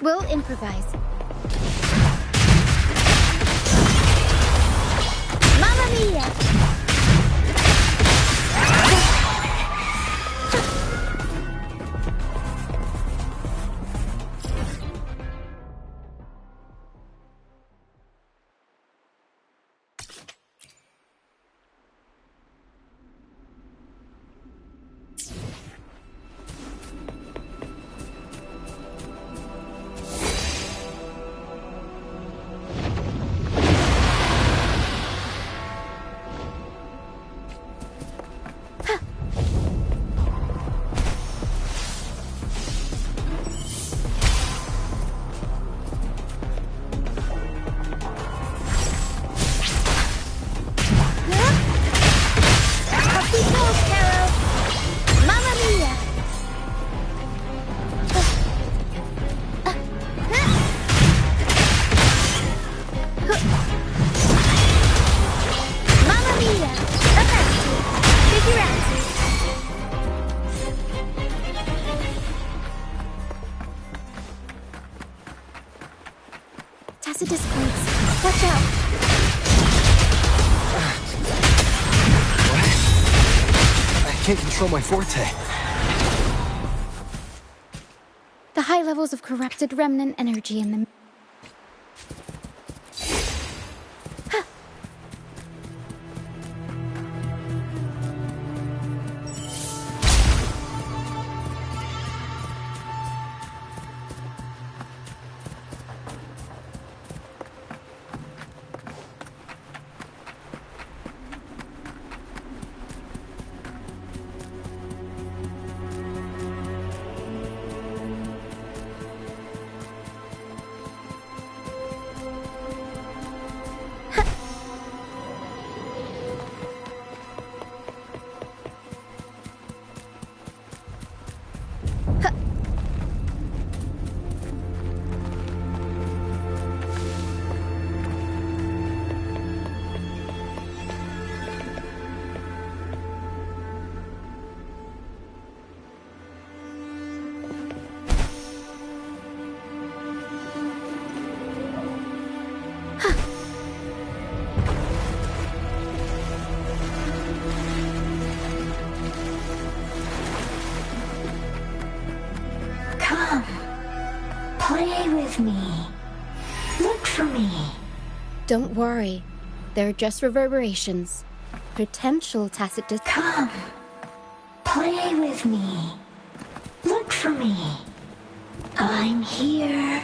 We'll improvise. Mamma mia! Watch out! What? I can't control my forte. The high levels of corrupted remnant energy in them. Play with me. Look for me. Don't worry. They're just reverberations. Potential tacit dis- Come. Play with me. Look for me. I'm here.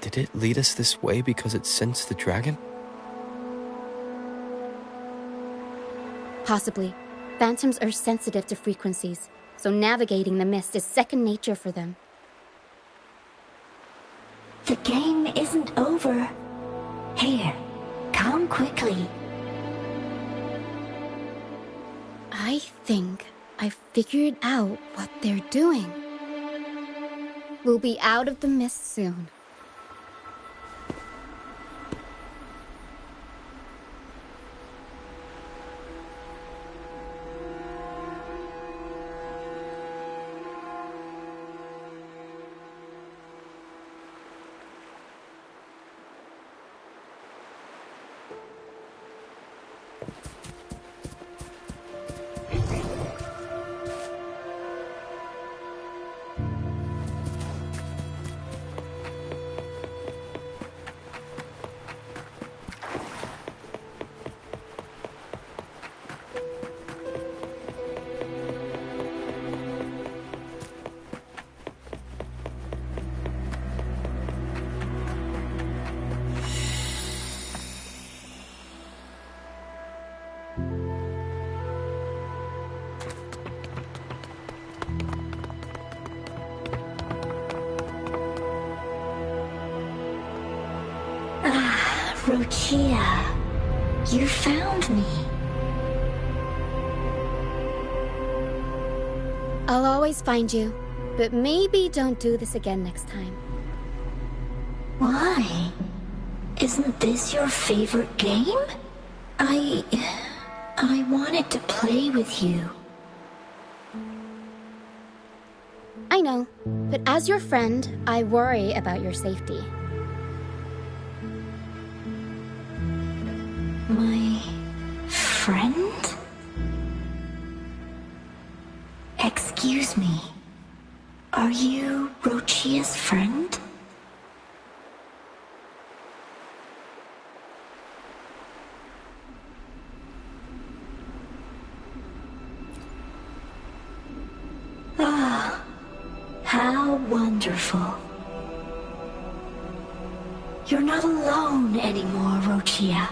Did it lead us this way because it sensed the dragon? Possibly. Phantoms are sensitive to frequencies, so navigating the mist is second nature for them. The game isn't over. Here, come quickly. I think I figured out what they're doing. We'll be out of the mist soon. Rochia, you found me. I'll always find you, but maybe don't do this again next time. Why? Isn't this your favorite game? I wanted to play with you. I know, but as your friend, I worry about your safety. My friend? Excuse me. Are you Rochia's friend? Ah, how wonderful. You're not alone anymore, Rochia.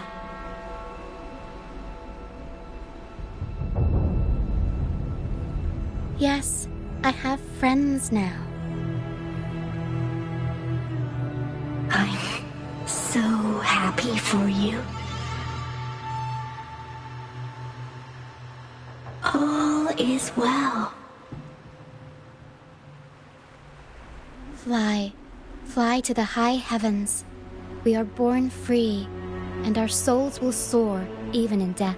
Yes, I have friends now. I'm so happy for you. All is well. Fly, fly to the high heavens. We are born free, and our souls will soar even in death.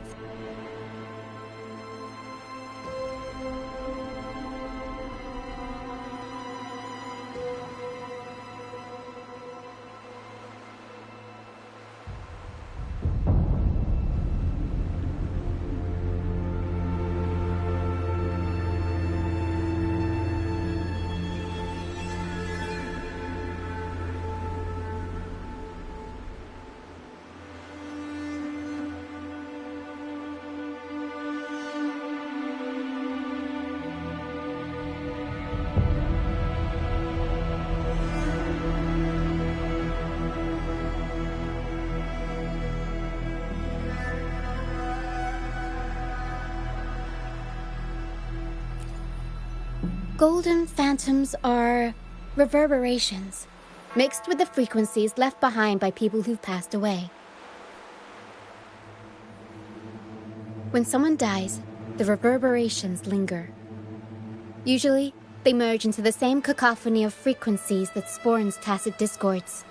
Golden phantoms are reverberations, mixed with the frequencies left behind by people who've passed away. When someone dies, the reverberations linger. Usually, they merge into the same cacophony of frequencies that spawns tacit discords.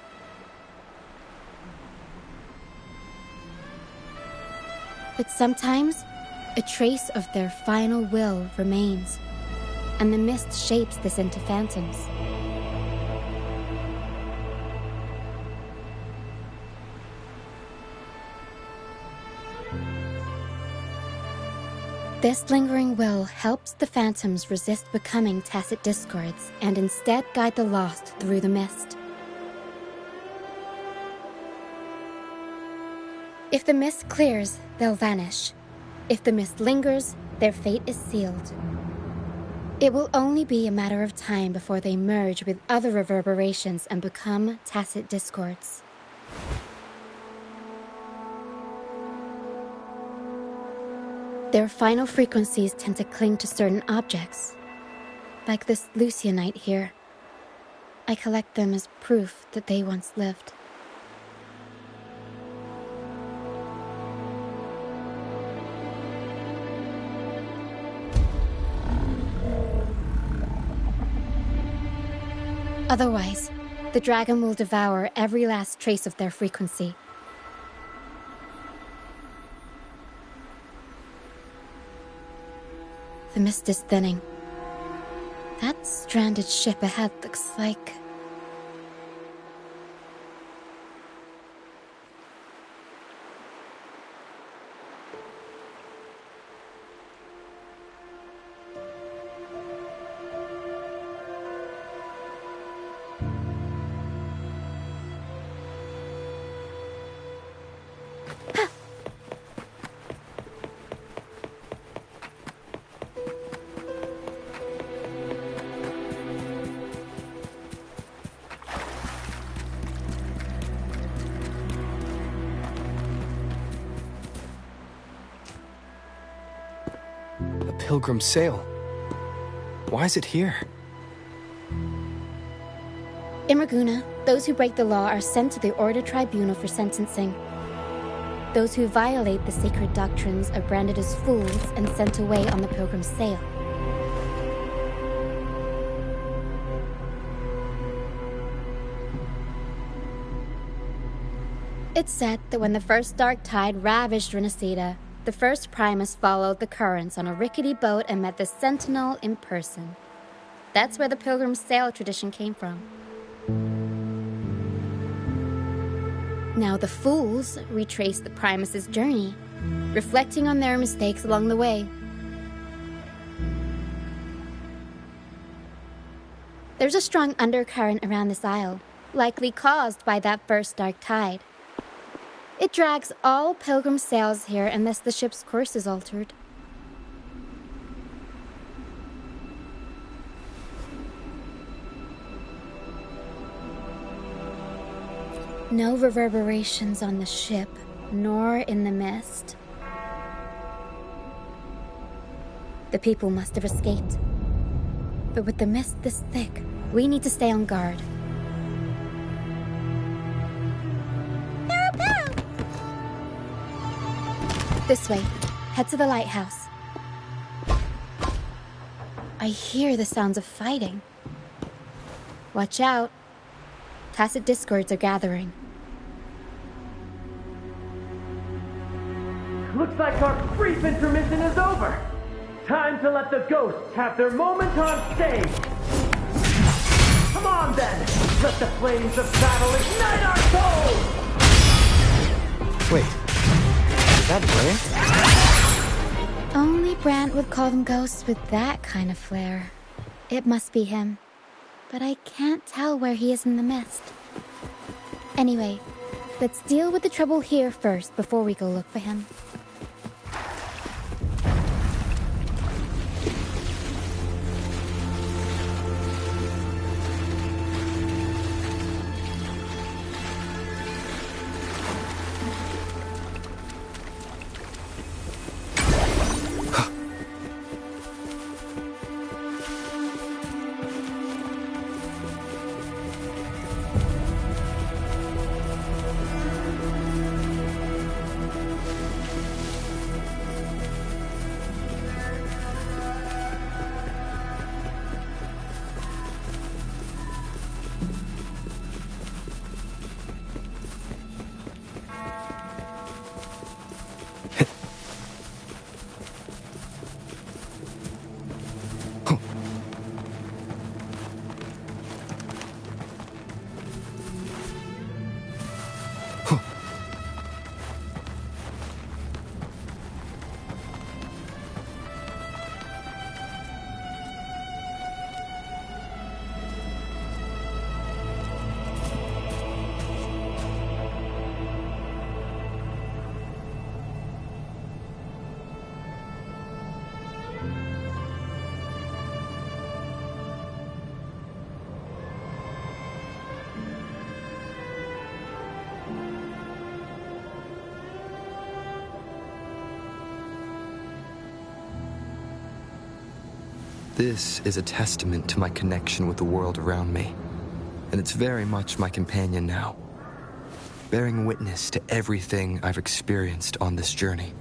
But sometimes, a trace of their final will remains, and the mist shapes this into phantoms. This lingering will helps the phantoms resist becoming tacit discords and instead guide the lost through the mist. If the mist clears, they'll vanish. If the mist lingers, their fate is sealed. It will only be a matter of time before they merge with other reverberations and become tacit discords. Their final frequencies tend to cling to certain objects, like this Lucianite here. I collect them as proof that they once lived. Otherwise, the dragon will devour every last trace of their frequency. The mist is thinning. That stranded ship ahead looks like... Pilgrim sail. Why is it here? In Raguna, Those who break the law are sent to the Order Tribunal for sentencing. Those who violate the sacred doctrines are branded as fools and sent away on the Pilgrim's sail. It's said that when the first dark tide ravaged rinascita, the first Primus followed the currents on a rickety boat and met the Sentinel in person. That's where the Pilgrim's sail tradition came from. Now the fools retrace the Primus's journey, reflecting on their mistakes along the way. There's a strong undercurrent around this isle, likely caused by that first dark tide. It drags all Pilgrim sails here unless the ship's course is altered. No reverberations on the ship, nor in the mist. The people must have escaped. But with the mist this thick, we need to stay on guard. This way. Head to the lighthouse. I hear the sounds of fighting. Watch out. Tacit discords are gathering. Looks like our brief intermission is over. Time to let the ghosts have their moment on stage. Come on then. Let the flames of battle ignite our souls. Wait. Is that Brant? Only Brant would call them ghosts with that kind of flair. It must be him. But I can't tell where he is in the mist. Anyway, let's deal with the trouble here first before we go look for him. This is a testament to my connection with the world around me, and it's very much my companion now, bearing witness to everything I've experienced on this journey.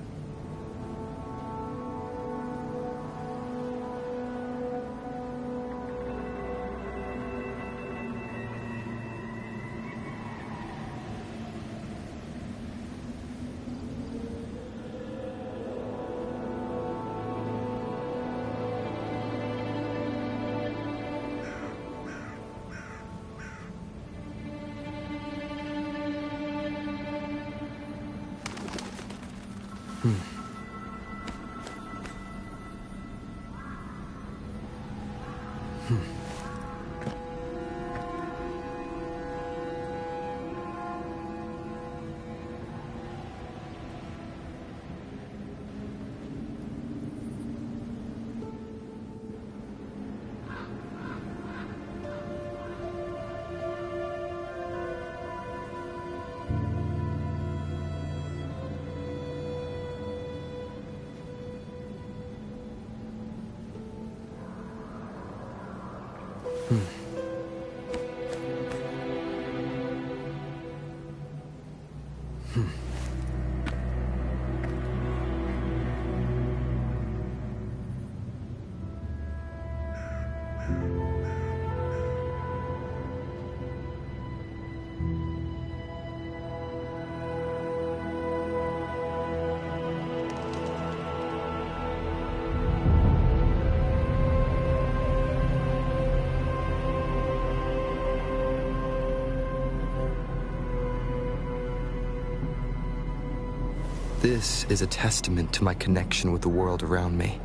This is a testament to my connection with the world around me,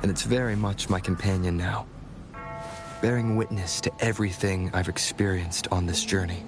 and it's very much my companion now, bearing witness to everything I've experienced on this journey.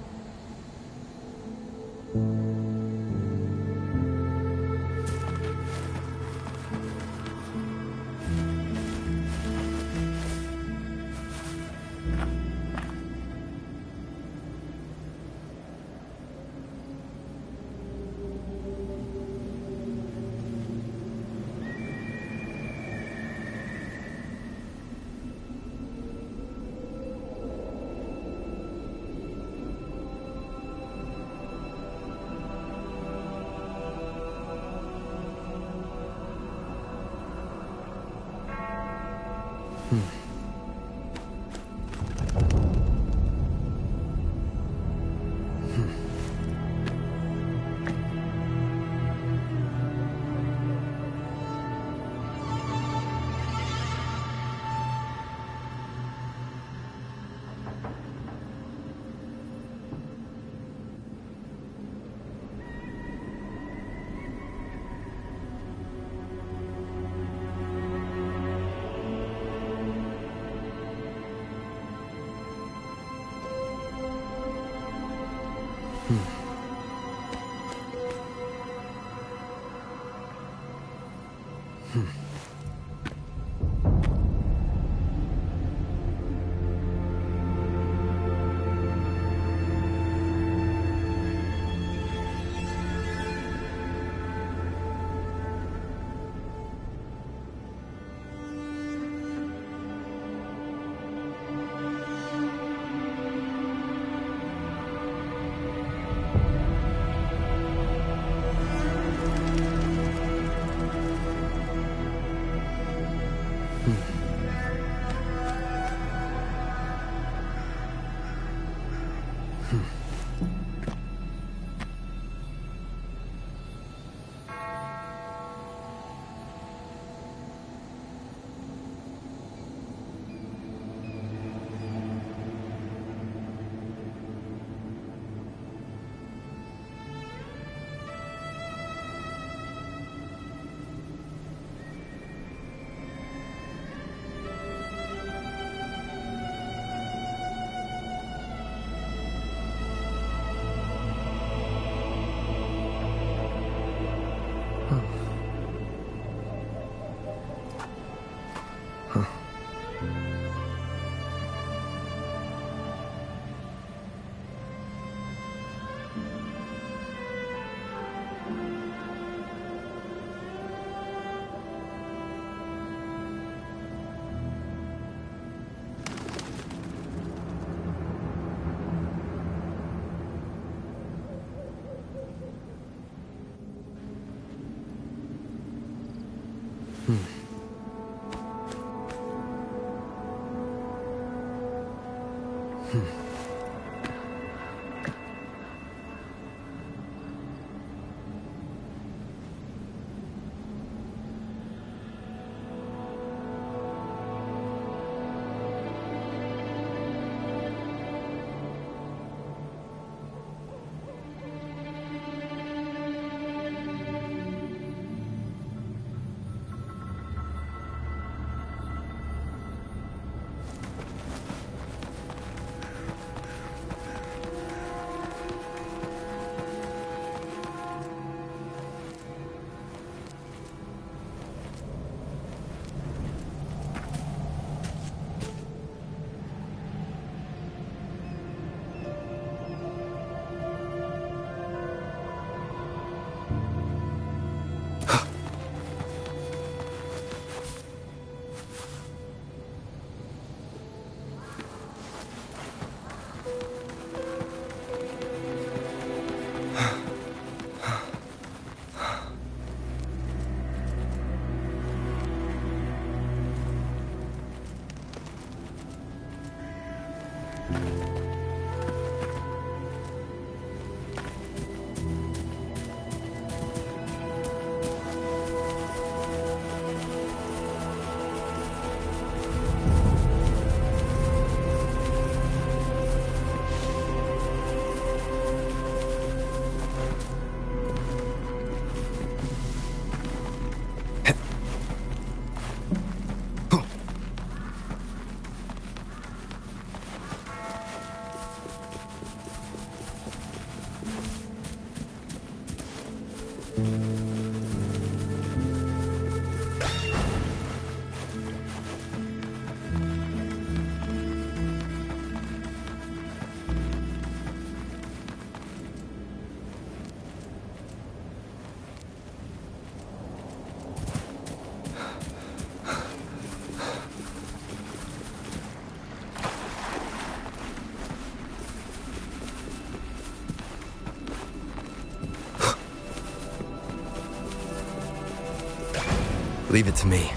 Leave it to me.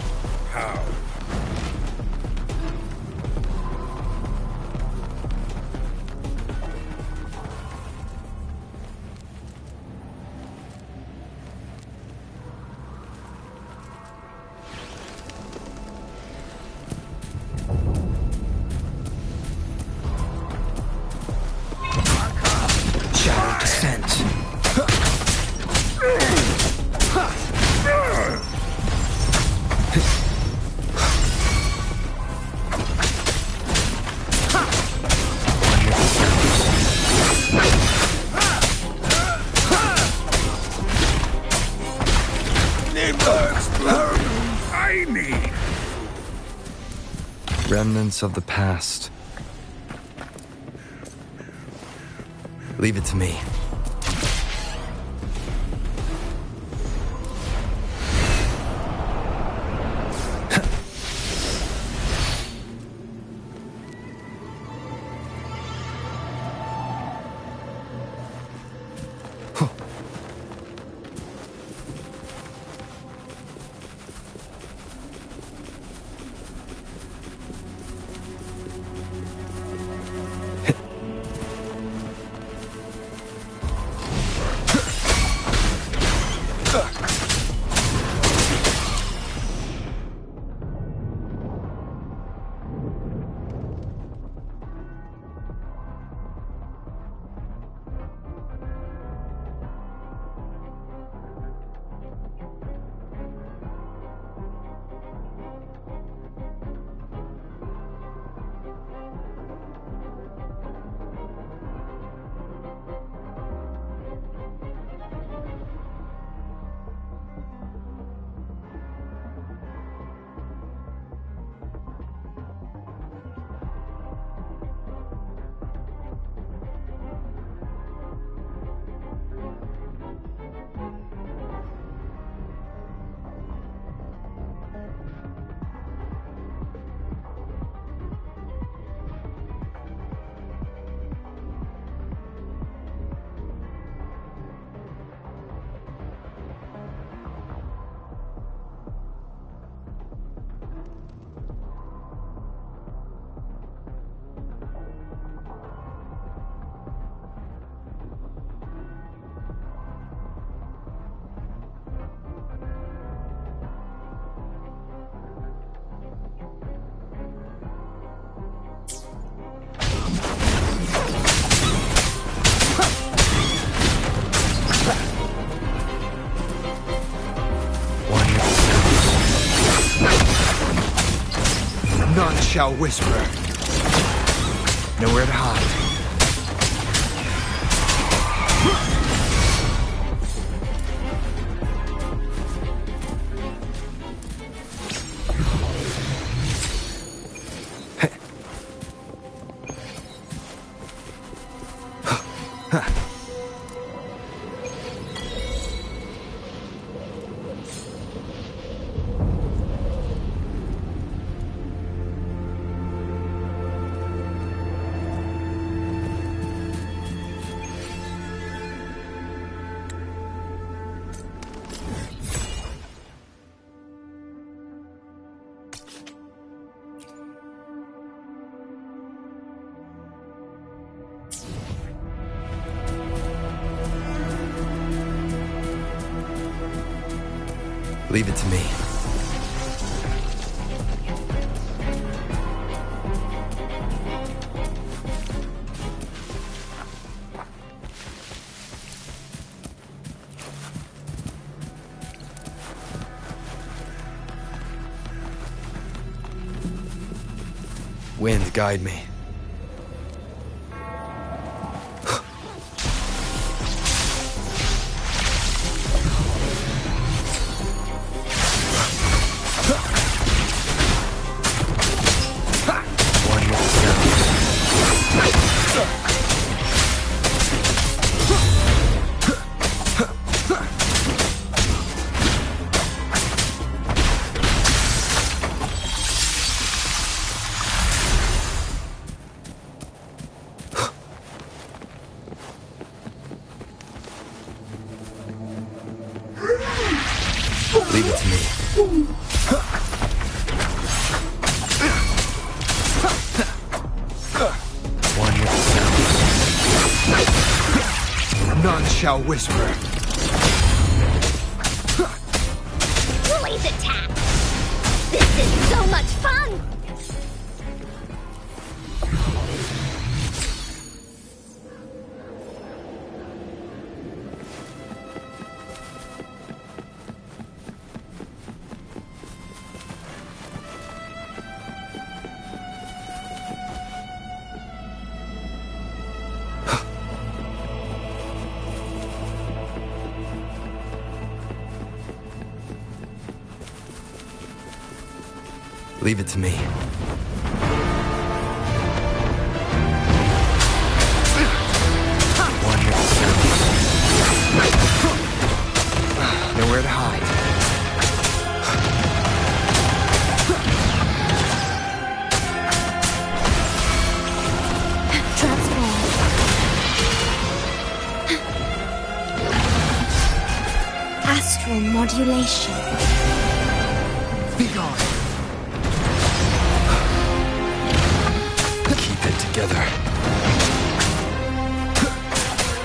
How? Shadow descent. I need. Remnants of the past. Leave it to me. None shall whisper. Nowhere to hide. Leave it to me. Wind, guide me. Leave it to me. One with sound. None shall whisper. Bully's attack! This is so much fun! Leave it to me. One with sound. Nowhere to hide. Transform. Astral modulation. Be gone. Keep it together.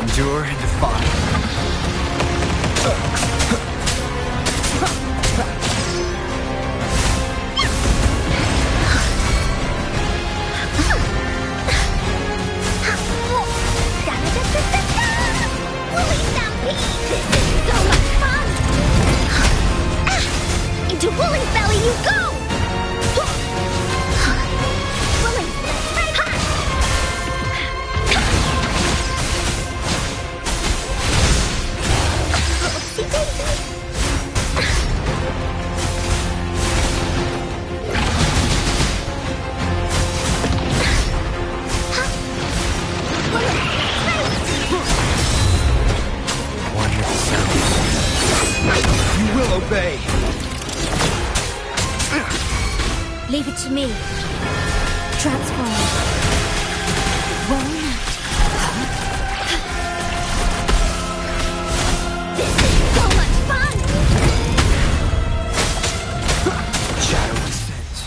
Endure and defy. Bully Stampede! This is so much fun! Into Bully's belly you go! Bully! Oopsie daisy! One with sound. You will obey. Leave it to me. Transform. Well met. This is so much fun! Shadow descends.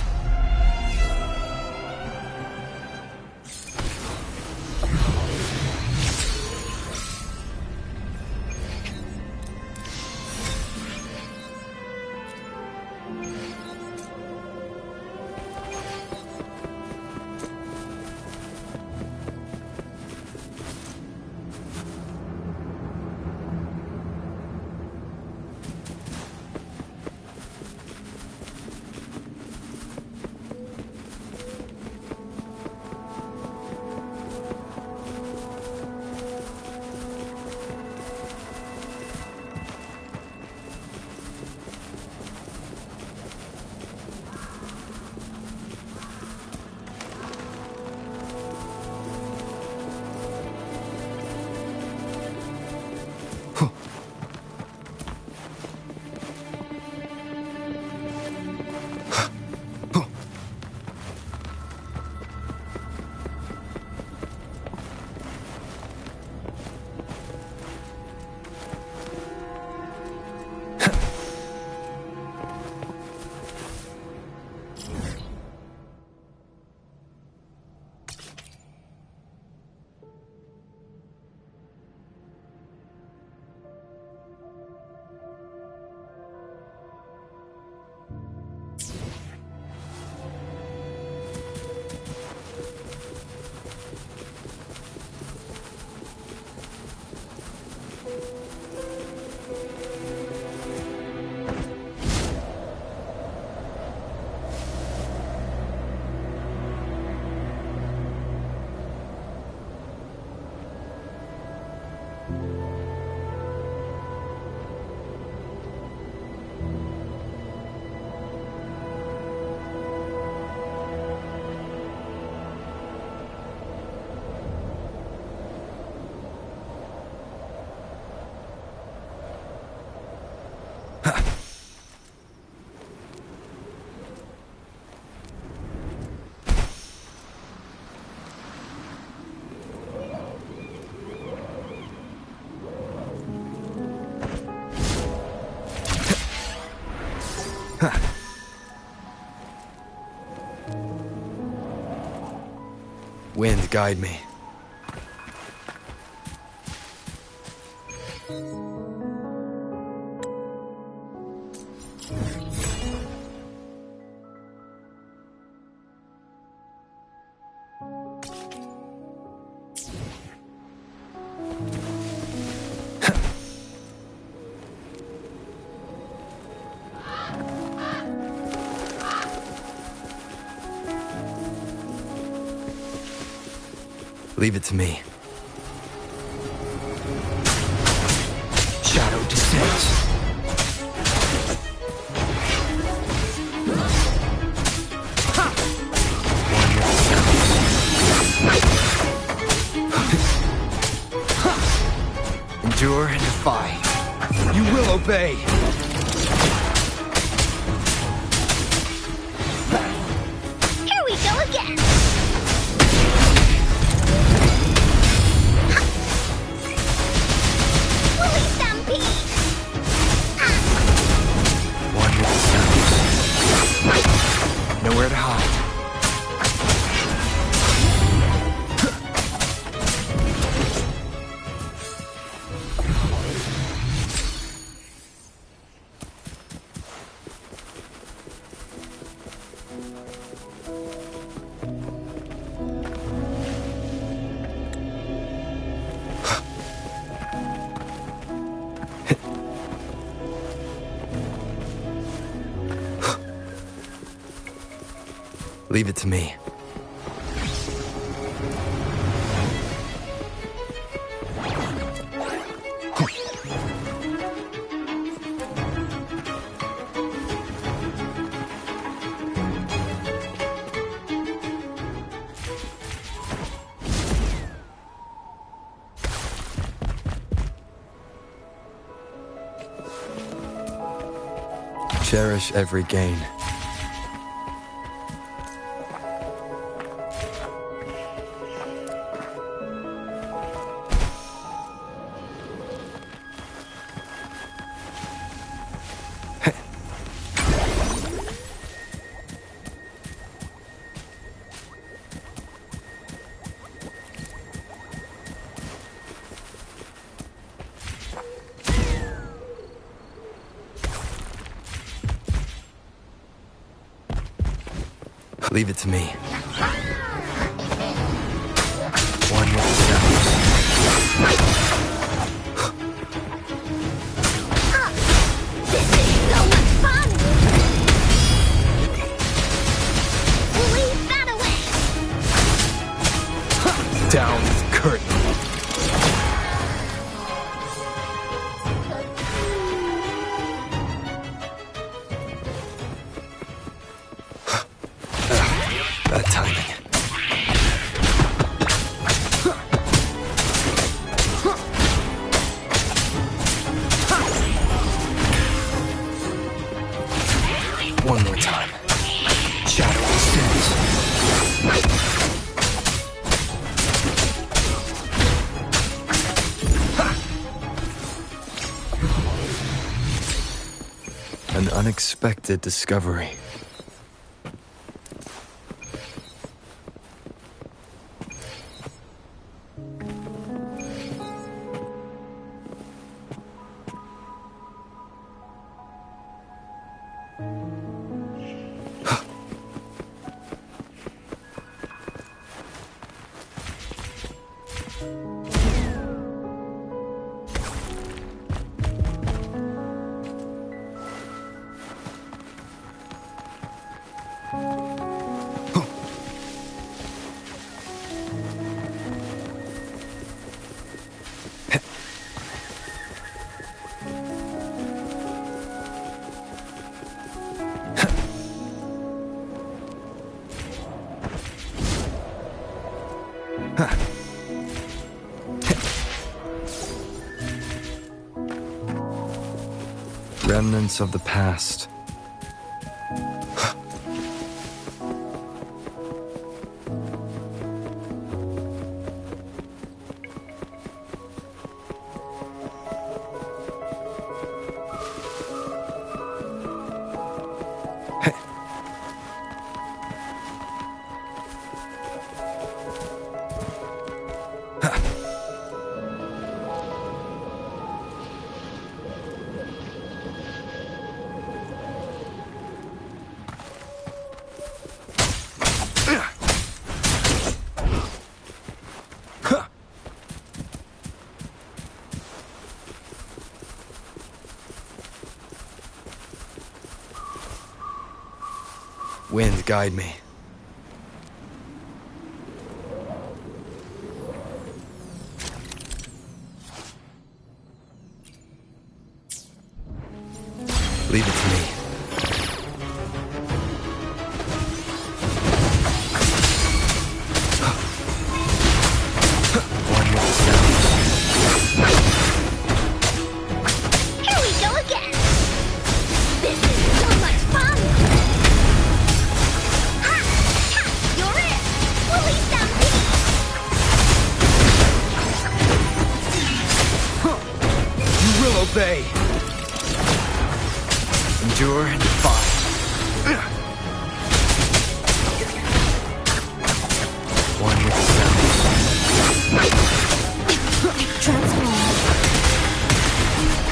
Wind, guide me. Leave it to me. Shadow descends. Endure and defy. You will obey. Here we go again. Woolly stampede. One with the sounds. Nowhere to hide. Leave it to me. Cherish every gain. Leave it to me. One with the sounds. This is so much fun. Leave that away. Down the curtain. Bad timing. One more time. Shadow descends. An unexpected discovery. Remnants of the past. Wind, guide me. Leave it to me. One with the sound. Here we go again! This is so much fun! Ha! Ha! You're it! Release that beat! You will obey. Endure and defy. One with the sound. Transform.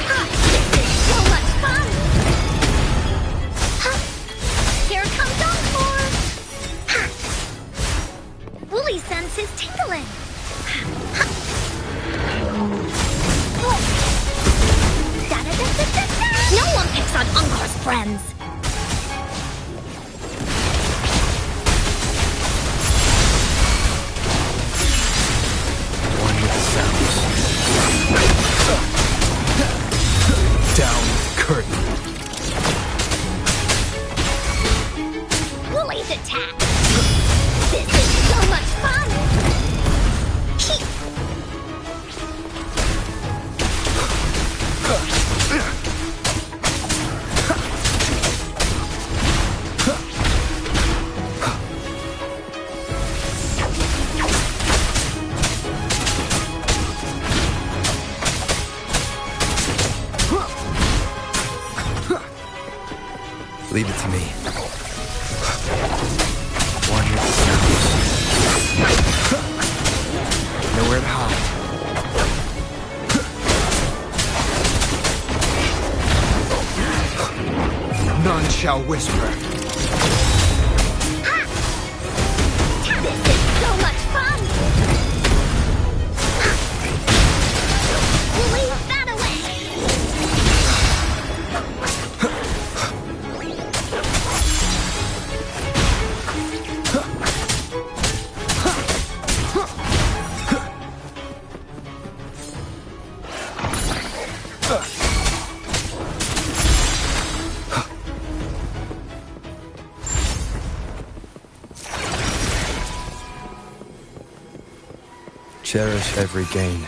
Ha! This is so much fun! Ha! Here comes Encore! Ha! Wooly sense is tingling! Ha! Oh. Da-da-da-da-da-da! No one picks on Encore's friends! One with the sound. Down with the curtain. Wooly's attack! This is so much fun! He- Leave it to me. One with the sound. Nowhere to hide. None shall whisper. This is so much fun! Wooly, that away! Cherish every gain.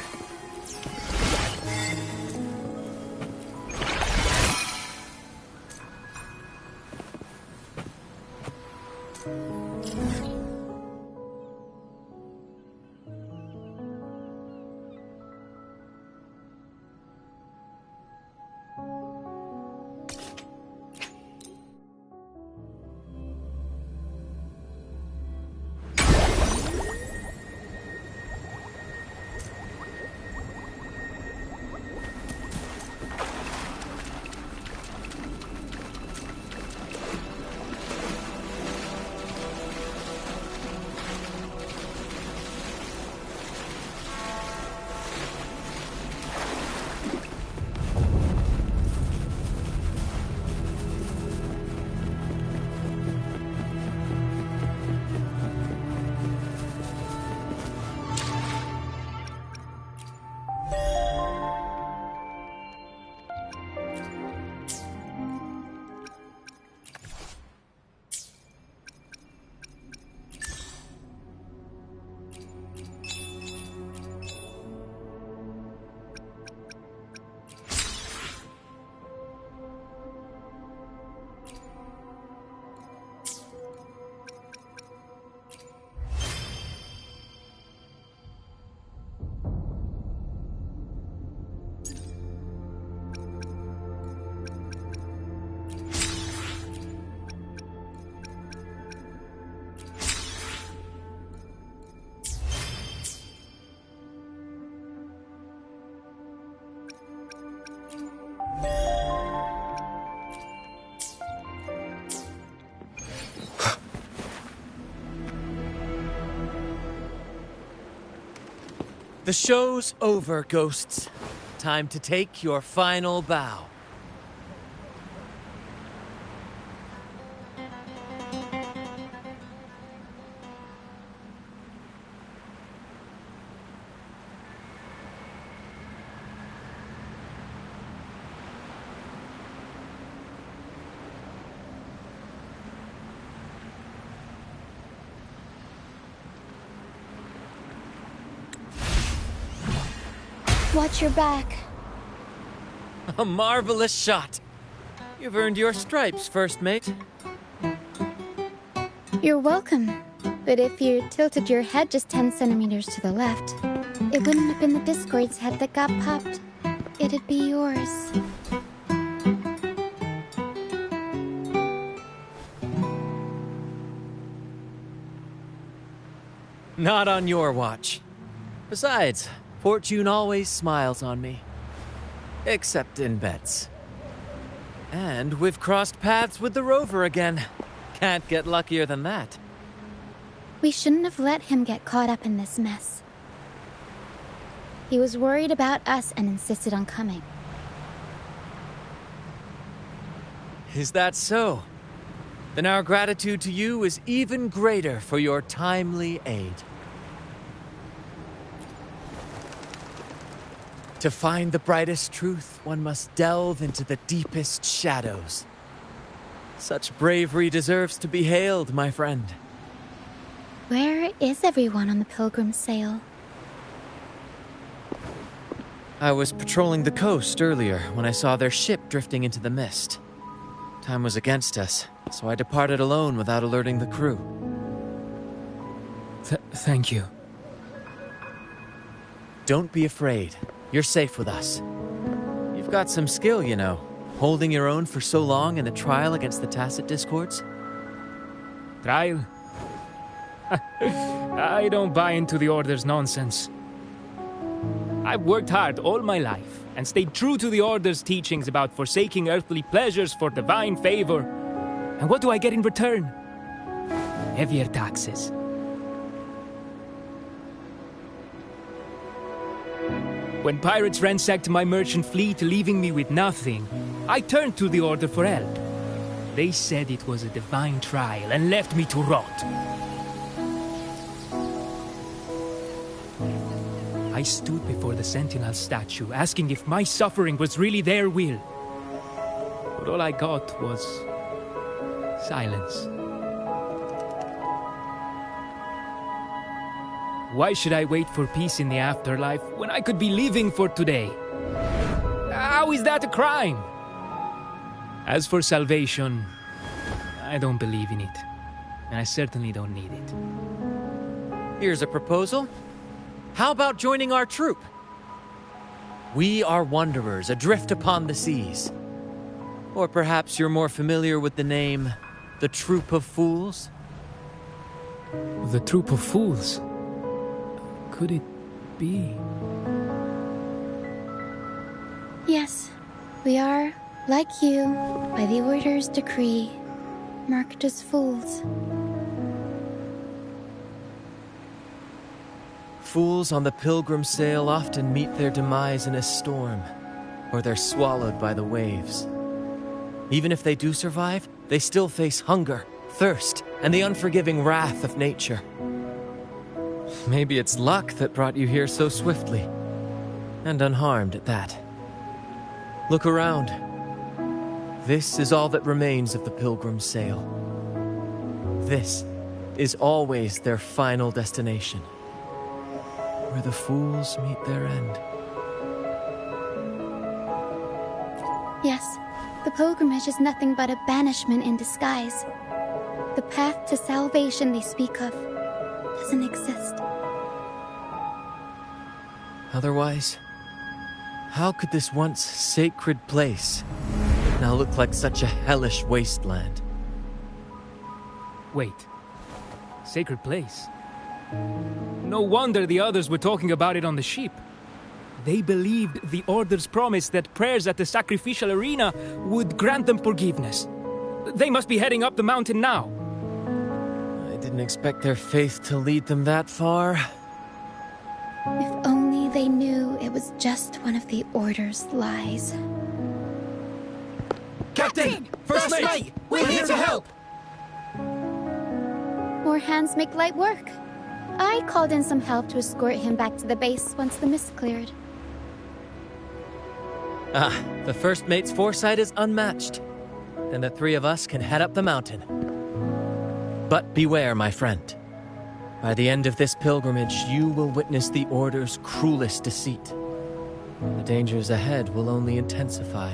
The show's over, ghosts. Time to take your final bow. Watch your back. A marvelous shot. You've earned your stripes, first mate. You're welcome. But if you tilted your head just 10 centimeters to the left, it wouldn't have been the Discord's head that got popped. It'd be yours. Not on your watch. Besides, fortune always smiles on me. Except in bets. And we've crossed paths with the rover again. Can't get luckier than that. We shouldn't have let him get caught up in this mess. He was worried about us and insisted on coming. Is that so? Then our gratitude to you is even greater for your timely aid. To find the brightest truth, one must delve into the deepest shadows. Such bravery deserves to be hailed, my friend. Where is everyone on the Pilgrim's sail? I was patrolling the coast earlier when I saw their ship drifting into the mist. Time was against us, so I departed alone without alerting the crew. Thank you. Don't be afraid. You're safe with us. You've got some skill, you know, holding your own for so long in the trial against the Tacit Discords. Trial? I don't buy into the Order's nonsense. I've worked hard all my life and stayed true to the Order's teachings about forsaking earthly pleasures for divine favor. And what do I get in return? Heavier taxes. When pirates ransacked my merchant fleet, leaving me with nothing, I turned to the Order for help. They said it was a divine trial and left me to rot. I stood before the Sentinel statue, asking if my suffering was really their will. But all I got was silence. Why should I wait for peace in the afterlife when I could be living for today? How is that a crime? As for salvation, I don't believe in it. And I certainly don't need it. Here's a proposal. How about joining our troop? We are wanderers adrift upon the seas. Or perhaps you're more familiar with the name, the Troop of Fools? The Troop of Fools? Could it be? Yes, we are, like you, by the Order's decree, marked as fools. Fools on the pilgrim sail often meet their demise in a storm, or they're swallowed by the waves. Even if they do survive, they still face hunger, thirst, and the unforgiving wrath of nature. Maybe it's luck that brought you here so swiftly, and unharmed at that. Look around. This is all that remains of the pilgrim's sail. This is always their final destination, where the fools meet their end. Yes, the pilgrimage is nothing but a banishment in disguise. The path to salvation they speak of doesn't exist. Otherwise, how could this once sacred place now look like such a hellish wasteland? Wait. Sacred place? No wonder the others were talking about it on the ship. They believed the Order's promise that prayers at the sacrificial arena would grant them forgiveness. They must be heading up the mountain now. I didn't expect their faith to lead them that far. If only they knew it was just one of the Order's lies. Captain! First mate! We're here to help! More hands make light work. I called in some help to escort him back to the base once the mist cleared. The first mate's foresight is unmatched. Then the three of us can head up the mountain. But beware, my friend. By the end of this pilgrimage, you will witness the Order's cruelest deceit. The dangers ahead will only intensify.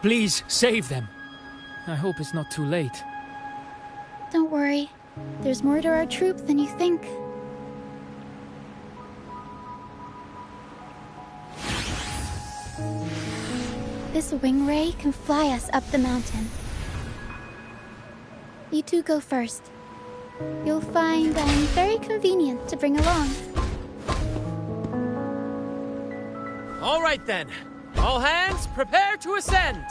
Please, save them. I hope it's not too late. Don't worry. There's more to our troop than you think. This wing ray can fly us up the mountain. You two go first. You'll find I'm very convenient to bring along. All right then. All hands, prepare to ascend!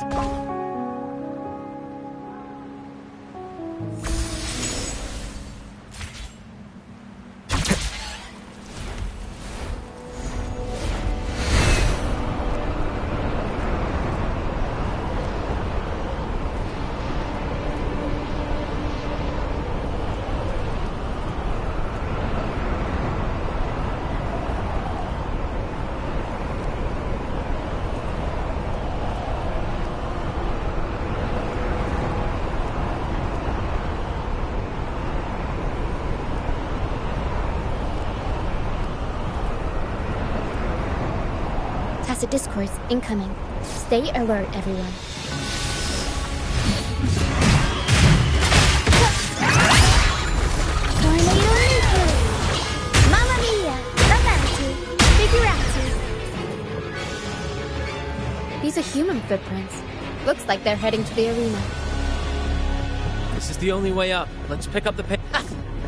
Tacit discourse incoming. Stay alert, everyone. Tornado nuclear! Mamma mia! Avanti! Figurati! These are human footprints. Looks like they're heading to the arena. This is the only way up. Let's pick up the pace.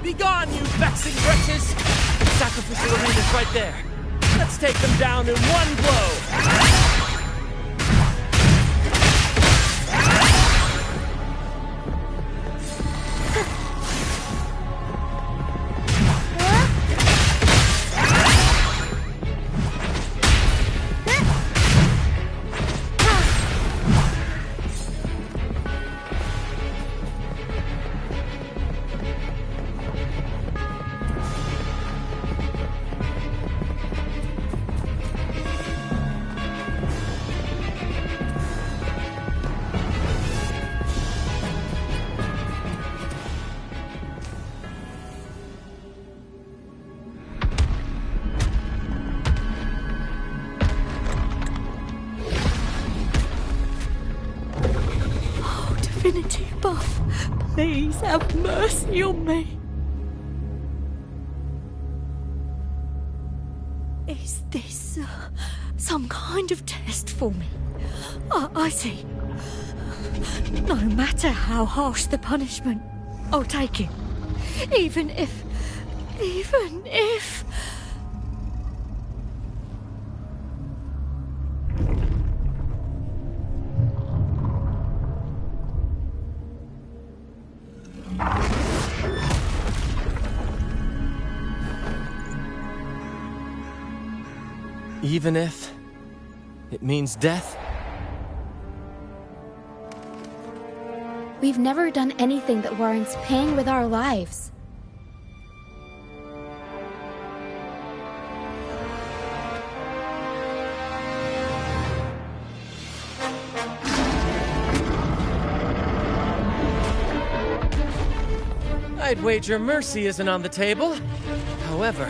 Be gone, you vexing wretches! Sacrificial arena's right there. Let's take them down in one blow! Divinity above, please have mercy on me. Is this some kind of test for me? I see. No matter how harsh the punishment, I'll take it. Even if... Even if it means death? We've never done anything that warrants paying with our lives. I'd wager mercy isn't on the table. However,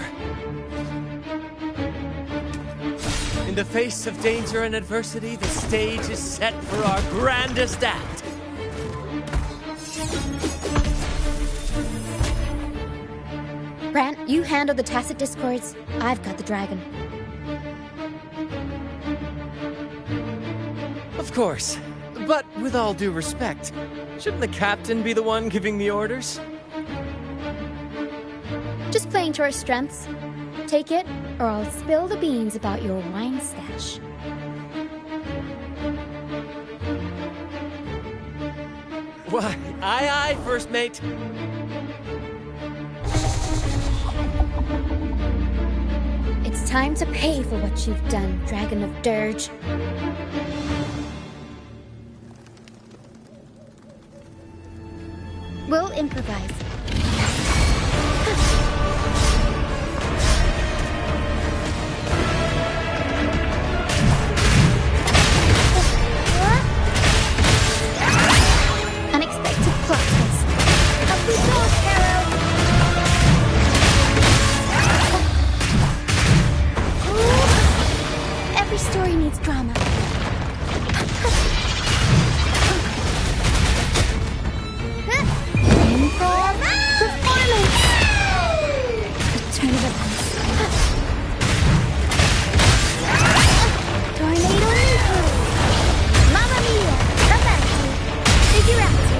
in the face of danger and adversity, the stage is set for our grandest act. Grant, you handle the tacit discords. I've got the dragon. Of course. But with all due respect, shouldn't the captain be the one giving the orders? Just playing to our strengths. Take it, or I'll spill the beans about your wine stash. Why, aye, first mate. It's time to pay for what you've done, Dragon of Dirge. We'll improvise. needs drama. Improv performance! A turn of events. Tornado influence! Mamma mia! Avanti! Figurati!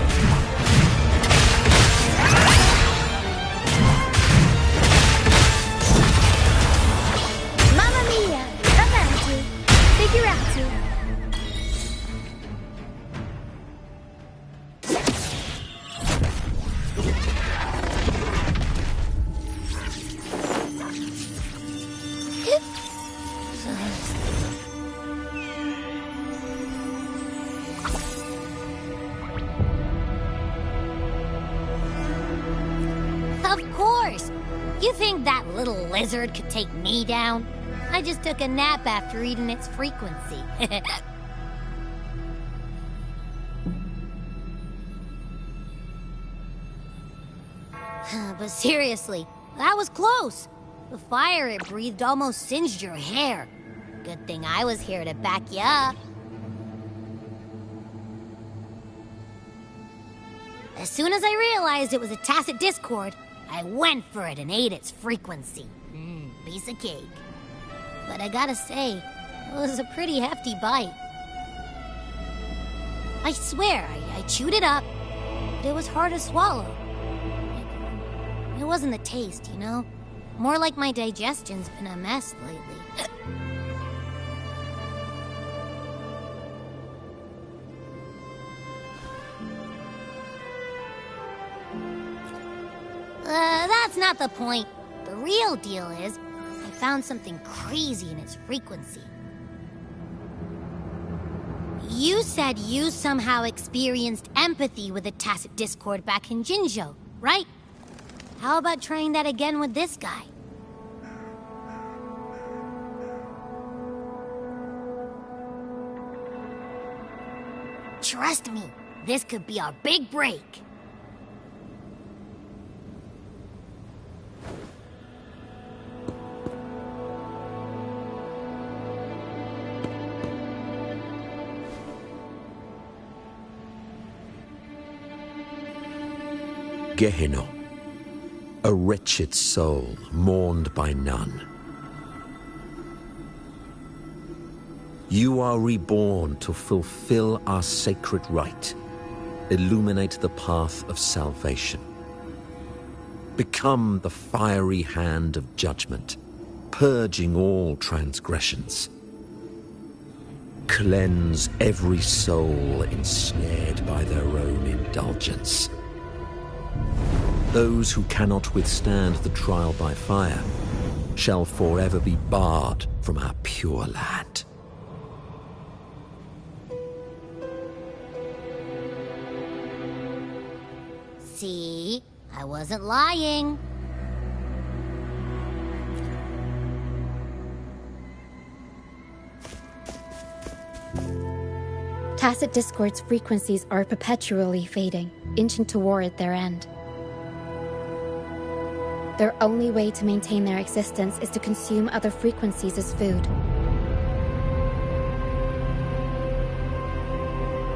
Mamma mia! Avanti! Figurati! Of course! You think that little lizard could take me down? I just took a nap after reading its frequency. But seriously, that was close. The fire it breathed almost singed your hair. Good thing I was here to back you up. As soon as I realized it was a tacit discord, I went for it and ate its frequency. Piece of cake. But I gotta say, it was a pretty hefty bite. I swear, I chewed it up, but it was hard to swallow. It wasn't the taste, you know? More like my digestion's been a mess lately. That's not the point. The real deal is, I found something crazy in its frequency. You said you somehow experienced empathy with the tacit discord back in Jinzhou, right? How about trying that again with this guy? Trust me, this could be our big break. Gehenna, a wretched soul mourned by none. You are reborn to fulfill our sacred rite, illuminate the path of salvation. Become the fiery hand of judgment, purging all transgressions. Cleanse every soul ensnared by their own indulgence. Those who cannot withstand the trial by fire shall forever be barred from our pure land. See? I wasn't lying. Tacit discord's frequencies are perpetually fading, inching toward their end. Their only way to maintain their existence is to consume other frequencies as food.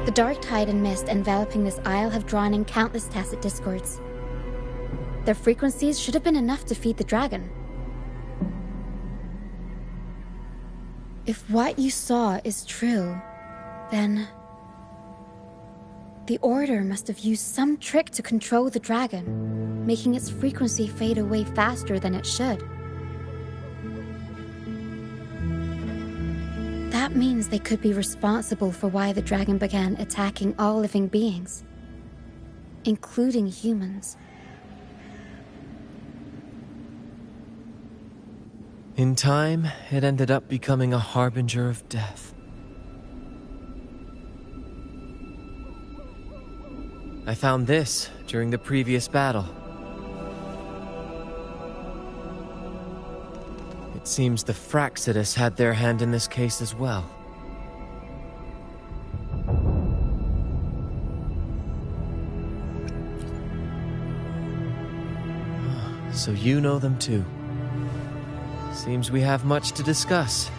The dark tide and mist enveloping this isle have drawn in countless tacit discords. Their frequencies should have been enough to feed the dragon. If what you saw is true, then the Order must have used some trick to control the dragon, making its frequency fade away faster than it should. That means they could be responsible for why the dragon began attacking all living beings, including humans. In time, it ended up becoming a harbinger of death. I found this during the previous battle. It seems the Fraxidus had their hand in this case as well. So you know them too. Seems we have much to discuss.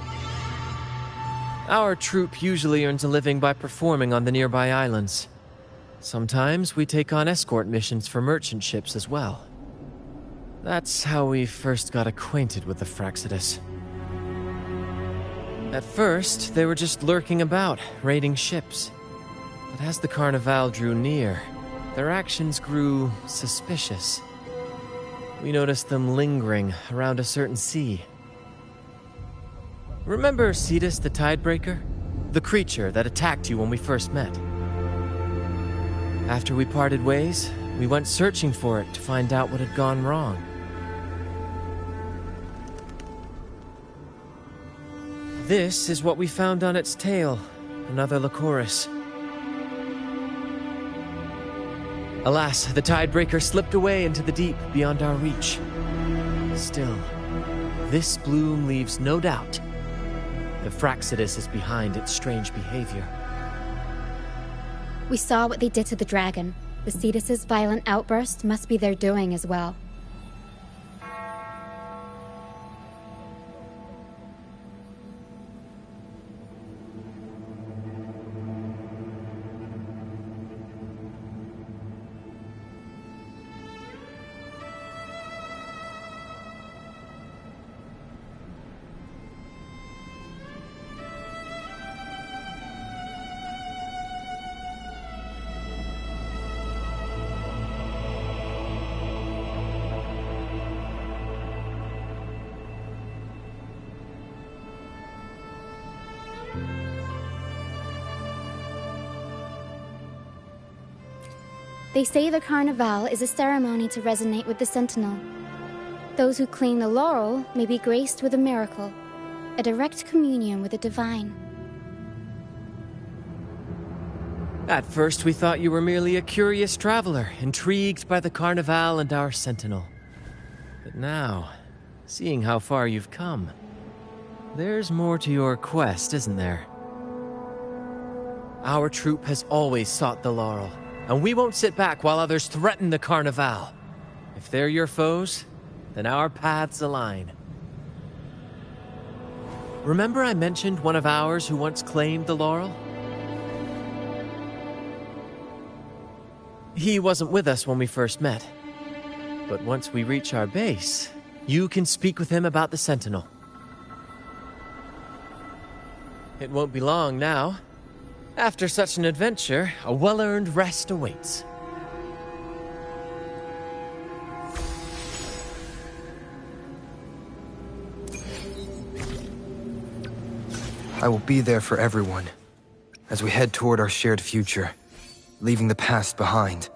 Our troupe usually earns a living by performing on the nearby islands. Sometimes we take on escort missions for merchant ships as well. That's how we first got acquainted with the Fraxidus. At first, they were just lurking about, raiding ships. But as the Carnival drew near, their actions grew suspicious. We noticed them lingering around a certain sea. Remember Cetus the Tidebreaker? The creature that attacked you when we first met? After we parted ways, we went searching for it to find out what had gone wrong. This is what we found on its tail, another Lycoris. Alas, the Tidebreaker slipped away into the deep beyond our reach. Still, this bloom leaves no doubt. The Fraxidus is behind its strange behavior. We saw what they did to the dragon. The Cetus's violent outburst must be their doing as well. They say the Carnival is a ceremony to resonate with the Sentinel. Those who claim the laurel may be graced with a miracle, a direct communion with the divine. At first we thought you were merely a curious traveler, intrigued by the Carnival and our Sentinel. But now, seeing how far you've come, there's more to your quest, isn't there? Our troupe has always sought the laurel, and we won't sit back while others threaten the Carnival. If they're your foes, then our paths align. Remember I mentioned one of ours who once claimed the laurel? He wasn't with us when we first met. But once we reach our base, you can speak with him about the Sentinel. It won't be long now. After such an adventure, a well-earned rest awaits. I will be there for everyone, as we head toward our shared future, leaving the past behind.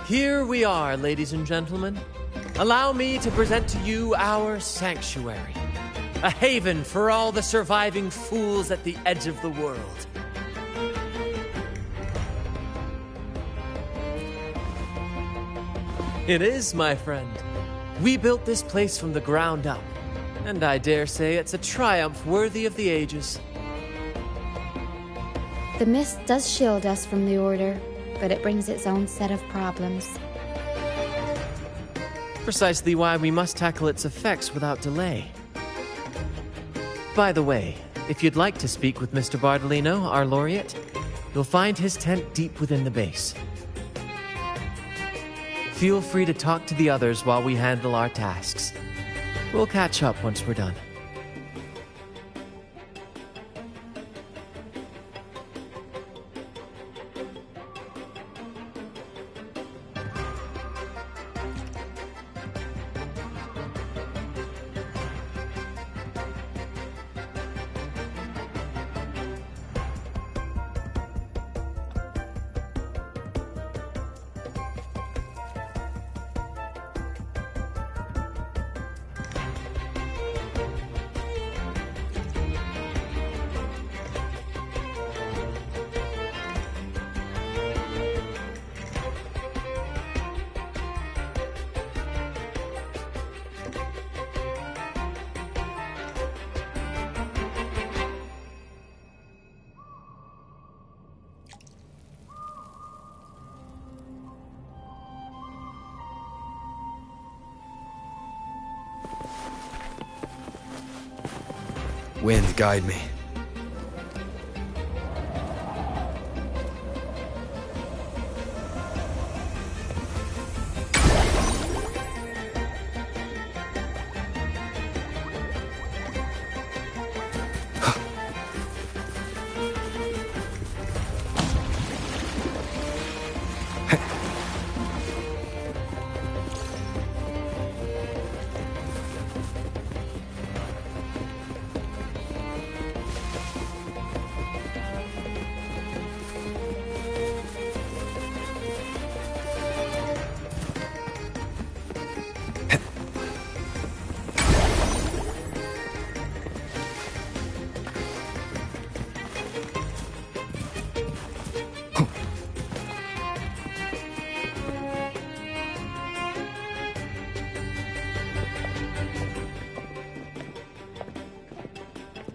Here we are, ladies and gentlemen. Allow me to present to you our sanctuary, a haven for all the surviving fools at the edge of the world. It is, my friend. We built this place from the ground up, and I dare say it's a triumph worthy of the ages. The mist does shield us from the Order, but it brings its own set of problems. Precisely why we must tackle its effects without delay. By the way, if you'd like to speak with Mr. Bardolino, our laureate, you'll find his tent deep within the base. Feel free to talk to the others while we handle our tasks. We'll catch up once we're done. Wind, guide me.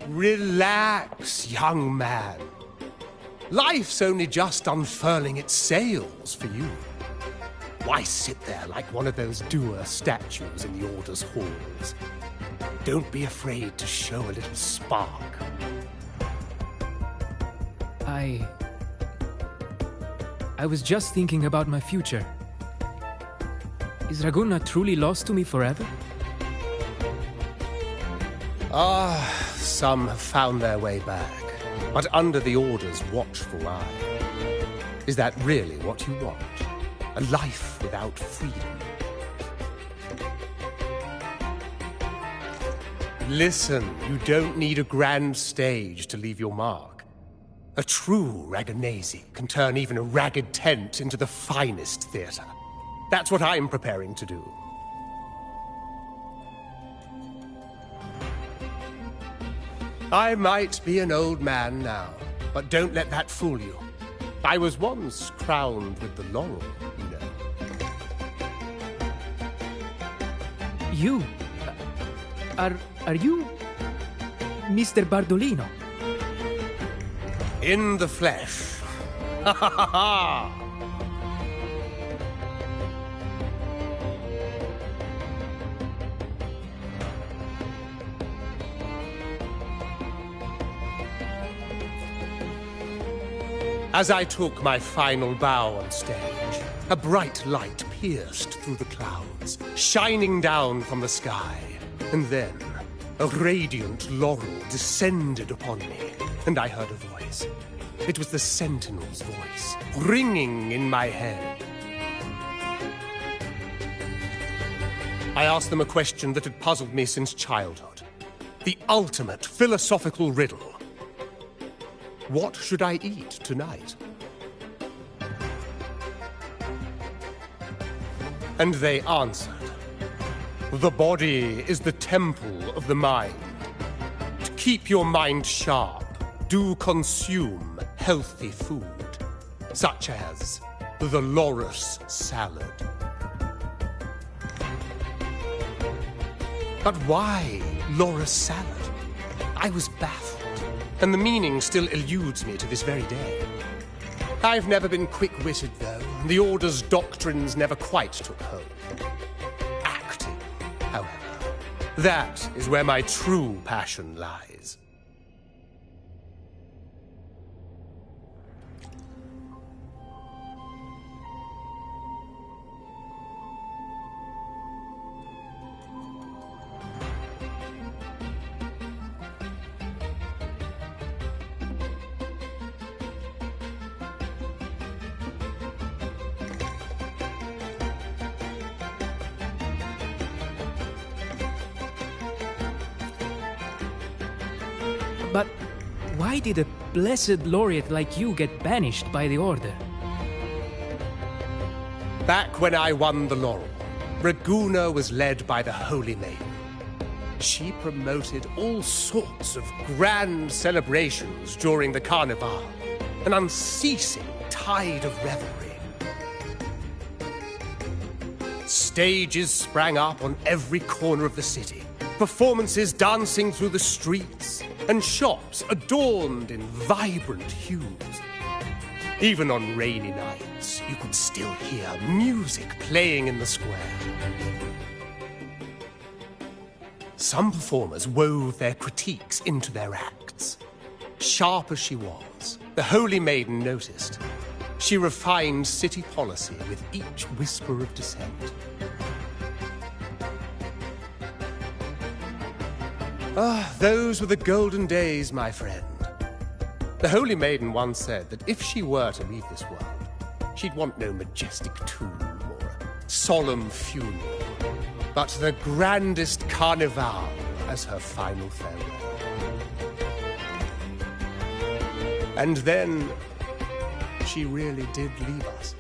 Relax, young man. Life's only just unfurling its sails for you. Why sit there like one of those dour statues in the Order's halls? Don't be afraid to show a little spark. I was just thinking about my future. Is Raguna truly lost to me forever? Some have found their way back, but under the Order's watchful eye. Is that really what you want? A life without freedom? Listen, you don't need a grand stage to leave your mark. A true Raganazi can turn even a ragged tent into the finest theater. That's what I'm preparing to do. I might be an old man now, but don't let that fool you. I was once crowned with the laurel, you know. You? Are you Mr. Bardolino? In the flesh. Ha ha ha ha! As I took my final bow on stage, a bright light pierced through the clouds, shining down from the sky. And then, a radiant laurel descended upon me, and I heard a voice. It was the Sentinel's voice, ringing in my head. I asked them a question that had puzzled me since childhood. The ultimate philosophical riddle. What should I eat tonight? And they answered. The body is the temple of the mind. To keep your mind sharp, do consume healthy food, such as the loris salad. But why loris salad? I was baffled. And the meaning still eludes me to this very day. I've never been quick-witted, though. The Order's doctrines never quite took hold. Acting, however, that is where my true passion lies. But why did a blessed laureate like you get banished by the Order? Back when I won the laurel, Raguna was led by the Holy Maiden. She promoted all sorts of grand celebrations during the Carnival, an unceasing tide of revelry. Stages sprang up on every corner of the city, performances dancing through the streets, and shops adorned in vibrant hues. Even on rainy nights, you could still hear music playing in the square. Some performers wove their critiques into their acts. Sharp as she was, the Holy Maiden noticed. She refined city policy with each whisper of dissent. Ah, those were the golden days, my friend. The Holy Maiden once said that if she were to leave this world, she'd want no majestic tomb or a solemn funeral, but the grandest carnival as her final farewell. And then, she really did leave us.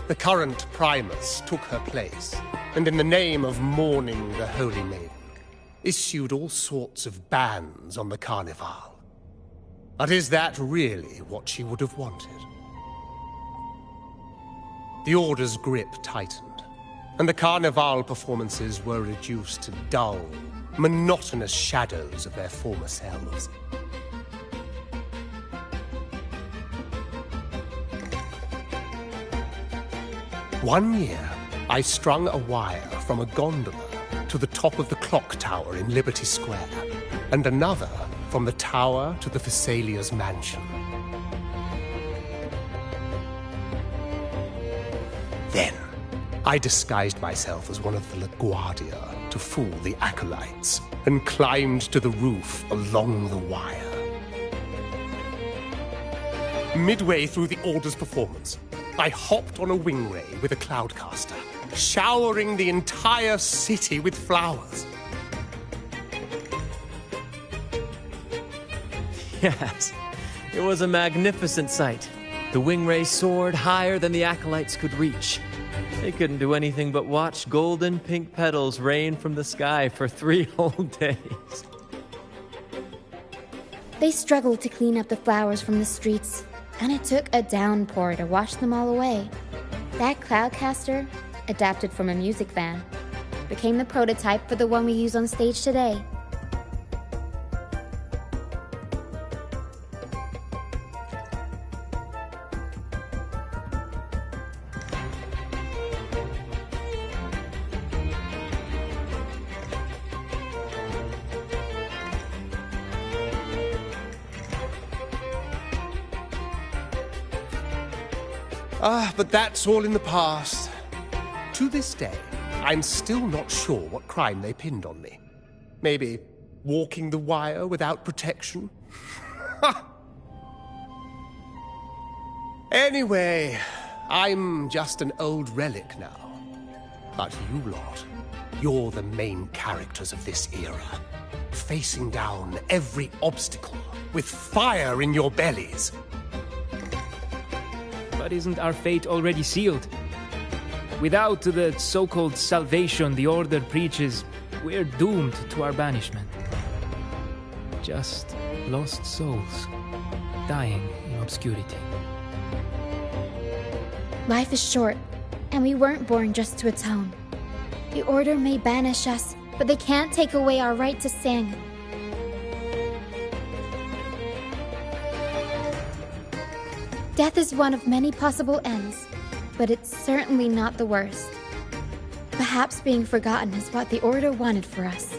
The current Primus took her place, and in the name of mourning the Holy Maiden, issued all sorts of bans on the Carnival. But is that really what she would have wanted? The Order's grip tightened, and the Carnival performances were reduced to dull, monotonous shadows of their former selves. One year, I strung a wire from a gondola to the top of the clock tower in Liberty Square, and another from the tower to the Thessalia's mansion. Then, I disguised myself as one of the LaGuardia to fool the acolytes, and climbed to the roof along the wire. Midway through the Order's performance, I hopped on a wingray with a cloudcaster, showering the entire city with flowers. Yes, it was a magnificent sight. The wingray soared higher than the acolytes could reach. They couldn't do anything but watch golden pink petals rain from the sky for 3 whole days. They struggled to clean up the flowers from the streets, and it took a downpour to wash them all away. That cloudcaster, adapted from a music van, became the prototype for the one we use on stage today. But that's all in the past. To this day, I'm still not sure what crime they pinned on me. Maybe walking the wire without protection? Anyway, I'm just an old relic now. But you lot, you're the main characters of this era. Facing down every obstacle with fire in your bellies. But isn't our fate already sealed? Without the so-called salvation the Order preaches, we're doomed to our banishment. Just lost souls, dying in obscurity. Life is short, and we weren't born just to atone. The Order may banish us, but they can't take away our right to sing. Death is one of many possible ends, but it's certainly not the worst. Perhaps being forgotten is what the Order wanted for us.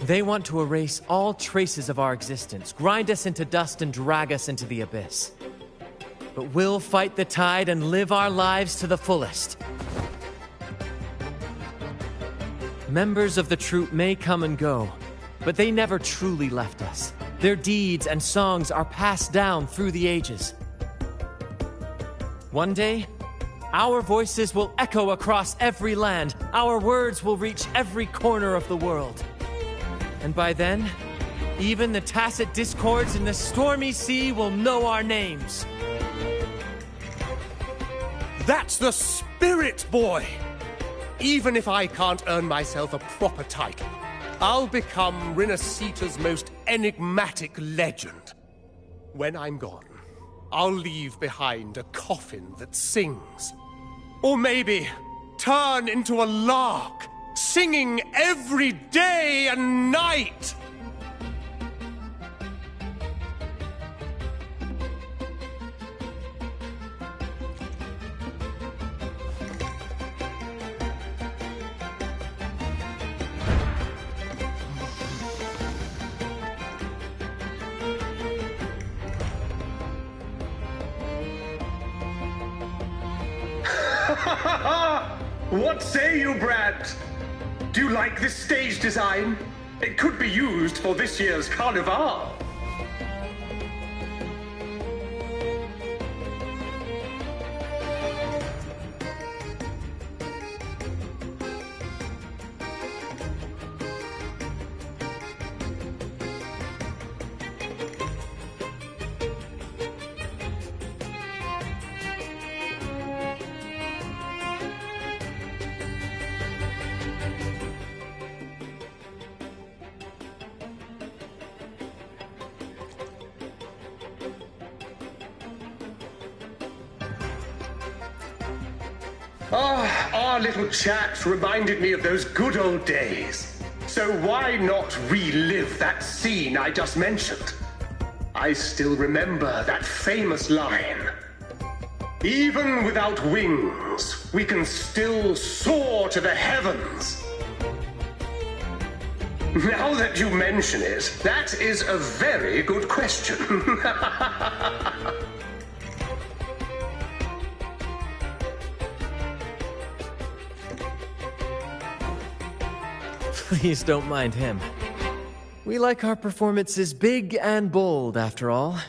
They want to erase all traces of our existence, grind us into dust and drag us into the abyss. But we'll fight the tide and live our lives to the fullest. Members of the troupe may come and go, but they never truly left us. Their deeds and songs are passed down through the ages. One day, our voices will echo across every land. Our words will reach every corner of the world. And by then, even the tacit discords in the stormy sea will know our names. That's the spirit, boy! Even if I can't earn myself a proper title, I'll become rinascita's most enigmatic legend. When I'm gone, I'll leave behind a coffin that sings. Or maybe turn into a lark, singing every day and night! What say you, Brad? Do you like this stage design? It could be used for this year's carnival. Our little chat reminded me of those good old days. So why not relive that scene I just mentioned? I still remember that famous line. Even without wings, we can still soar to the heavens. Now that you mention it, that is a very good question. Please don't mind him. We like our performances big and bold, after all.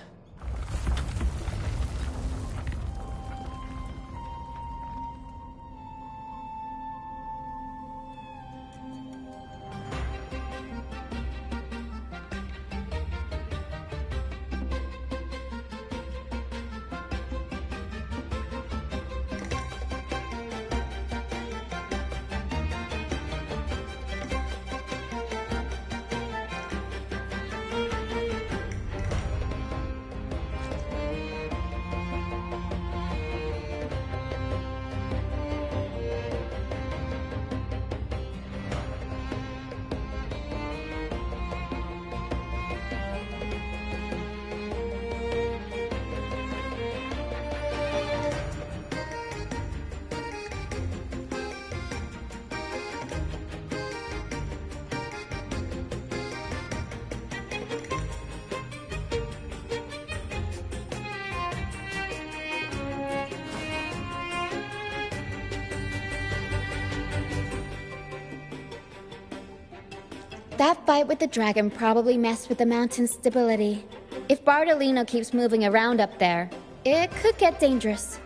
That fight with the dragon probably messed with the mountain's stability. If Bardolino keeps moving around up there, it could get dangerous.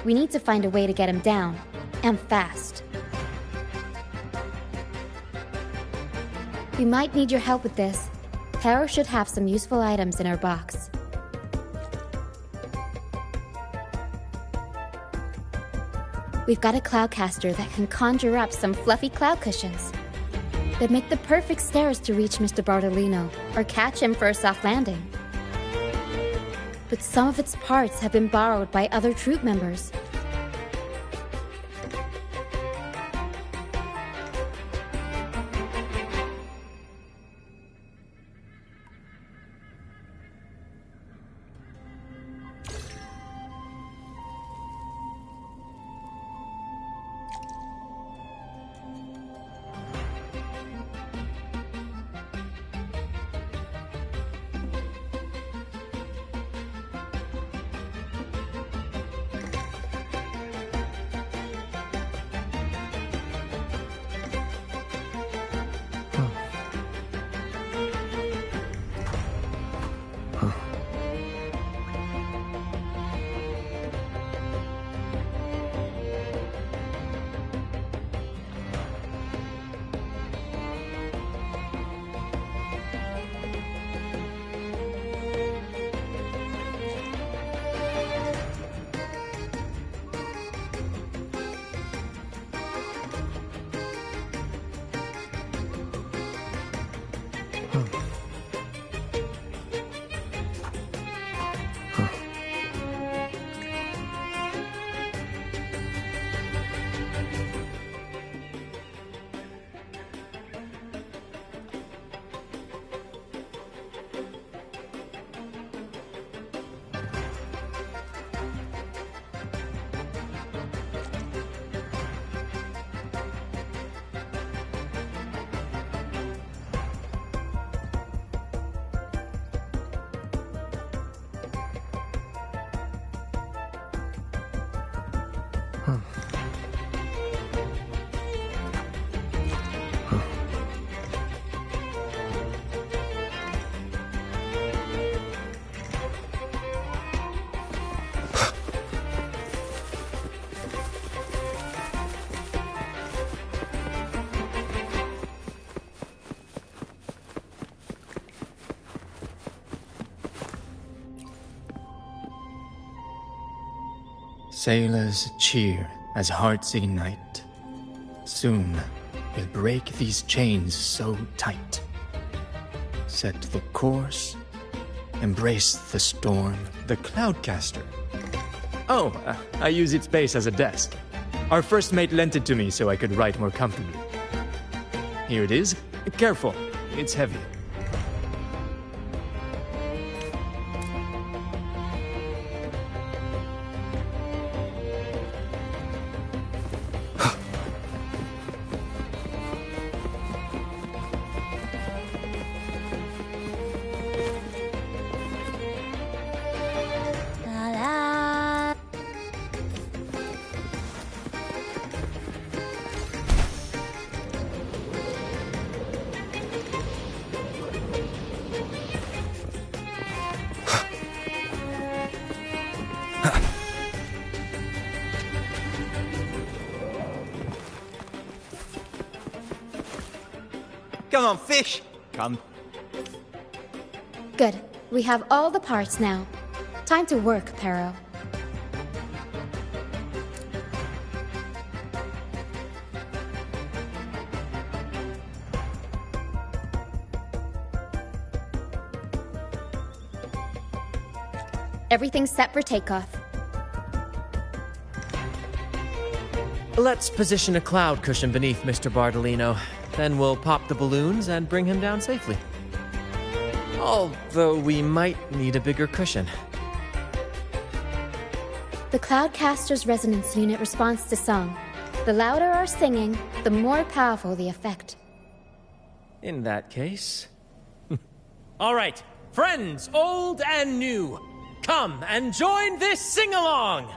We need to find a way to get him down, and fast. We might need your help with this. Pero should have some useful items in her box. We've got a cloudcaster that can conjure up some fluffy cloud cushions. They'd make the perfect stairs to reach Mr. Bardolino, or catch him for a soft landing. But some of its parts have been borrowed by other troop members. Sailors cheer as hearts ignite. Soon we'll break these chains so tight. Set the course, embrace the storm. The Cloudcaster. Oh, I use its base as a desk. Our first mate lent it to me so I could write more comfortably. Here it is. Careful, it's heavy. Come on, fish! Come. Good. We have all the parts now. Time to work, Pero. Everything's set for takeoff. Let's position a cloud cushion beneath Mr. Bardolino. Then we'll pop the balloons and bring him down safely. Although we might need a bigger cushion. The Cloudcaster's resonance unit responds to song. The louder our singing, the more powerful the effect. In that case... All right, friends, old and new, come and join this sing-along!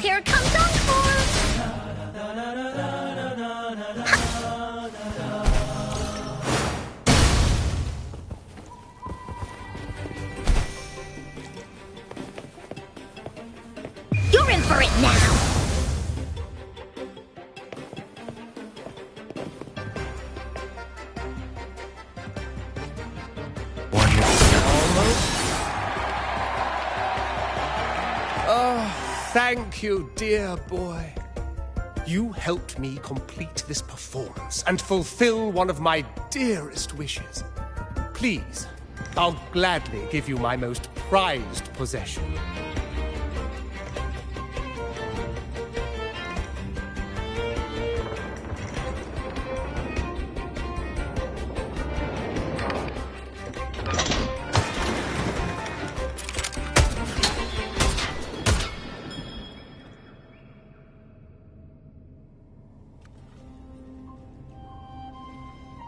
Here comes Encore! You're in for it now! Thank you, dear boy. You helped me complete this performance and fulfill one of my dearest wishes. Please, I'll gladly give you my most prized possession.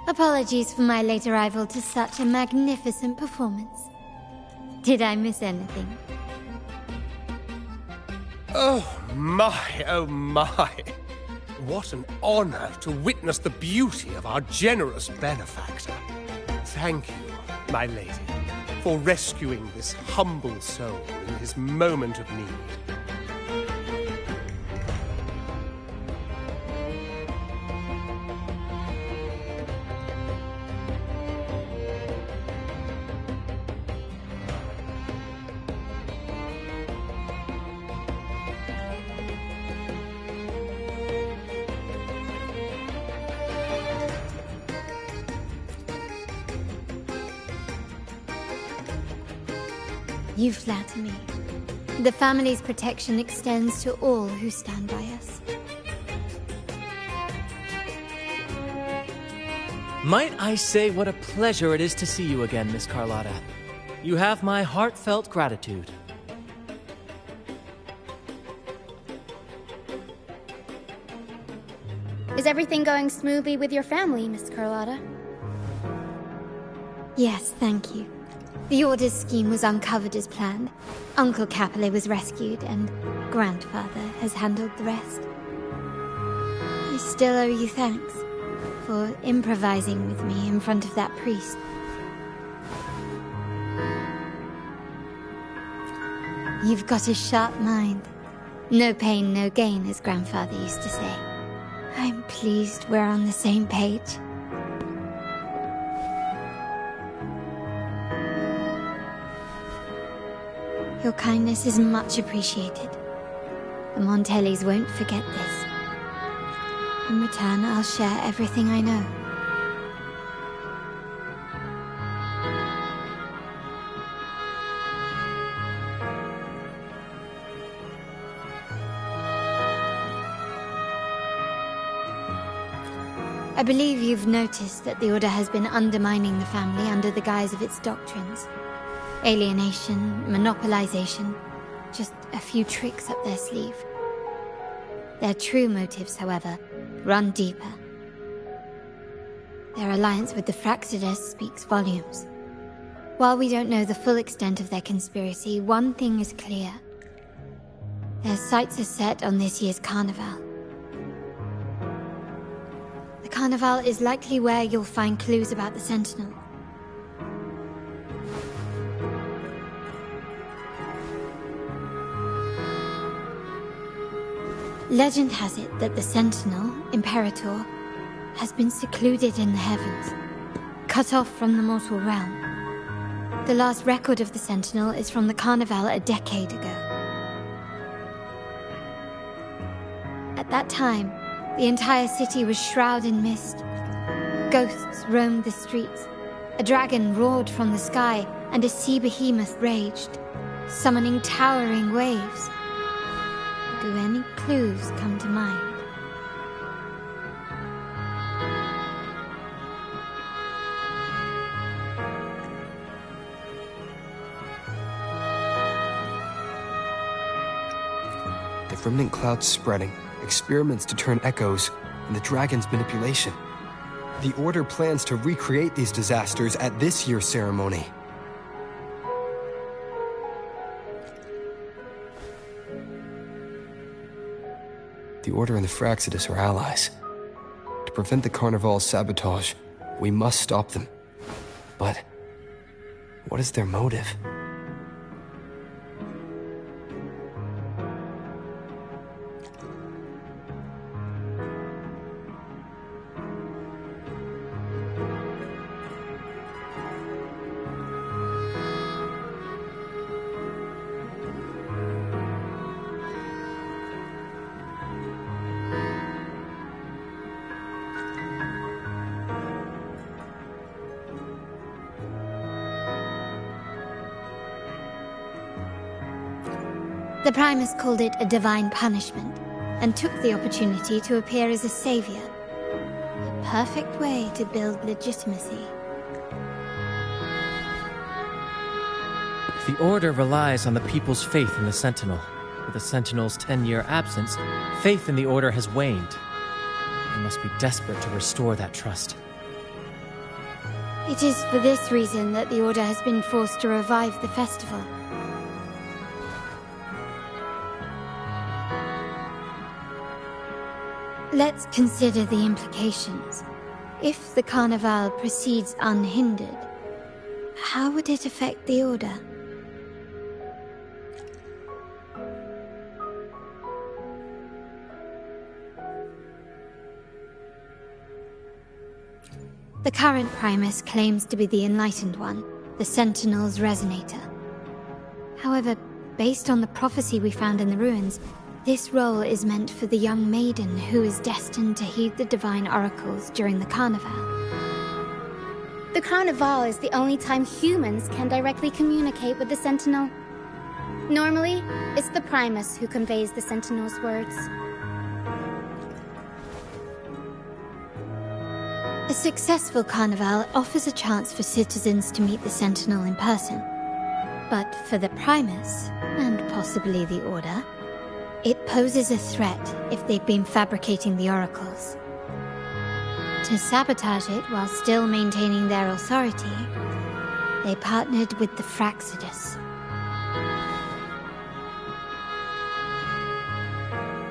Apologies for my late arrival to such a magnificent performance. Did I miss anything? Oh my, oh my. What an honor to witness the beauty of our generous benefactor. Thank you, my lady, for rescuing this humble soul in his moment of need. You flatter me. The family's protection extends to all who stand by us. Might I say what a pleasure it is to see you again, Miss Carlotta. You have my heartfelt gratitude. Is everything going smoothly with your family, Miss Carlotta? Yes, thank you. The Order's scheme was uncovered as planned. Uncle Capilet was rescued, and Grandfather has handled the rest. I still owe you thanks for improvising with me in front of that priest. You've got a sharp mind. No pain, no gain, as Grandfather used to say. I'm pleased we're on the same page. Your kindness is much appreciated. The Montellis won't forget this. In return, I'll share everything I know. I believe you've noticed that the Order has been undermining the family under the guise of its doctrines. Alienation, monopolization, just a few tricks up their sleeve. Their true motives, however, run deeper. Their alliance with the Fractidus speaks volumes. While we don't know the full extent of their conspiracy, one thing is clear. Their sights are set on this year's carnival. The carnival is likely where you'll find clues about the Sentinel. Legend has it that the Sentinel, Imperator, has been secluded in the heavens, cut off from the mortal realm. The last record of the Sentinel is from the Carnival a decade ago. At that time, the entire city was shrouded in mist. Ghosts roamed the streets. A dragon roared from the sky, and a sea behemoth raged, summoning towering waves. Do any clues come to mind? The remnant cloud's spreading, experiments to turn echoes, and the dragon's manipulation. The Order plans to recreate these disasters at this year's ceremony. The Order and the Fraxidus are allies. To prevent the Carnival's sabotage, we must stop them. But what is their motive? The Primus called it a divine punishment, and took the opportunity to appear as a savior. A perfect way to build legitimacy. The Order relies on the people's faith in the Sentinel. With the Sentinel's 10-year absence, faith in the Order has waned. They must be desperate to restore that trust. It is for this reason that the Order has been forced to revive the festival. Let's consider the implications. If the Carnival proceeds unhindered, how would it affect the Order? The current Primus claims to be the Enlightened One, the Sentinel's Resonator. However, based on the prophecy we found in the ruins, this role is meant for the young maiden who is destined to heed the divine oracles during the Carnival. The Carnival is the only time humans can directly communicate with the Sentinel. Normally, it's the Primus who conveys the Sentinel's words. A successful Carnival offers a chance for citizens to meet the Sentinel in person. But for the Primus, and possibly the Order, it poses a threat if they've been fabricating the oracles. To sabotage it while still maintaining their authority, they partnered with the Fraxidus.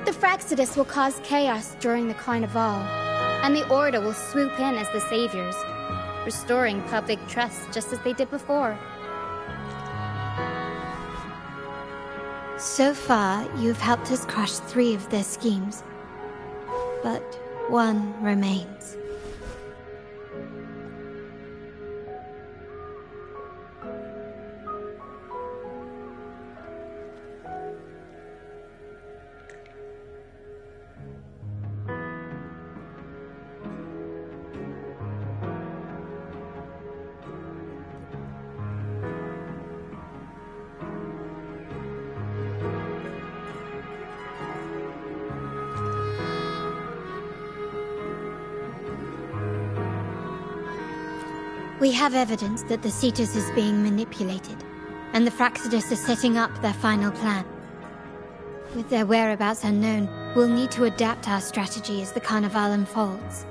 The Fraxidus will cause chaos during the Carnival, and the Order will swoop in as the saviors, restoring public trust just as they did before. So far, you've helped us crush 3 of their schemes, but one remains. We have evidence that the Cetus is being manipulated, and the Fraxidus are setting up their final plan. With their whereabouts unknown, we'll need to adapt our strategy as the Carnival unfolds.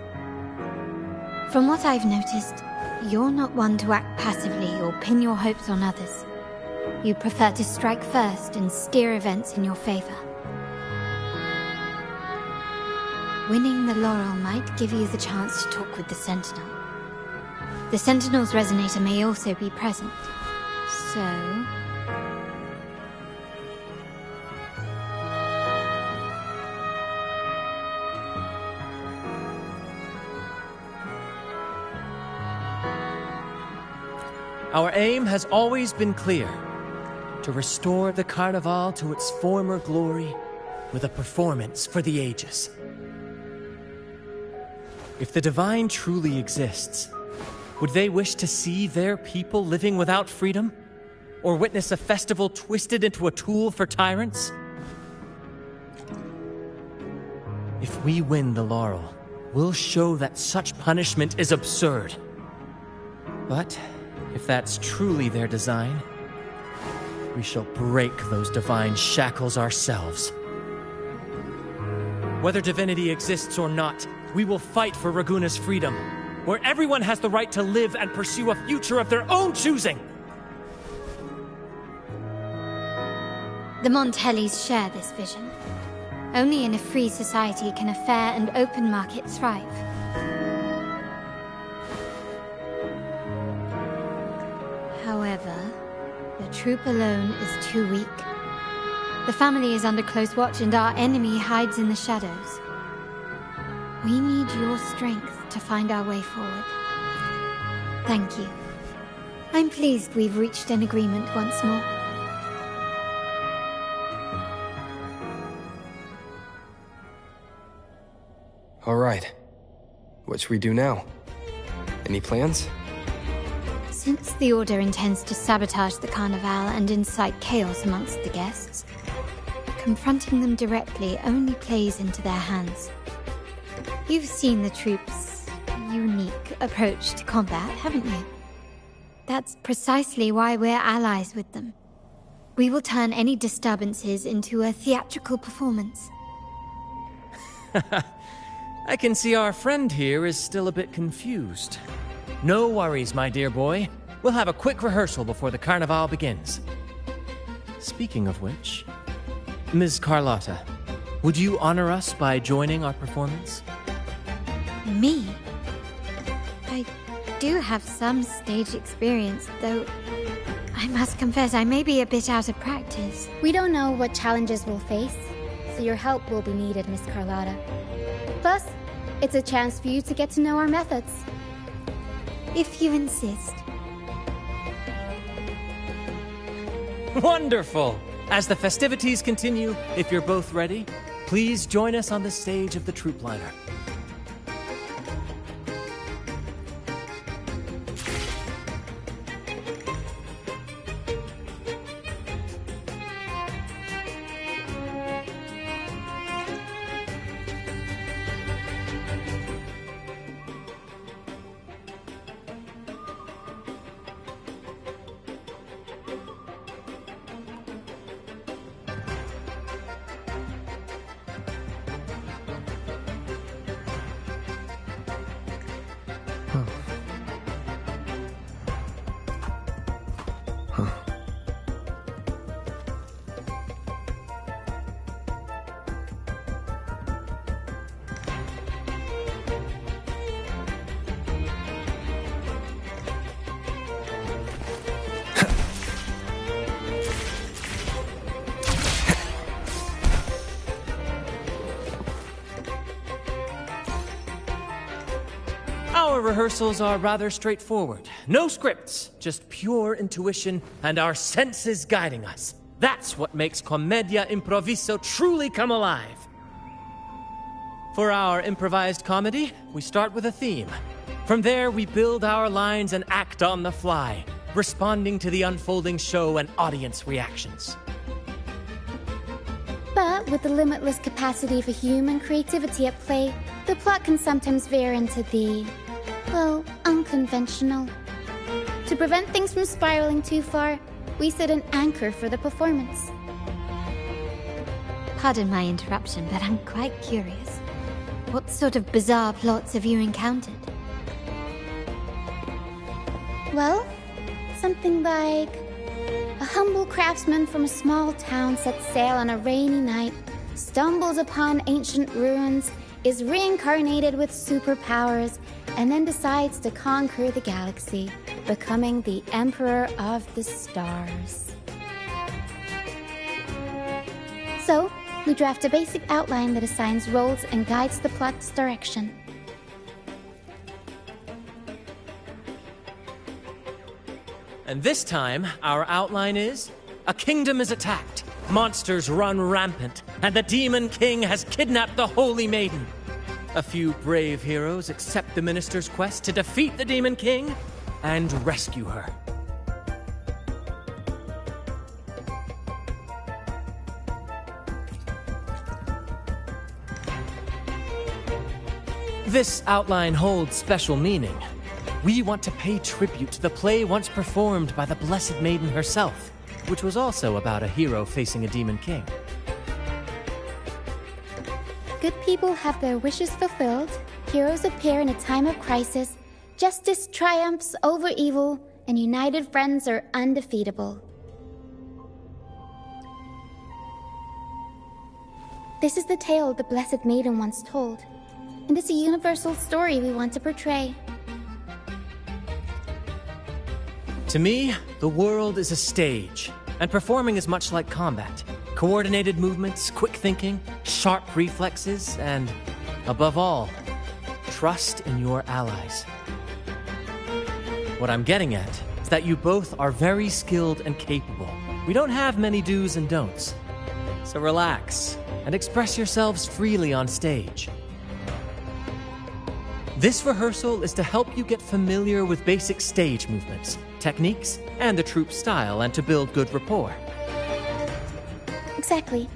From what I've noticed, you're not one to act passively or pin your hopes on others. You prefer to strike first and steer events in your favor. Winning the laurel might give you the chance to talk with the Sentinel. The Sentinel's Resonator may also be present, so... Our aim has always been clear: to restore the Carnival to its former glory with a performance for the ages. If the divine truly exists, would they wish to see their people living without freedom? Or witness a festival twisted into a tool for tyrants? If we win the laurel, we'll show that such punishment is absurd. But if that's truly their design, we shall break those divine shackles ourselves. Whether divinity exists or not, we will fight for Raguna's freedom, where everyone has the right to live and pursue a future of their own choosing. The Montellis share this vision. Only in a free society can a fair and open market thrive. However, the troop alone is too weak. The family is under close watch and our enemy hides in the shadows. We need your strength to find our way forward. Thank you. I'm pleased we've reached an agreement once more. All right. What should we do now? Any plans? Since the Order intends to sabotage the Carnival and incite chaos amongst the guests, confronting them directly only plays into their hands. You've seen the troops' unique approach to combat, haven't you? That's precisely why we're allies with them. We will turn any disturbances into a theatrical performance. I can see our friend here is still a bit confused. No worries, my dear boy. We'll have a quick rehearsal before the Carnival begins. Speaking of which, Ms. Carlotta, would you honor us by joining our performance? Me? I do have some stage experience, though I must confess I may be a bit out of practice. We don't know what challenges we'll face, so your help will be needed, Miss Carlotta. Plus, it's a chance for you to get to know our methods. If you insist. Wonderful! As the festivities continue, if you're both ready, please join us on the stage of the troop liner. Our rehearsals are rather straightforward. No scripts, just pure intuition and our senses guiding us. That's what makes Commedia Improviso truly come alive. For our improvised comedy, we start with a theme. From there, we build our lines and act on the fly, responding to the unfolding show and audience reactions. But with the limitless capacity for human creativity at play, the plot can sometimes veer into the, well, unconventional. To prevent things from spiraling too far, we set an anchor for the performance. Pardon my interruption, but I'm quite curious. What sort of bizarre plots have you encountered? Well, something like a humble craftsman from a small town sets sail on a rainy night, stumbles upon ancient ruins, is reincarnated with superpowers, and then decides to conquer the galaxy, becoming the Emperor of the Stars. So, we draft a basic outline that assigns roles and guides the plot's direction. And this time, our outline is, a kingdom is attacked, monsters run rampant, and the Demon King has kidnapped the Holy Maiden. A few brave heroes accept the minister's quest to defeat the Demon King and rescue her. This outline holds special meaning. We want to pay tribute to the play once performed by the Blessed Maiden herself, which was also about a hero facing a Demon King. Good people have their wishes fulfilled, heroes appear in a time of crisis, justice triumphs over evil, and united friends are undefeatable. This is the tale the Blessed Maiden once told, and it's a universal story we want to portray. To me, the world is a stage, and performing is much like combat. Coordinated movements, quick thinking, sharp reflexes, and, above all, trust in your allies. What I'm getting at is that you both are very skilled and capable. We don't have many do's and don'ts. So relax and express yourselves freely on stage. This rehearsal is to help you get familiar with basic stage movements, techniques, and the troupe style, and to build good rapport. Exactly.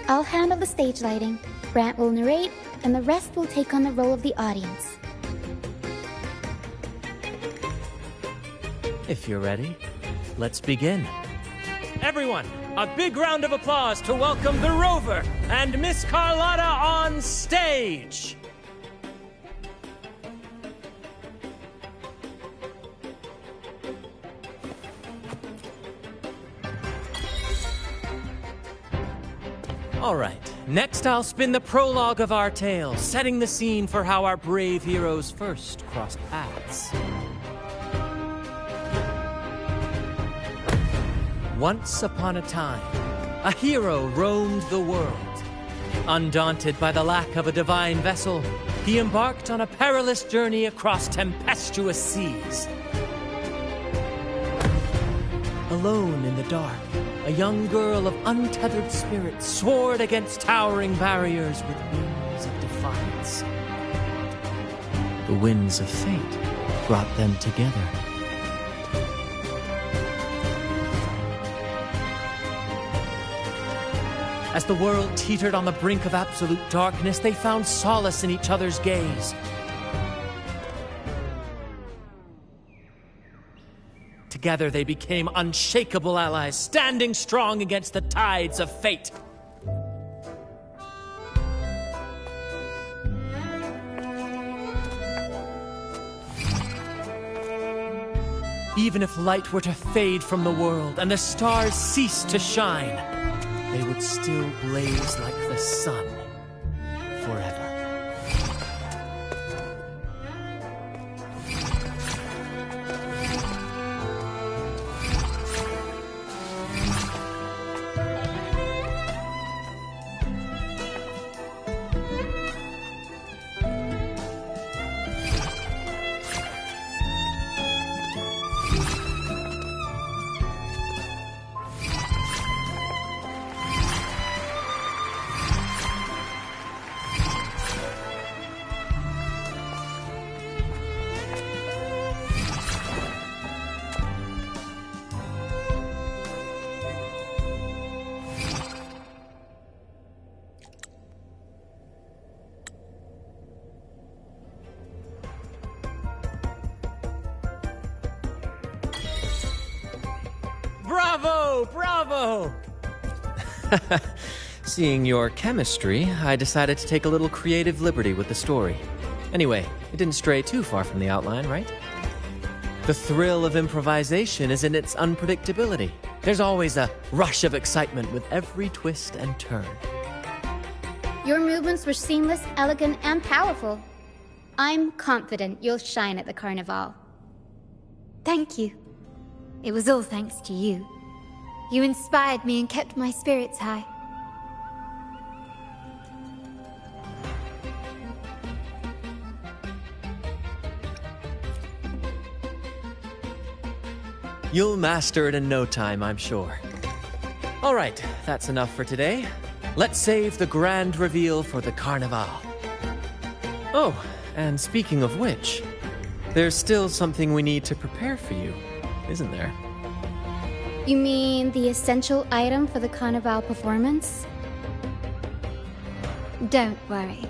I'll handle the stage lighting, Brant will narrate, and the rest will take on the role of the audience. If you're ready, let's begin. Everyone, a big round of applause to welcome the Rover and Miss Carlotta on stage! All right, next I'll spin the prologue of our tale, setting the scene for how our brave heroes first crossed paths. Once upon a time, a hero roamed the world. Undaunted by the lack of a divine vessel, he embarked on a perilous journey across tempestuous seas. Alone in the dark, a young girl of untethered spirit soared against towering barriers with wings of defiance. The winds of fate brought them together. As the world teetered on the brink of absolute darkness, they found solace in each other's gaze. Together they became unshakable allies, standing strong against the tides of fate. Even if light were to fade from the world and the stars cease to shine, they would still blaze like the sun forever. Bravo! Bravo! Seeing your chemistry, I decided to take a little creative liberty with the story. Anyway, it didn't stray too far from the outline, right? The thrill of improvisation is in its unpredictability. There's always a rush of excitement with every twist and turn. Your movements were seamless, elegant, and powerful. I'm confident you'll shine at the carnival. Thank you. It was all thanks to you. You inspired me and kept my spirits high. You'll master it in no time, I'm sure. All right, that's enough for today. Let's save the grand reveal for the carnival. Oh, and speaking of which, there's still something we need to prepare for you, isn't there? You mean the essential item for the Carnival performance? Don't worry.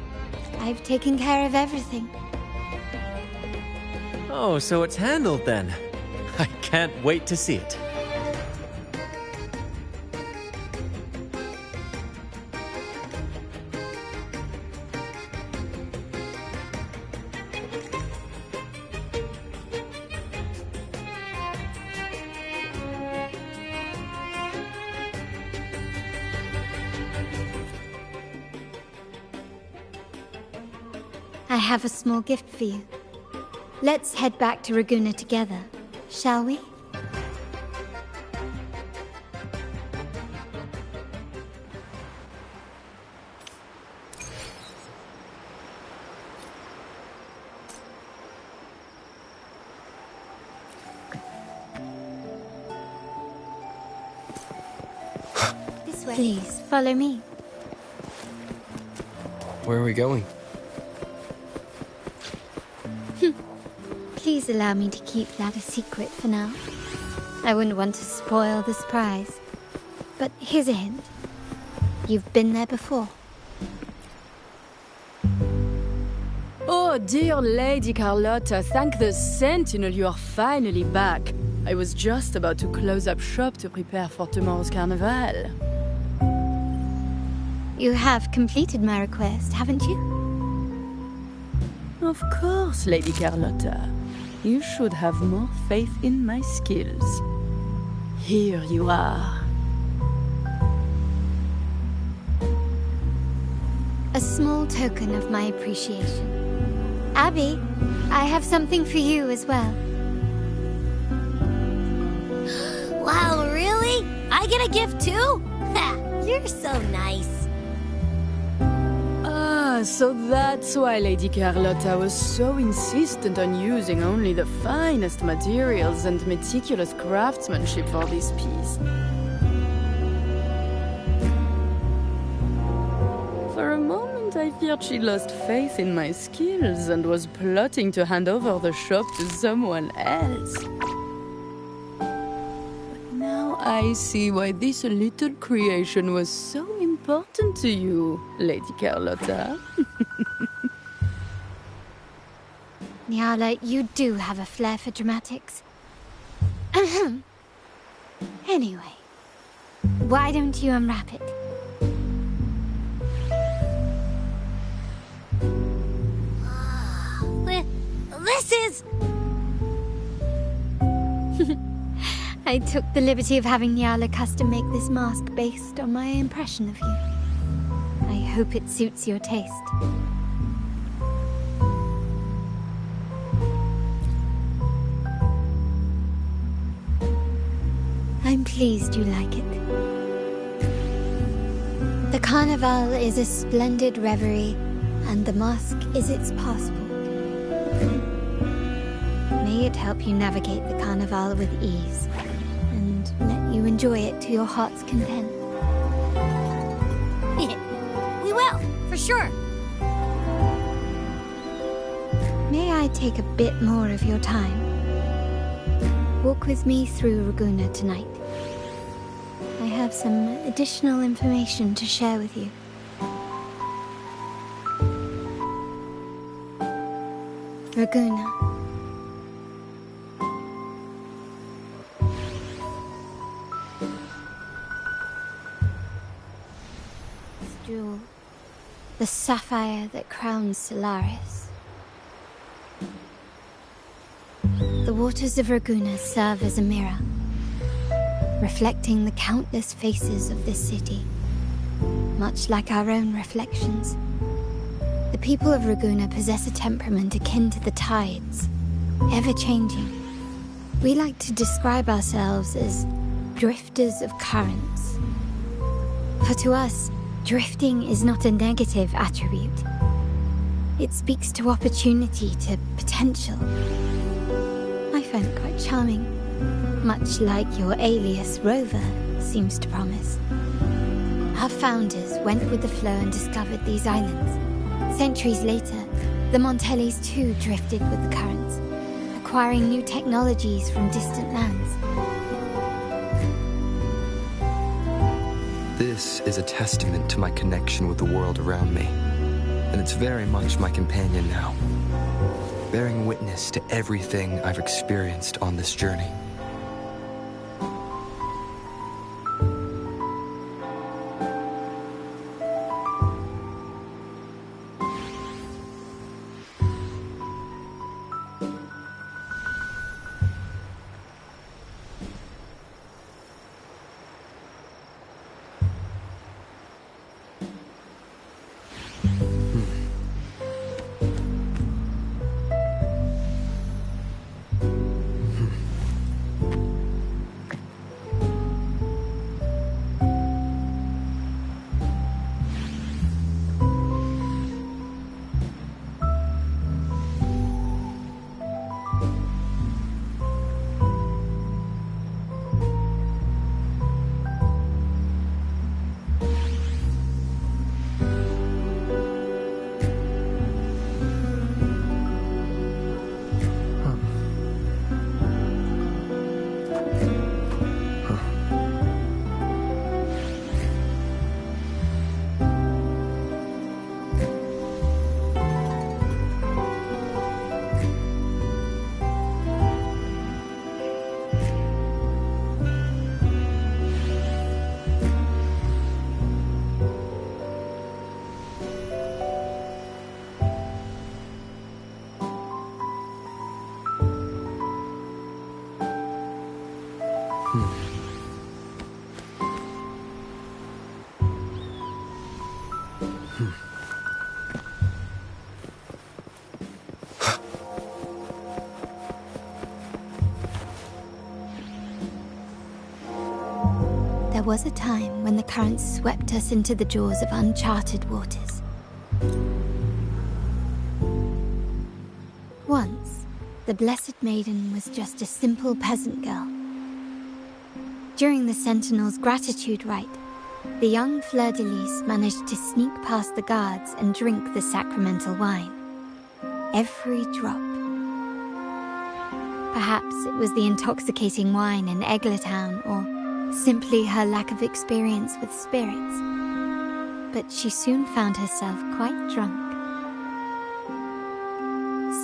I've taken care of everything. Oh, so it's handled then. I can't wait to see it. I have a small gift for you. Let's head back to Raguna together, shall we? This way. Please, follow me. Where are we going? Please allow me to keep that a secret for now. I wouldn't want to spoil the surprise. But here's a hint. You've been there before. Oh, dear Lady Carlotta, thank the Sentinel you are finally back. I was just about to close up shop to prepare for tomorrow's carnival. You have completed my request, haven't you? Of course, Lady Carlotta. You should have more faith in my skills. Here you are. A small token of my appreciation. Abby, I have something for you as well. Wow, really? I get a gift too? Ha, you're so nice. So that's why Lady Carlotta was so insistent on using only the finest materials and meticulous craftsmanship for this piece. For a moment I feared she lost faith in my skills and was plotting to hand over the shop to someone else. But now I see why this little creation was so important to you, Lady Carlotta. Nyala, you do have a flair for dramatics. Anyway, why don't you unwrap it? This is... I took the liberty of having Nyala custom make this mask based on my impression of you. I hope it suits your taste. I'm pleased you like it. The Carnival is a splendid reverie, and the mask is its passport. May it help you navigate the Carnival with ease, and let you enjoy it to your heart's content. We will, for sure. May I take a bit more of your time? Walk with me through Raguna tonight. I have some additional information to share with you. Raguna. This jewel, the sapphire that crowns Solaris. The waters of Raguna serve as a mirror, reflecting the countless faces of this city, much like our own reflections. The people of Raguna possess a temperament akin to the tides, ever-changing. We like to describe ourselves as drifters of currents. For to us, drifting is not a negative attribute. It speaks to opportunity, to potential. I find it quite charming, much like your alias Rover seems to promise. Our founders went with the flow and discovered these islands. Centuries later, The Montellis too drifted with the currents, acquiring new technologies from distant lands. This is a testament to my connection with the world around me, and it's very much my companion now, bearing witness to everything I've experienced on this journey. There was a time when the currents swept us into the jaws of uncharted waters. Once, the Blessed Maiden was just a simple peasant girl. During the Sentinel's gratitude rite, the young fleur-de-lis managed to sneak past the guards and drink the sacramental wine. Every drop. Perhaps it was the intoxicating wine in Eglatown, or simply her lack of experience with spirits. But she soon found herself quite drunk.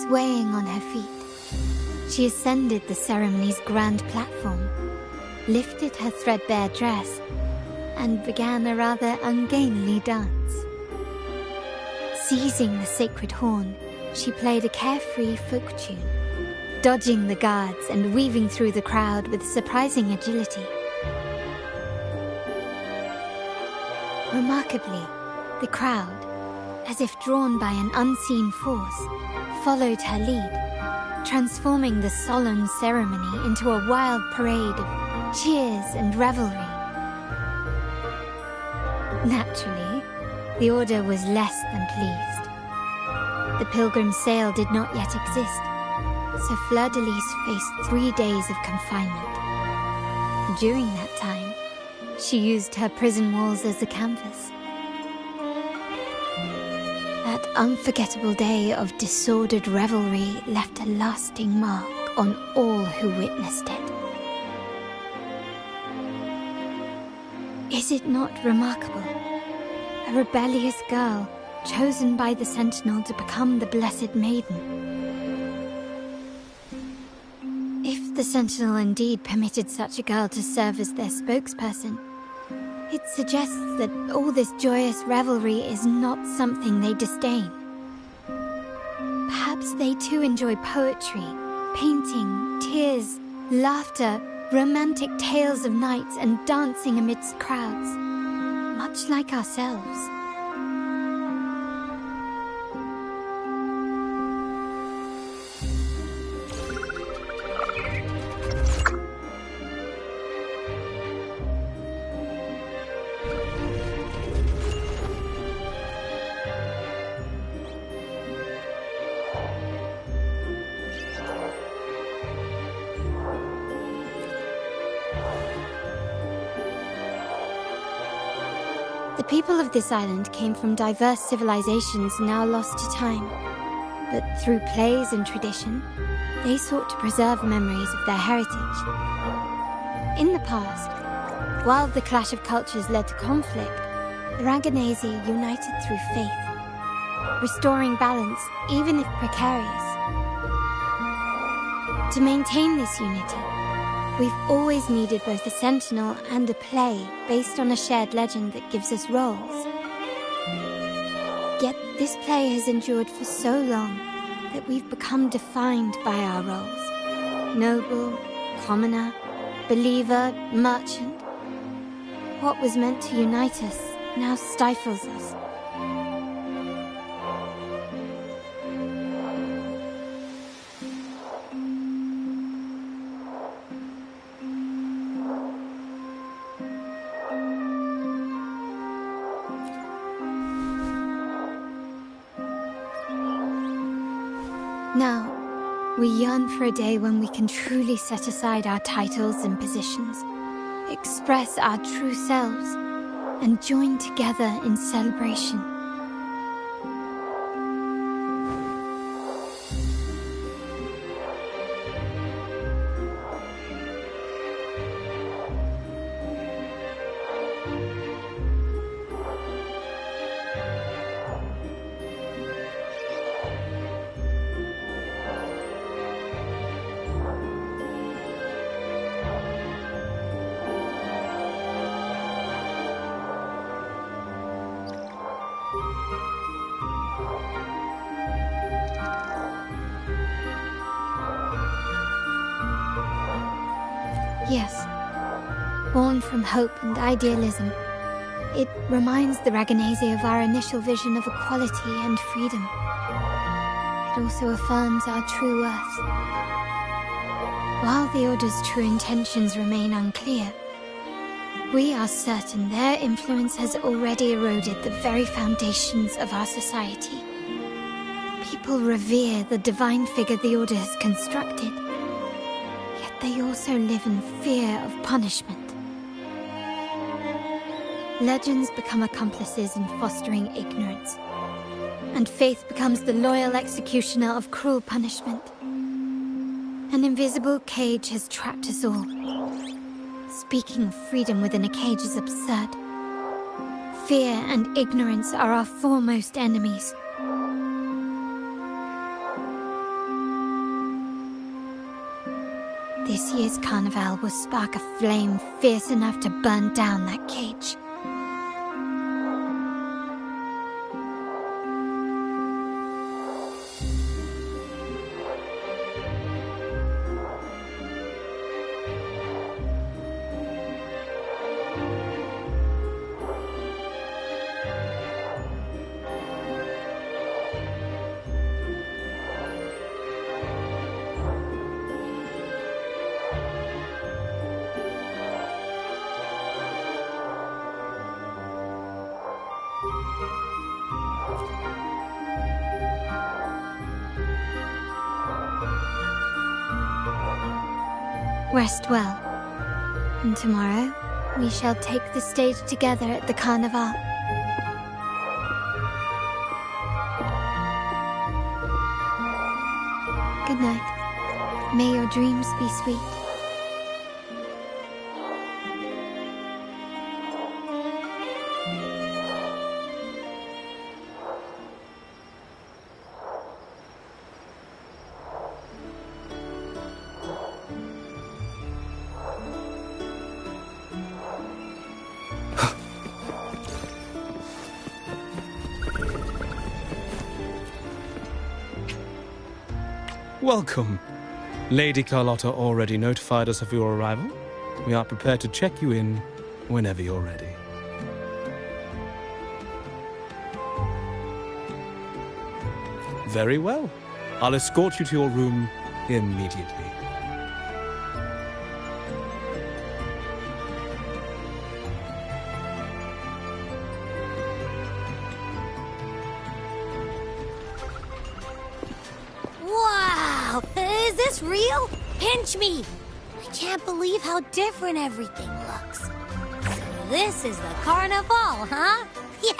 Swaying on her feet, she ascended the ceremony's grand platform, lifted her threadbare dress, and began a rather ungainly dance. Seizing the sacred horn, she played a carefree folk tune, dodging the guards and weaving through the crowd with surprising agility. Remarkably, the crowd, as if drawn by an unseen force, followed her lead, transforming the solemn ceremony into a wild parade of cheers and revelry. Naturally, the Order was less than pleased. The pilgrim sale did not yet exist, so Fleur-de-Lis faced 3 days of confinement. During that time, she used her prison walls as a canvas. That unforgettable day of disordered revelry left a lasting mark on all who witnessed it. Is it not remarkable? A rebellious girl chosen by the Sentinel to become the Blessed Maiden. If the Sentinel indeed permitted such a girl to serve as their spokesperson, it suggests that all this joyous revelry is not something they disdain. Perhaps they too enjoy poetry, painting, tears, laughter, romantic tales of nights, and dancing amidst crowds, much like ourselves. The people of this island came from diverse civilizations now lost to time. but through plays and tradition, they sought to preserve memories of their heritage. In the past, while the clash of cultures led to conflict, the Ragganese united through faith, restoring balance even if precarious. To maintain this unity, we've always needed both a sentinel and a play based on a shared legend that gives us roles. Yet this play has endured for so long that we've become defined by our roles. Noble, commoner, believer, merchant. What was meant to unite us now stifles us. Now, we yearn for a day when we can truly set aside our titles and positions, express our true selves, and join together in celebration. Yes, born from hope and idealism, it reminds the Ragganese of our initial vision of equality and freedom. It also affirms our true worth. While the Order's true intentions remain unclear, we are certain their influence has already eroded the very foundations of our society. People revere the divine figure the Order has constructed. They also live in fear of punishment. Legends become accomplices in fostering ignorance, and faith becomes the loyal executioner of cruel punishment. An invisible cage has trapped us all. Speaking of freedom within a cage is absurd. Fear and ignorance are our foremost enemies. This year's carnival will spark a flame fierce enough to burn down that cage. Rest well, and tomorrow we shall take the stage together at the Carnival. Good night. May your dreams be sweet. Welcome. Lady Carlotta already notified us of your arrival. We are prepared to check you in whenever you're ready. Very well. I'll escort you to your room immediately. Wow! Is this real? Pinch me! I can't believe how different everything looks. So this is the carnival, huh? Yeah!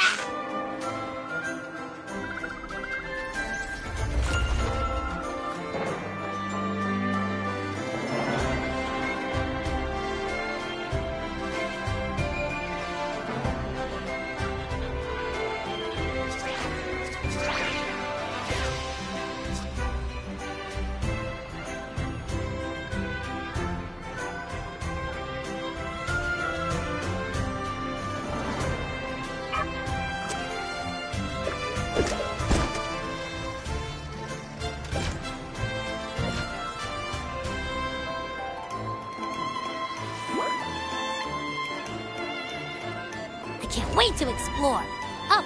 wait to explore. Oh,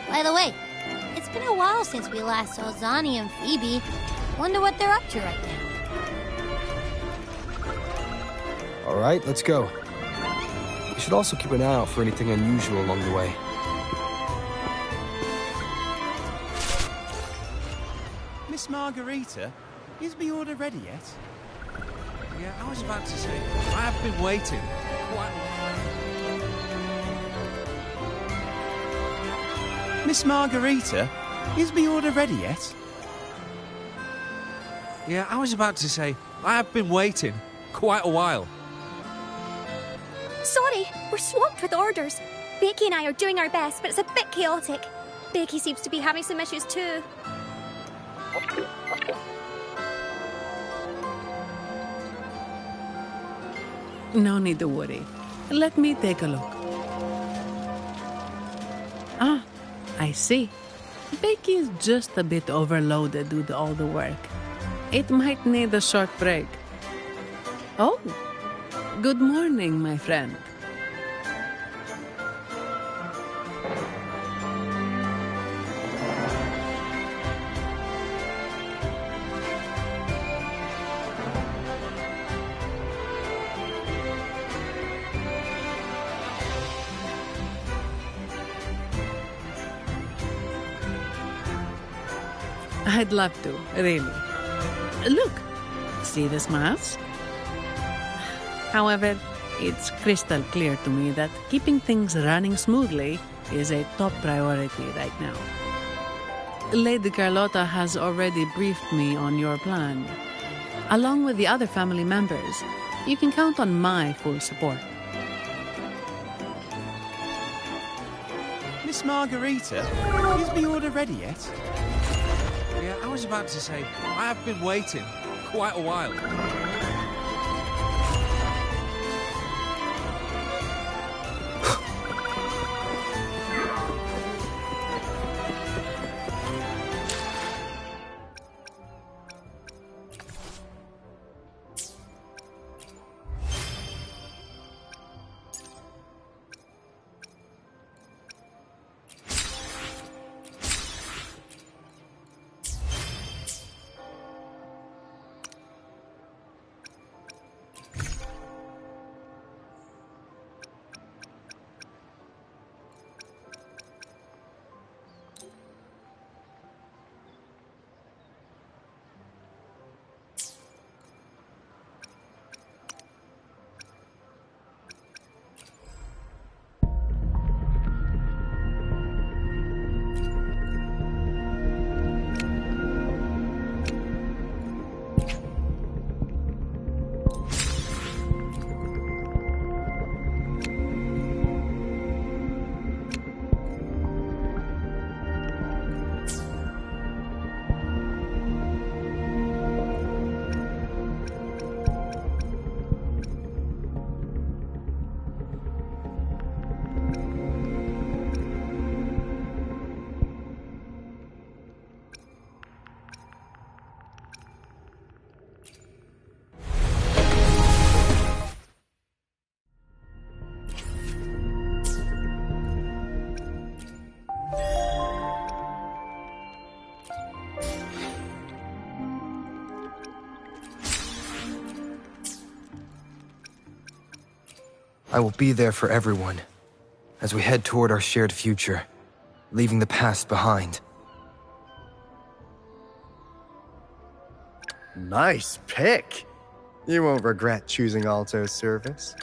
by the way, it's been a while since we last saw Zani and Phoebe. Wonder what they're up to right now. All right, let's go. We should also keep an eye out for anything unusual along the way. Miss Margarita, is the order ready yet? Yeah, I was about to say, I have been waiting quite a while. Miss Margarita, is the order ready yet? Yeah, I was about to say, I have been waiting quite a while. Sorry, we're swamped with orders. Becky and I are doing our best, but it's a bit chaotic. Becky seems to be having some issues too. No need to worry. Let me take a look. Ah, I see. Becky is just a bit overloaded with all the work. It might need a short break. Oh, good morning, my friend. I'd love to, really. Look, see the smiles? However, it's crystal clear to me that keeping things running smoothly is a top priority right now. Lady Carlotta has already briefed me on your plan. Along with the other family members, you can count on my full support. Miss Margarita, is the order ready yet? Yeah, I was about to say, I have been waiting quite a while. I will be there for everyone as we head toward our shared future, leaving the past behind. Nice pick. You won't regret choosing Alto's service.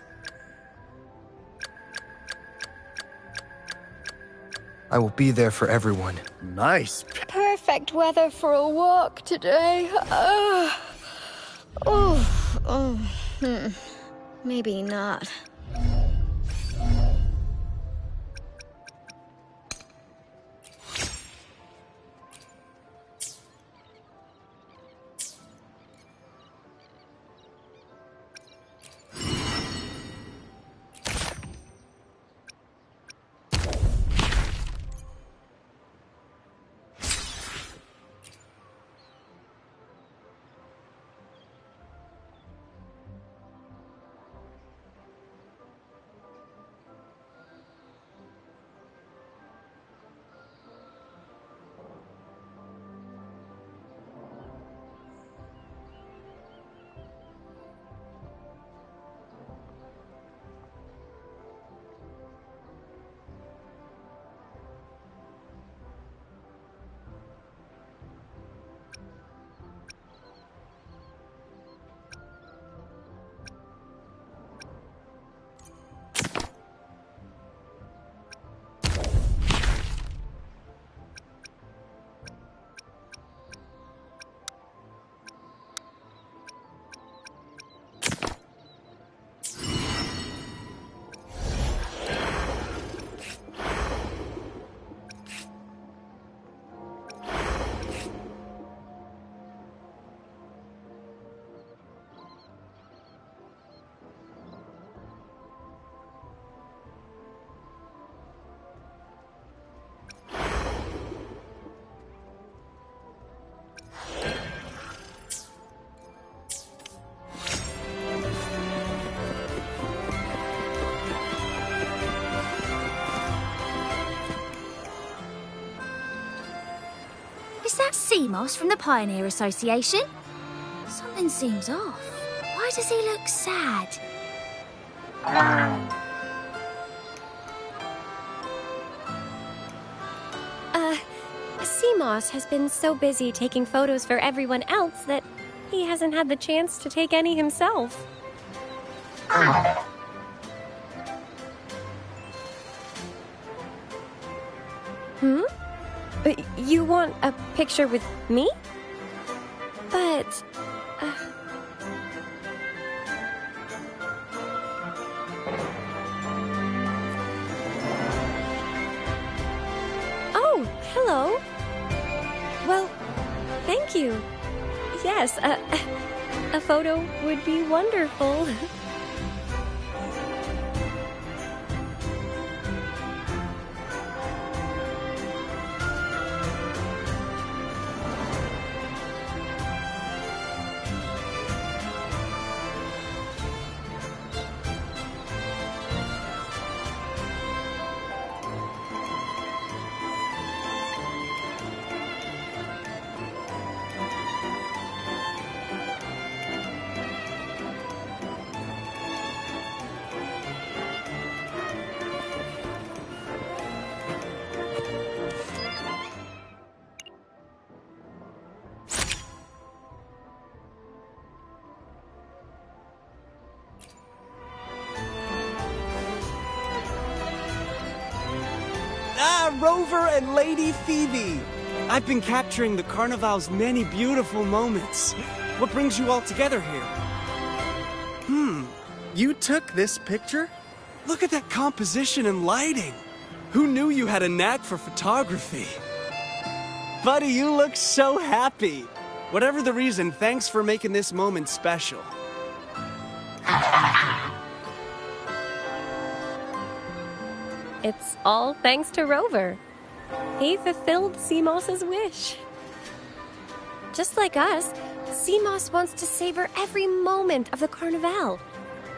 I will be there for everyone. Nice. Perfect weather for a walk today. Maybe not. Is that sea moss from the Pioneer Association? Something seems off. Why does he look sad? Seamoss has been so busy taking photos for everyone else that he hasn't had the chance to take any himself. You want a picture with me? But... Oh, hello. Well, thank you. Yes, a photo would be wonderful. Rover and Lady Phoebe! I've been capturing the Carnival's many beautiful moments. What brings you all together here? You took this picture? Look at that composition and lighting! Who knew you had a knack for photography? Buddy, you look so happy! Whatever the reason, thanks for making this moment special. It's all thanks to Rover. He fulfilled Seamoss's wish. Just like us, Seamoss wants to savor every moment of the Carnival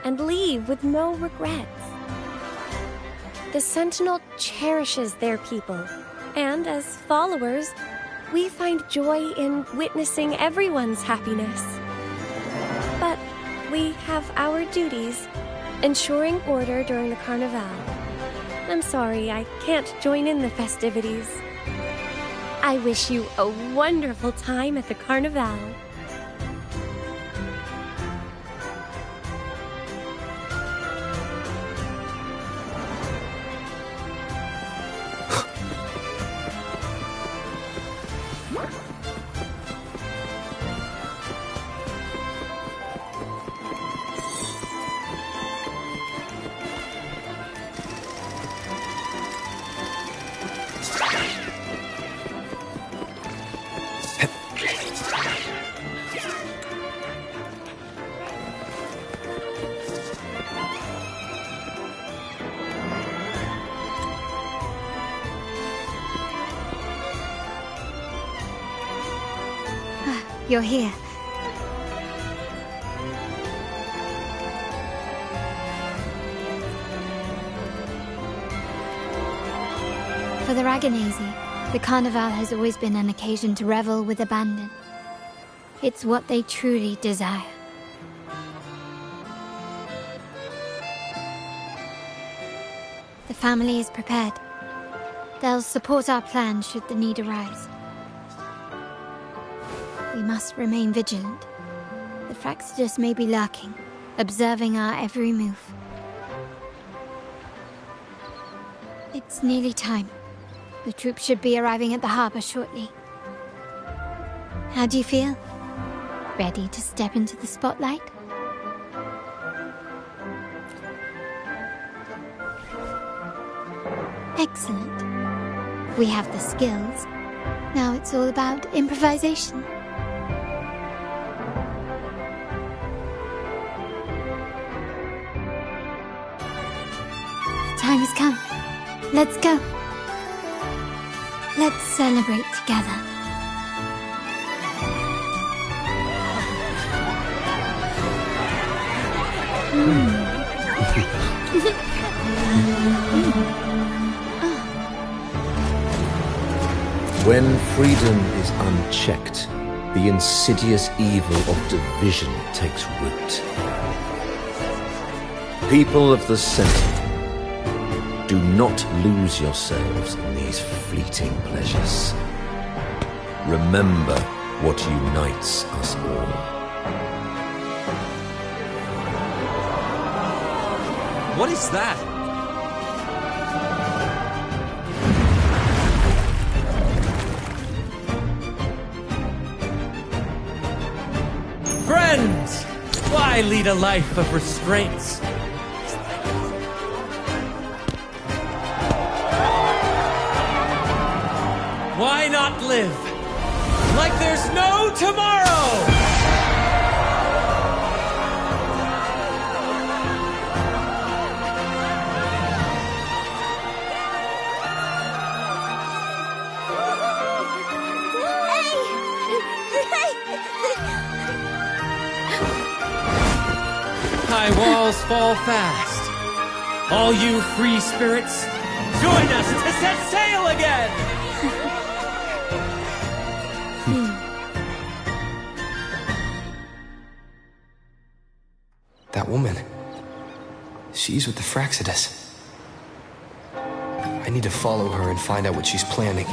and leave with no regrets. The Sentinel cherishes their people, and as followers, we find joy in witnessing everyone's happiness. But we have our duties, ensuring order during the Carnival. I'm sorry, I can't join in the festivities. I wish you a wonderful time at the Carnival. You're here. For the Raganazi, the Carnival has always been an occasion to revel with abandon. It's what they truly desire. The family is prepared. They'll support our plan should the need arise. We must remain vigilant. The Fraxidus may be lurking, observing our every move. It's nearly time. The troops should be arriving at the harbor shortly. How do you feel? Ready to step into the spotlight? Excellent. We have the skills. Now it's all about improvisation. The time has come. Let's go. Let's celebrate together. When freedom is unchecked, the insidious evil of division takes root. People of the Center, do not lose yourselves in these fleeting pleasures. Remember what unites us all. What is that? Friends! Why lead a life of restraints? Why not live like there's no tomorrow? High walls fall fast. All you free spirits, join us to set sail again! That woman. She's with the Fraxidus. I need to follow her and find out what she's planning.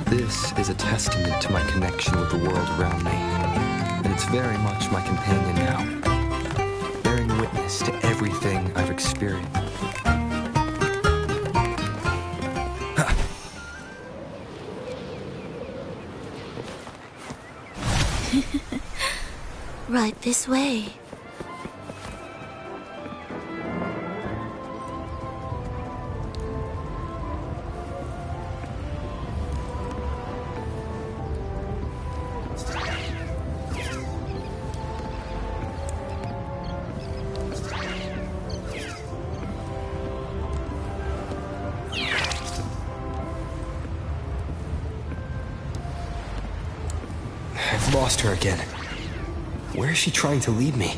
This is a testament to my connection with the world around me, and it's very much my companion now, bearing witness to everything I've experienced. Right this way. I've lost her again. Where is she trying to lead me?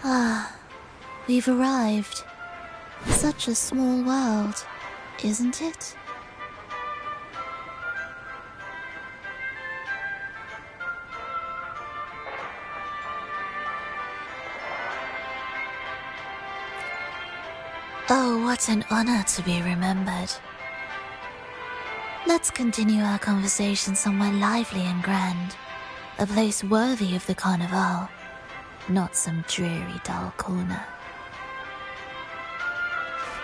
Ah, we've arrived. Such a small world, isn't it? Oh, what an honor to be remembered. Let's continue our conversation somewhere lively and grand. A place worthy of the Carnival, not some dreary, dull corner.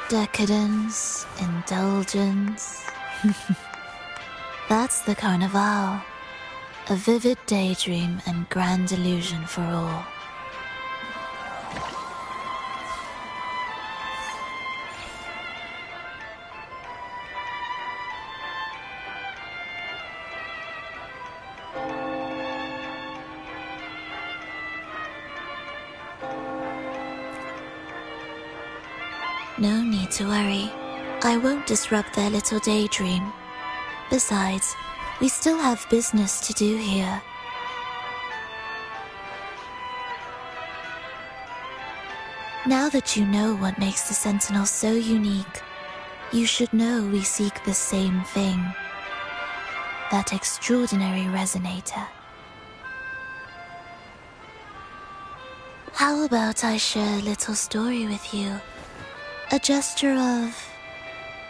Decadence, indulgence. That's the Carnival. A vivid daydream and grand illusion for all. No need to worry. I won't disrupt their little daydream. Besides, we still have business to do here. Now that you know what makes the Sentinel so unique, you should know we seek the same thing. That extraordinary resonator. How about I share a little story with you? A gesture of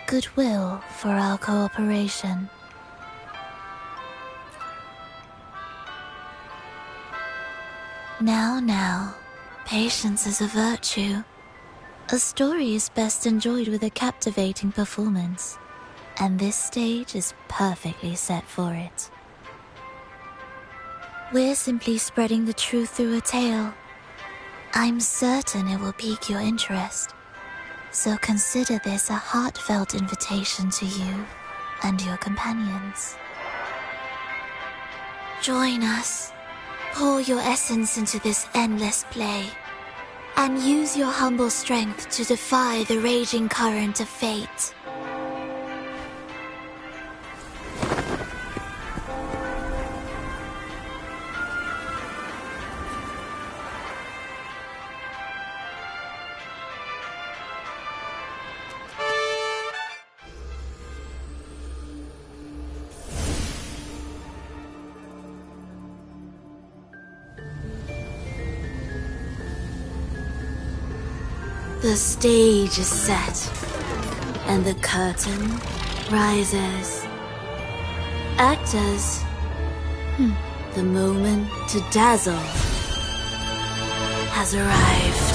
goodwill for our cooperation. Now, patience is a virtue. A story is best enjoyed with a captivating performance, and this stage is perfectly set for it. We're simply spreading the truth through a tale. I'm certain it will pique your interest. So consider this a heartfelt invitation to you and your companions. Join us. Pour your essence into this endless play. And use your humble strength to defy the raging current of fate. The stage is set, and the curtain rises. Actors, the moment to dazzle has arrived.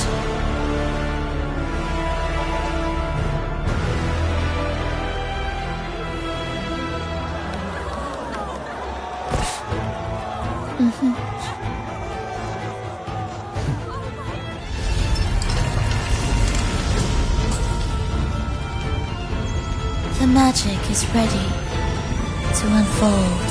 The magic is ready to unfold.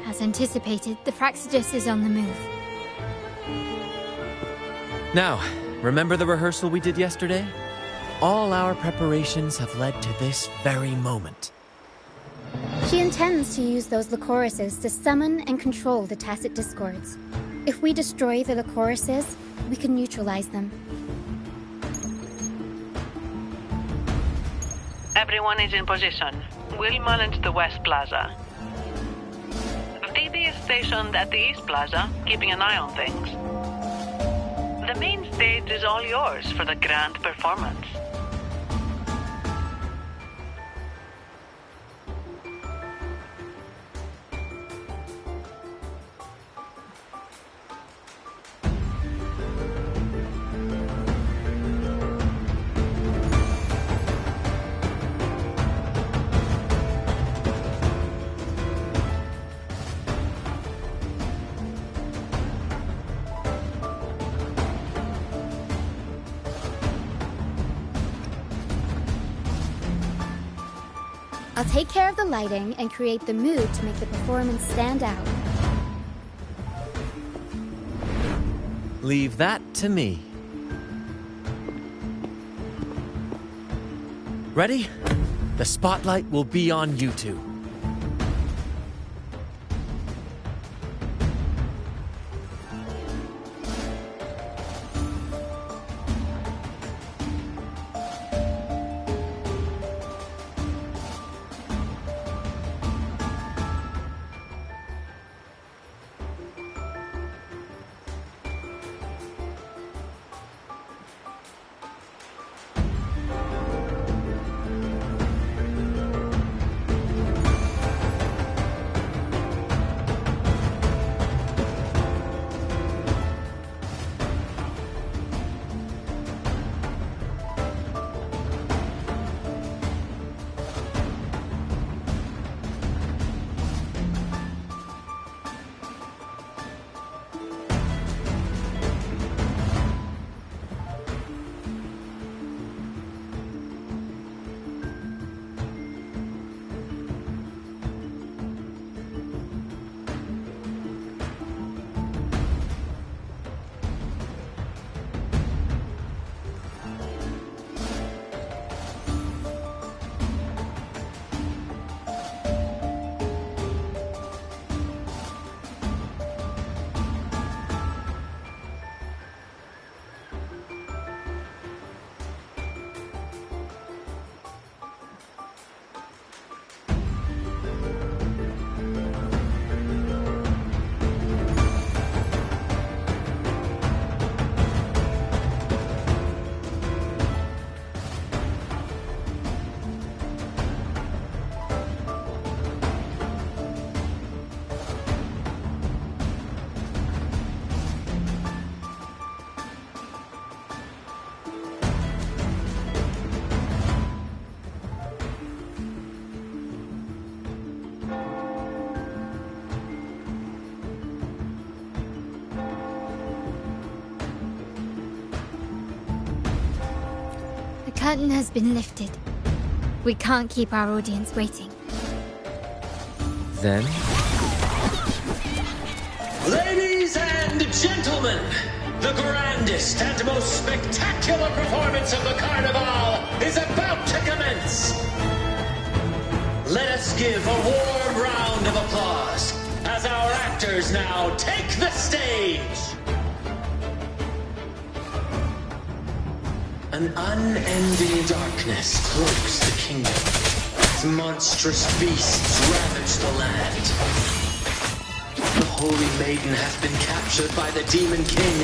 As anticipated, the Praxidus is on the move. Now, remember the rehearsal we did yesterday? All our preparations have led to this very moment. She intends to use those Lycorises to summon and control the Tacit Discords. If we destroy the Lycorises, we can neutralize them. Everyone is in position. We'll manage the West Plaza. VB is stationed at the East Plaza, keeping an eye on things. The main stage is all yours for the grand performance. I'll take care of the lighting and create the mood to make the performance stand out. Leave that to me. Ready? The spotlight will be on you two. curtain has been lifted. We can't keep our audience waiting. Then? Ladies and gentlemen, the grandest and most spectacular performance of the Carnival is about to commence. Let us give a warm round of applause as our actors now take the stage. An unending darkness cloaks the kingdom as monstrous beasts ravage the land. The Holy Maiden has been captured by the Demon King,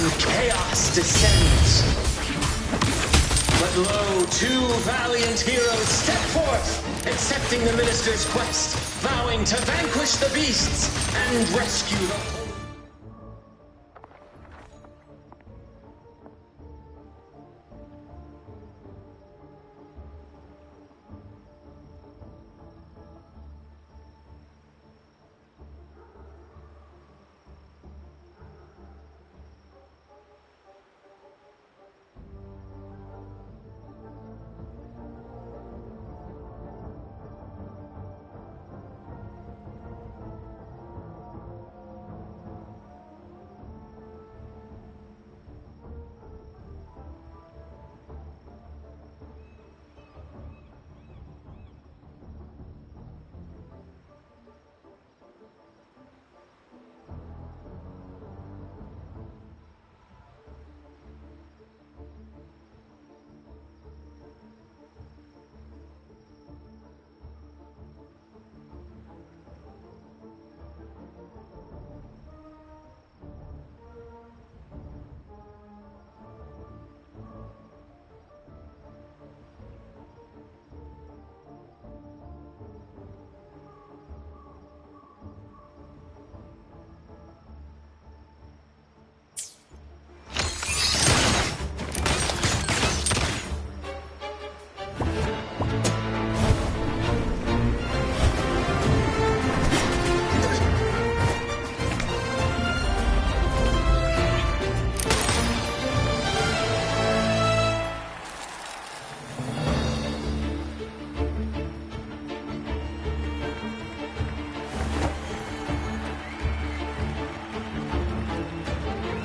and chaos descends. But lo, two valiant heroes step forth, accepting the minister's quest, vowing to vanquish the beasts and rescue the Holy.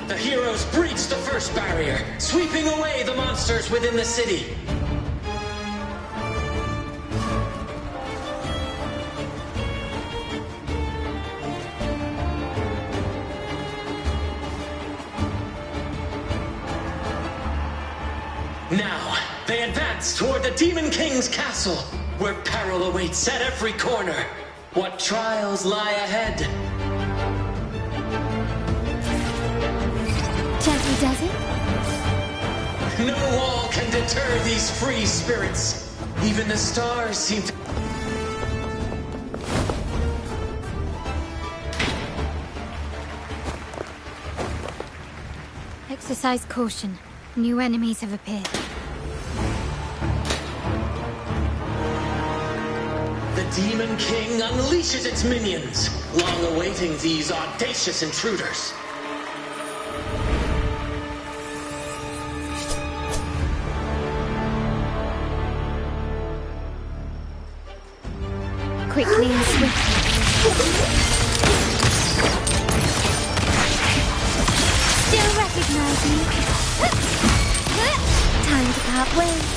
The heroes breach the first barrier, sweeping away the monsters within the city. Now, they advance toward the Demon King's castle, where peril awaits at every corner. What trials lie ahead? Gently does it? No wall can deter these free spirits. Even the stars seem to... Exercise caution. New enemies have appeared. The Demon King unleashes its minions, long awaiting these audacious intruders. Quickly and swiftly. Still recognize me? Time to part ways.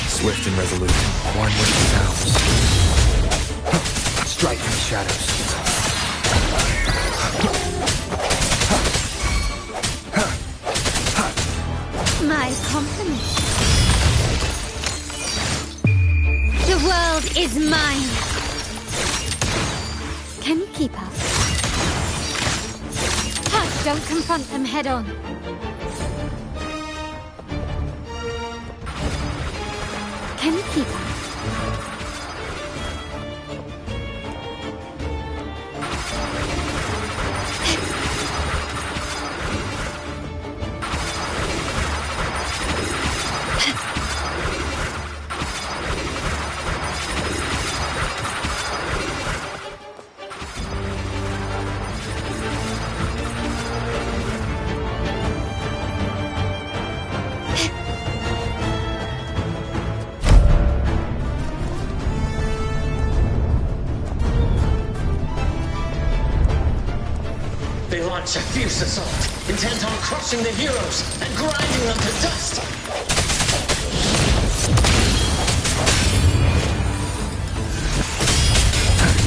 Swift and resolute, one with the sounds. Strike in the shadows. My compliments. The world is mine. Can you keep up? Hush, don't confront them head on. Can you keep up? launch a fierce assault, intent on crushing the heroes and grinding them to dust.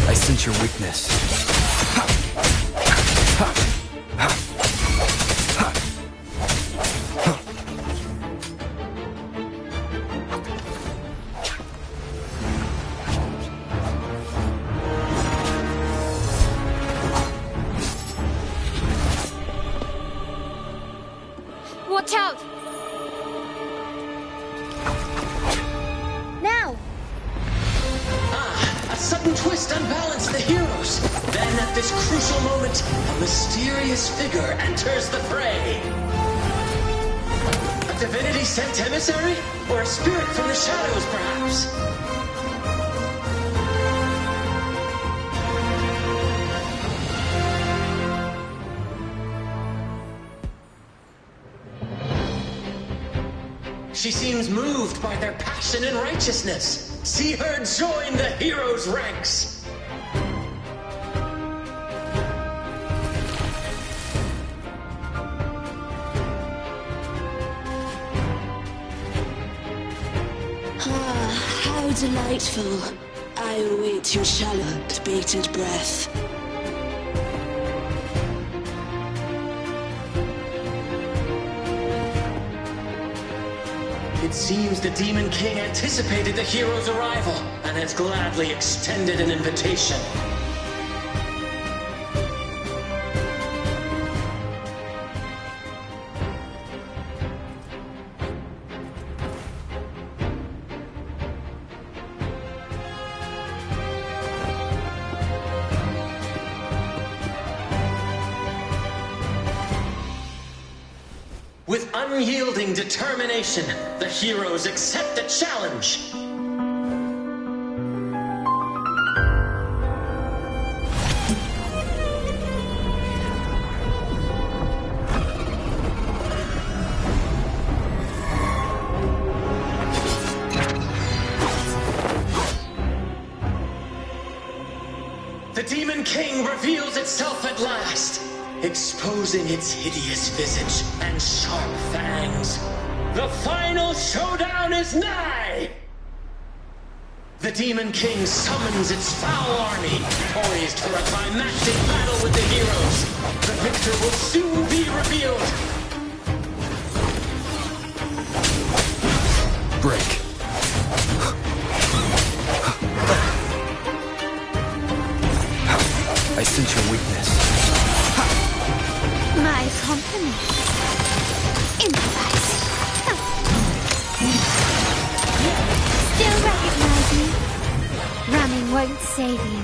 I sense your weakness. Watch out! Now! A sudden twist unbalanced the heroes. Then at this crucial moment, a mysterious figure enters the fray. A divinity sent emissary? Or a spirit from the shadows, perhaps? She seems moved by their passion and righteousness. See her join the heroes' ranks. Ah, how delightful. I await your shallow, bated breath. It seems the Demon King anticipated the hero's arrival and has gladly extended an invitation. With unyielding determination, the heroes accept the challenge. The Demon King reveals itself at last, exposing its hideous visage and sharp fangs. The final showdown is nigh! The Demon King summons its foul army, poised for a climactic battle with the heroes. The victor will soon be revealed. Break. I sense your weakness. My compliments. Improvise. Still recognize me? Running won't save you.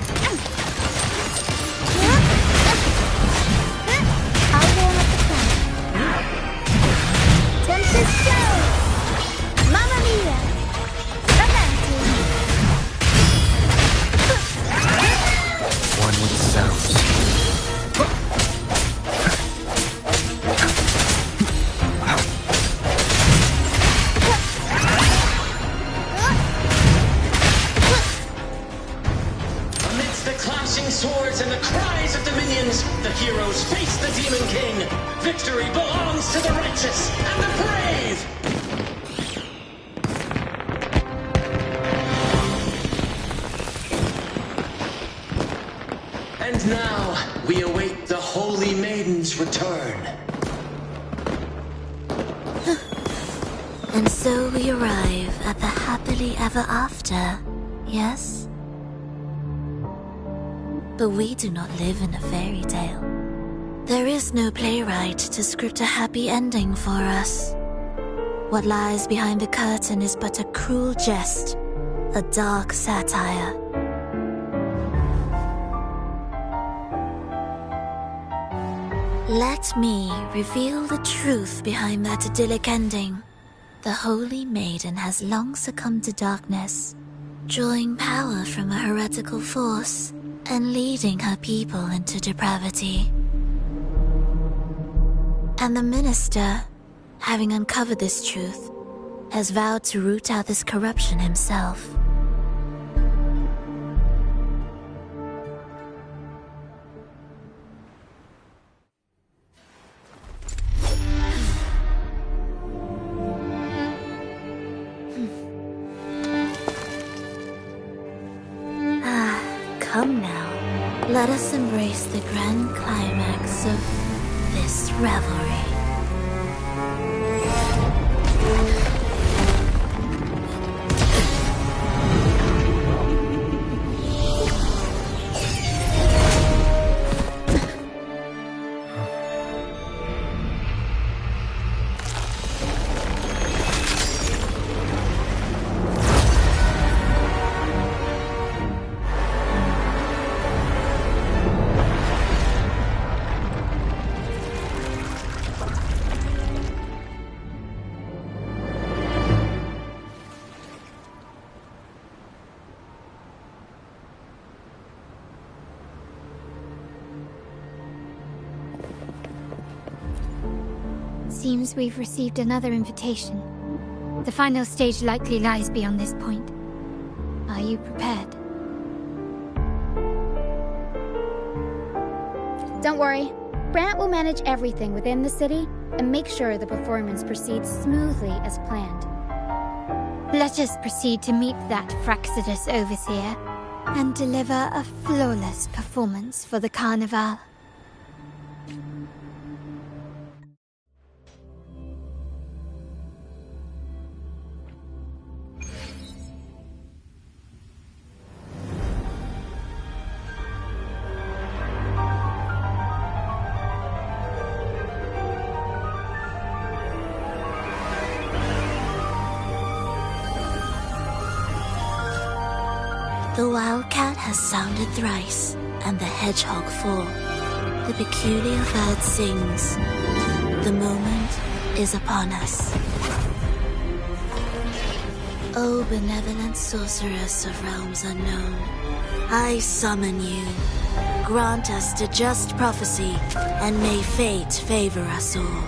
I'll warm up the crowd. Tempest Show! Mamma Mia! Avanti! One with the sounds. Swords and the cries of the minions, the heroes face the Demon King. Victory belongs to the righteous and the brave! And now, we await the Holy Maiden's return. And so we arrive at the happily ever after, yes? But we do not live in a fairy tale. There is no playwright to script a happy ending for us. What lies behind the curtain is but a cruel jest, a dark satire. Let me reveal the truth behind that idyllic ending. The Holy Maiden has long succumbed to darkness, drawing power from a heretical force and leading her people into depravity. And the minister, having uncovered this truth, has vowed to root out this corruption himself. Come now, let us embrace the grand climax of this revelry. Seems we've received another invitation. The final stage likely lies beyond this point. Are you prepared? Don't worry. Brant will manage everything within the city and make sure the performance proceeds smoothly as planned. Let us proceed to meet that Fraxidus overseer and deliver a flawless performance for the Carnival. The wildcat has sounded thrice, and the hedgehog four. The peculiar bird sings. The moment is upon us. O benevolent sorceress of realms unknown, I summon you. Grant us the just prophecy, and may fate favor us all.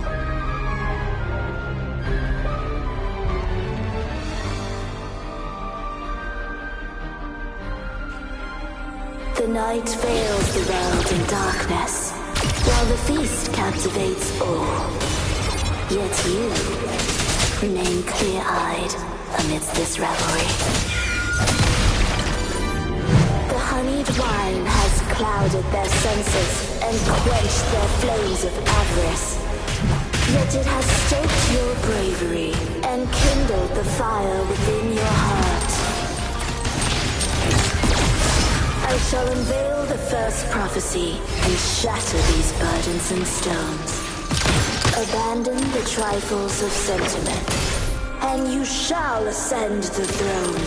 The night veils the world in darkness, while the feast captivates all. Yet you remain clear-eyed amidst this revelry. The honeyed wine has clouded their senses and quenched their flames of avarice. Yet it has stoked your bravery and kindled the fire within your heart. I shall unveil the first prophecy and shatter these burdensome stones. Abandon the trifles of sentiment, and you shall ascend the throne.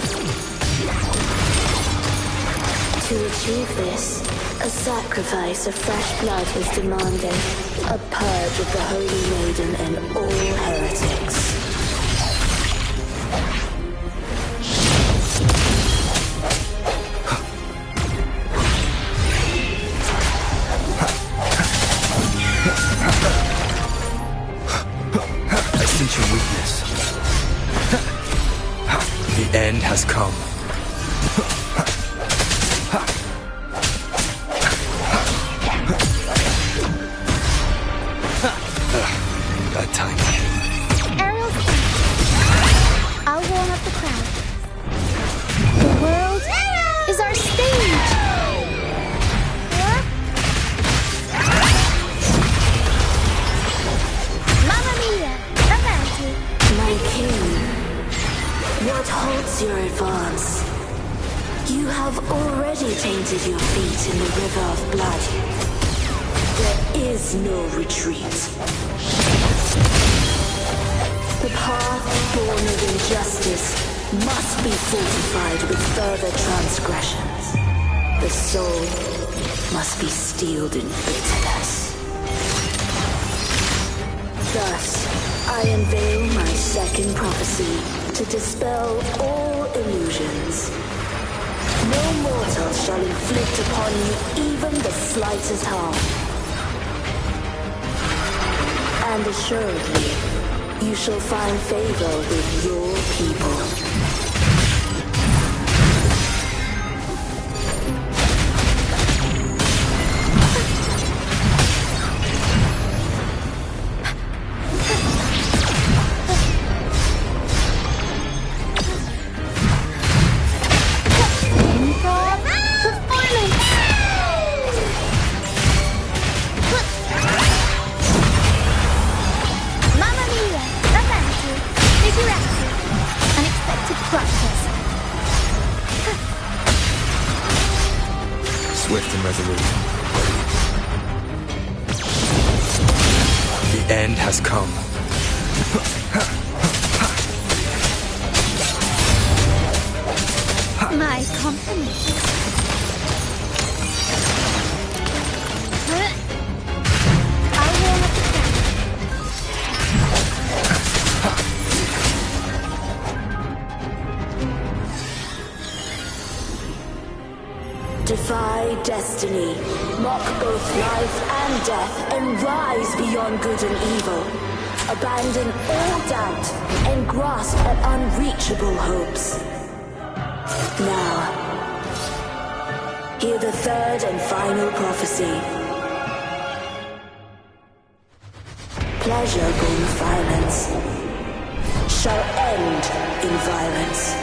To achieve this, a sacrifice of fresh blood is demanded, a purge of the Holy Maiden and all heretics. Your weakness. The end has come. Bad time. Ariel's I'll warm up the crowd. The world is our stage! Mamma mia! My king, what halts your advance? You have already tainted your feet in the river of blood. There is no retreat. The path born of injustice must be fortified with further transgressions. The soul must be steeled in bitterness. Thus, I unveil my second prophecy to dispel all illusions. No mortal shall inflict upon you even the slightest harm. And assuredly, you shall find favor with your people. Performance! T-Rex! Unexpected practice. Swift and resolute. The end has come. My compliments. I'll warm up the Defy destiny, mock both life and death, and rise beyond good and evil. Abandon all doubt and grasp at unreachable hopes. Now, hear the third and final prophecy. Pleasure born of violence shall end in violence.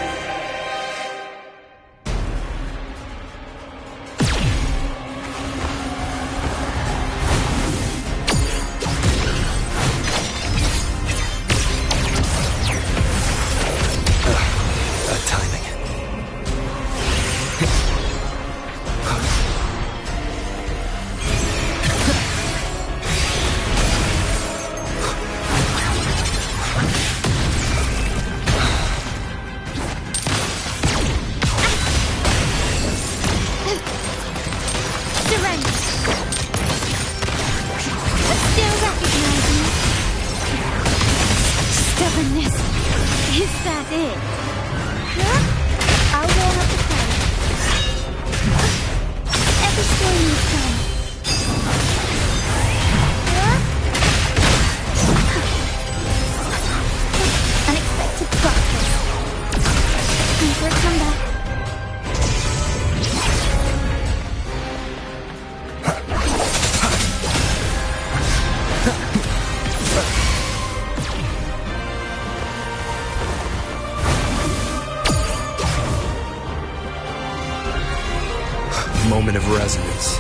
Moment of resonance.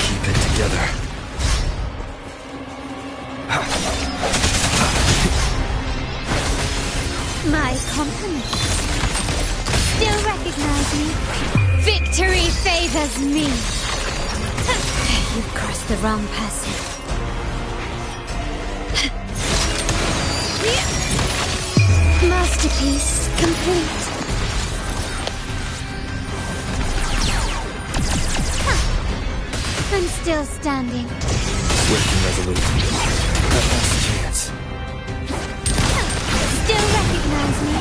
Keep it together. My compliments. Still recognize me? Victory favors me. You've crossed the wrong person. Masterpiece complete. I'm still standing. Swift and resolute. That last chance. Still recognize me?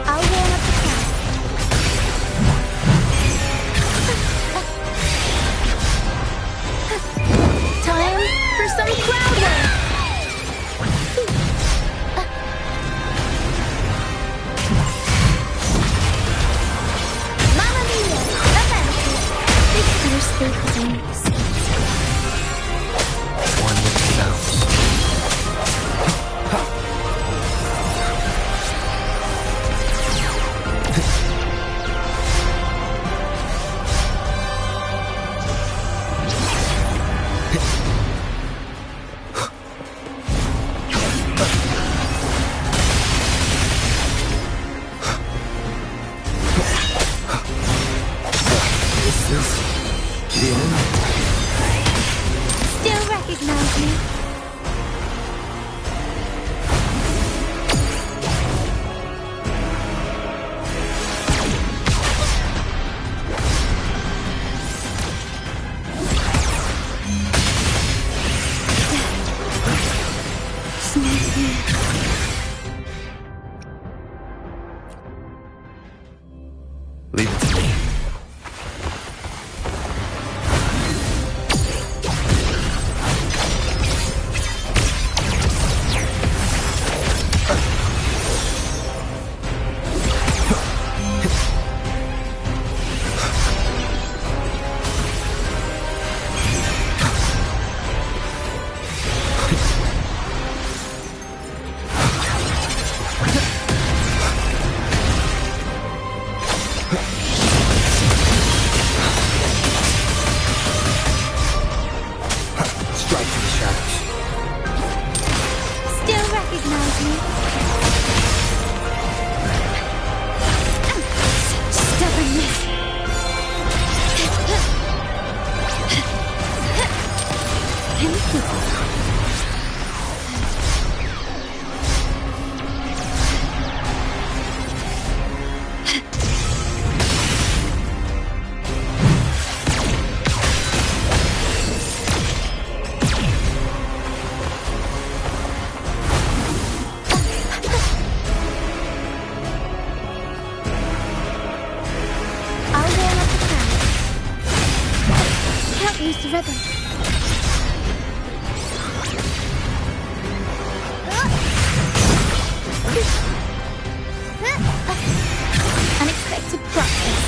I'll warm up the crowd. Time for some crowd work. Mamma mia! Avanti! Big first things. One with the sounds. Still recognize me? Leave it to me. Lose the rhythm. Unexpected progress.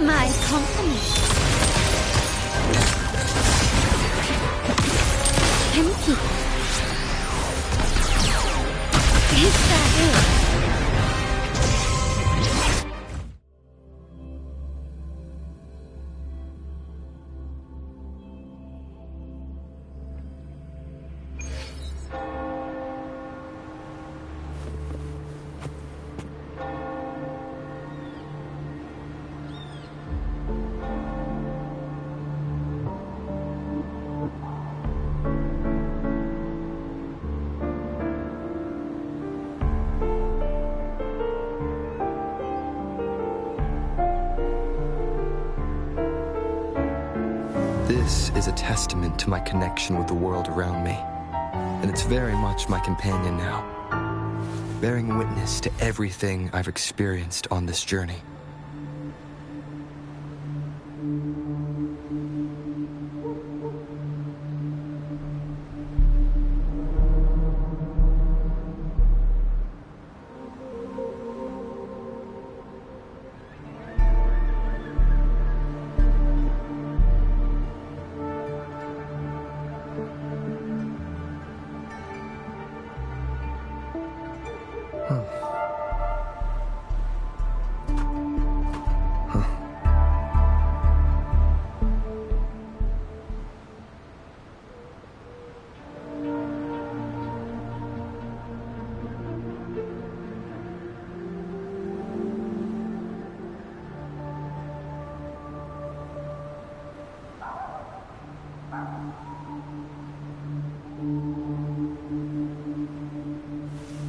My compliments. Thank you. Is that it? This is a testament to my connection with the world around me, and it's very much my companion now, bearing witness to everything I've experienced on this journey.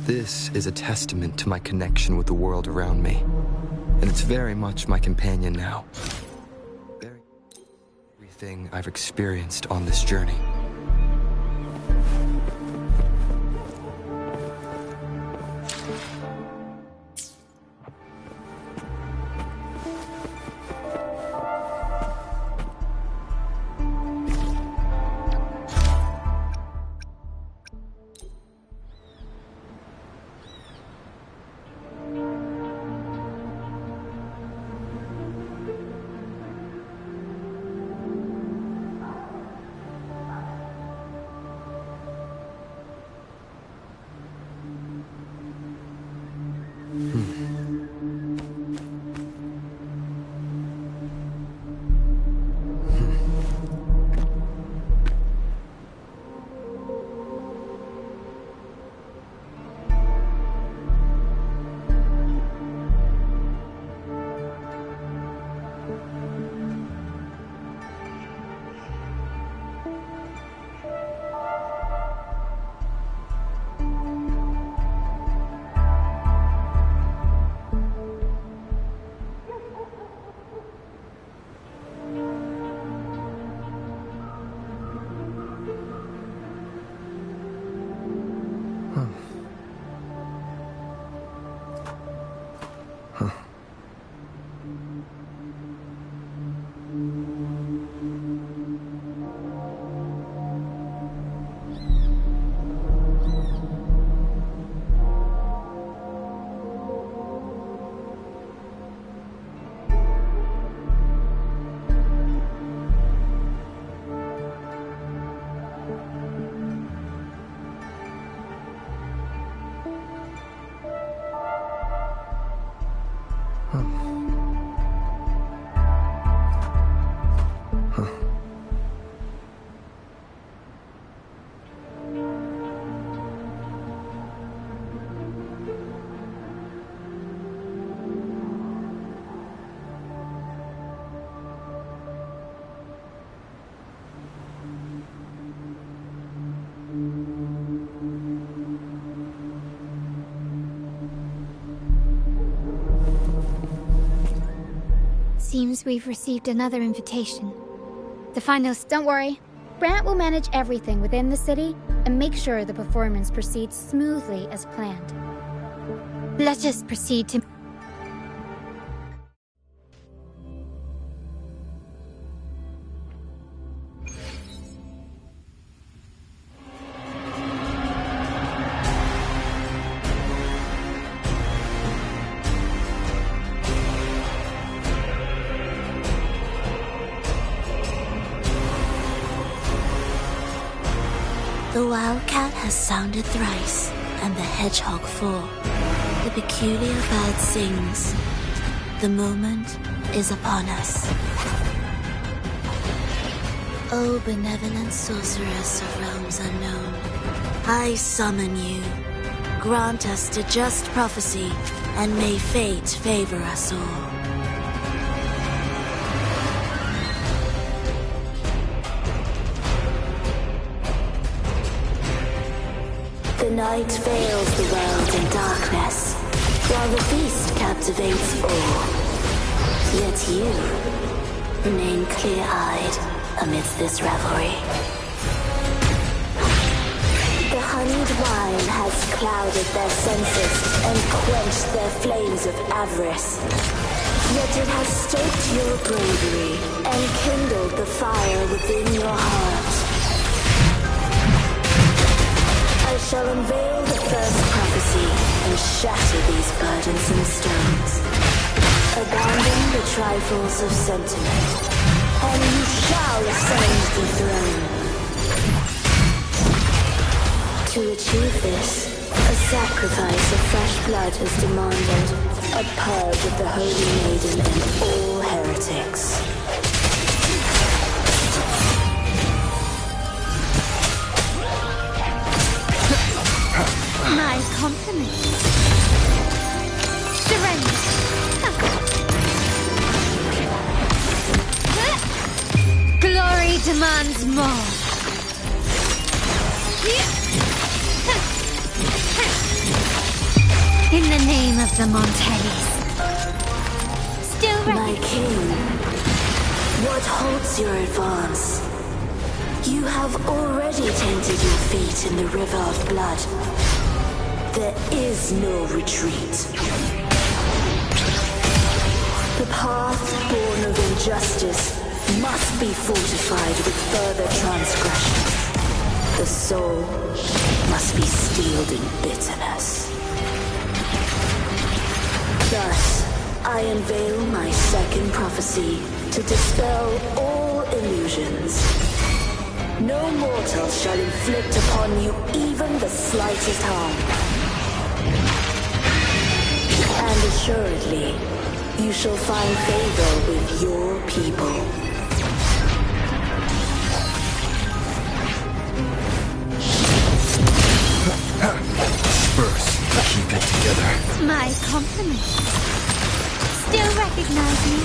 This is a testament to my connection with the world around me, and it's very much my companion now, bearing everything I've experienced on this journey. seems we've received another invitation. The final... Don't worry. Brant will manage everything within the city and make sure the performance proceeds smoothly as planned. Let us proceed to... The wildcat has sounded thrice, and the hedgehog four. The peculiar bird sings. The moment is upon us. O benevolent sorceress of realms unknown, I summon you. Grant us the just prophecy, and may fate favor us all. The night veils the world in darkness, while the feast captivates all. Yet you remain clear-eyed amidst this revelry. The honeyed wine has clouded their senses and quenched their flames of avarice. Yet it has stoked your bravery and kindled the fire within your heart. I shall unveil the first prophecy and shatter these burdensome stones. Abandon the trifles of sentiment, and you shall ascend the throne. To achieve this, a sacrifice of fresh blood is demanded, a purge of the Holy Maiden and all heretics. My compliments. Surrender. Glory demands more. In the name of the Montellis. Still ready. My king, what halts your advance? You have already tainted your feet in the river of blood. There is no retreat. The path born of injustice must be fortified with further transgression. The soul must be steeled in bitterness. Thus, I unveil my second prophecy to dispel all illusions. No mortal shall inflict upon you even the slightest harm. And assuredly, you shall find favor with your people. First, keep it together. My compliments. Still recognize me?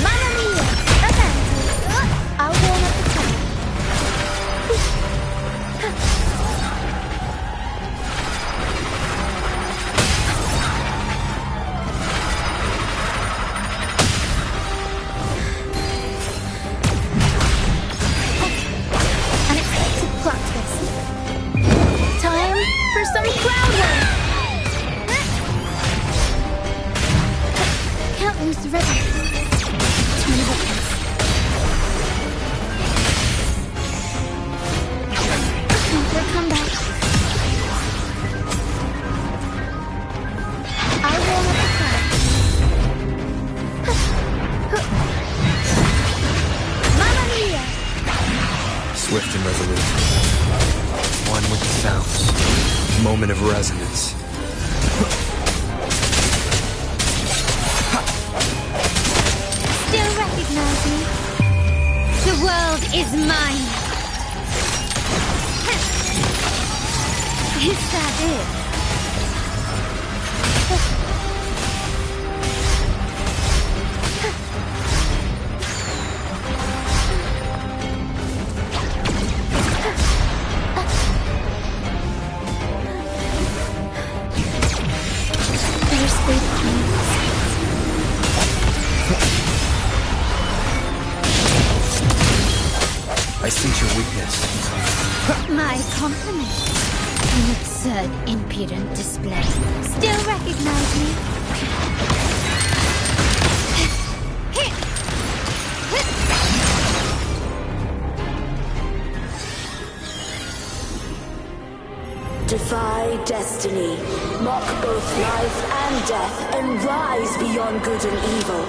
Mamma mia! Okay. I'll warm up the tank. Unexpected plot twist. Time for some crowd work! Can't lose the rhythm. Too many weapons. Time for a comeback. I'll warm up the crowd. Mamma mia! Swift and resolute. One with the sounds. Moment of resonance. Still recognize me? The world is mine. Is that it? My compliments. An absurd, impudent display. Still recognize me? Defy destiny, mock both life and death, and rise beyond good and evil.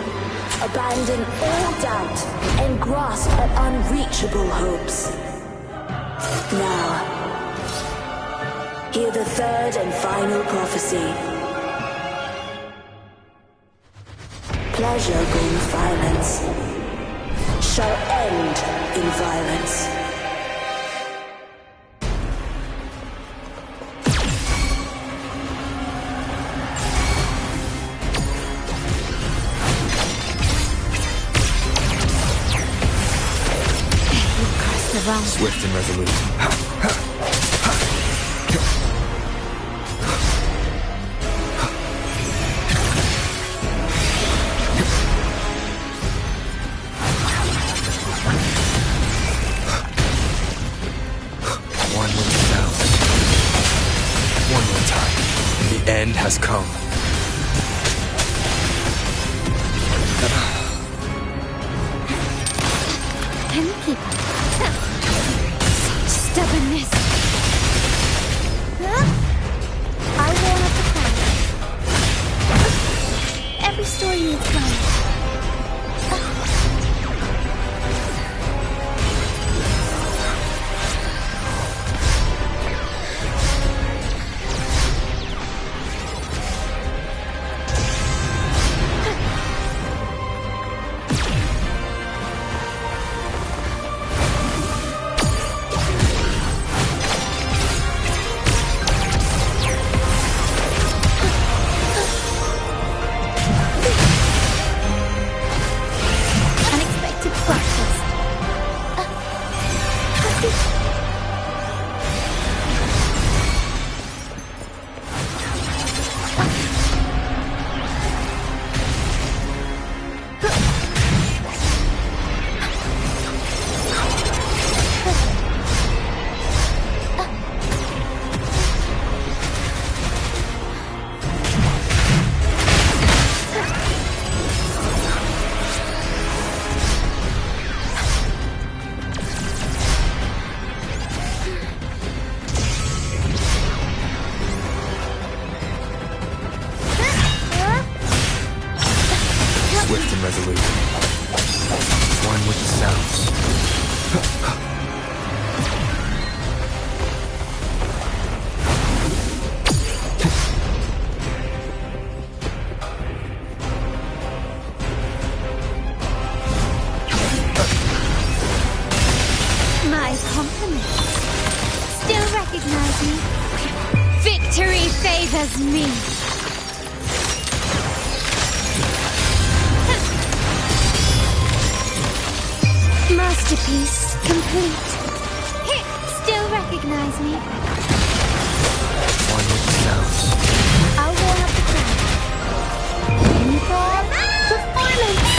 Abandon all doubt and grasp at unreachable hopes. Now, hear the third and final prophecy. Pleasure born of violence shall end in violence. Swift and resolute. One with the sound. One more time. The end has come. Can you keep up? Stubbornness. I warn up the crowd. Every story needs drama. Swift and resolute. One with the sounds. My compliments. Still recognize me? Victory favors me. Masterpiece complete. Still recognize me? One with the sounds. I'll warm up the crowd. In for performance.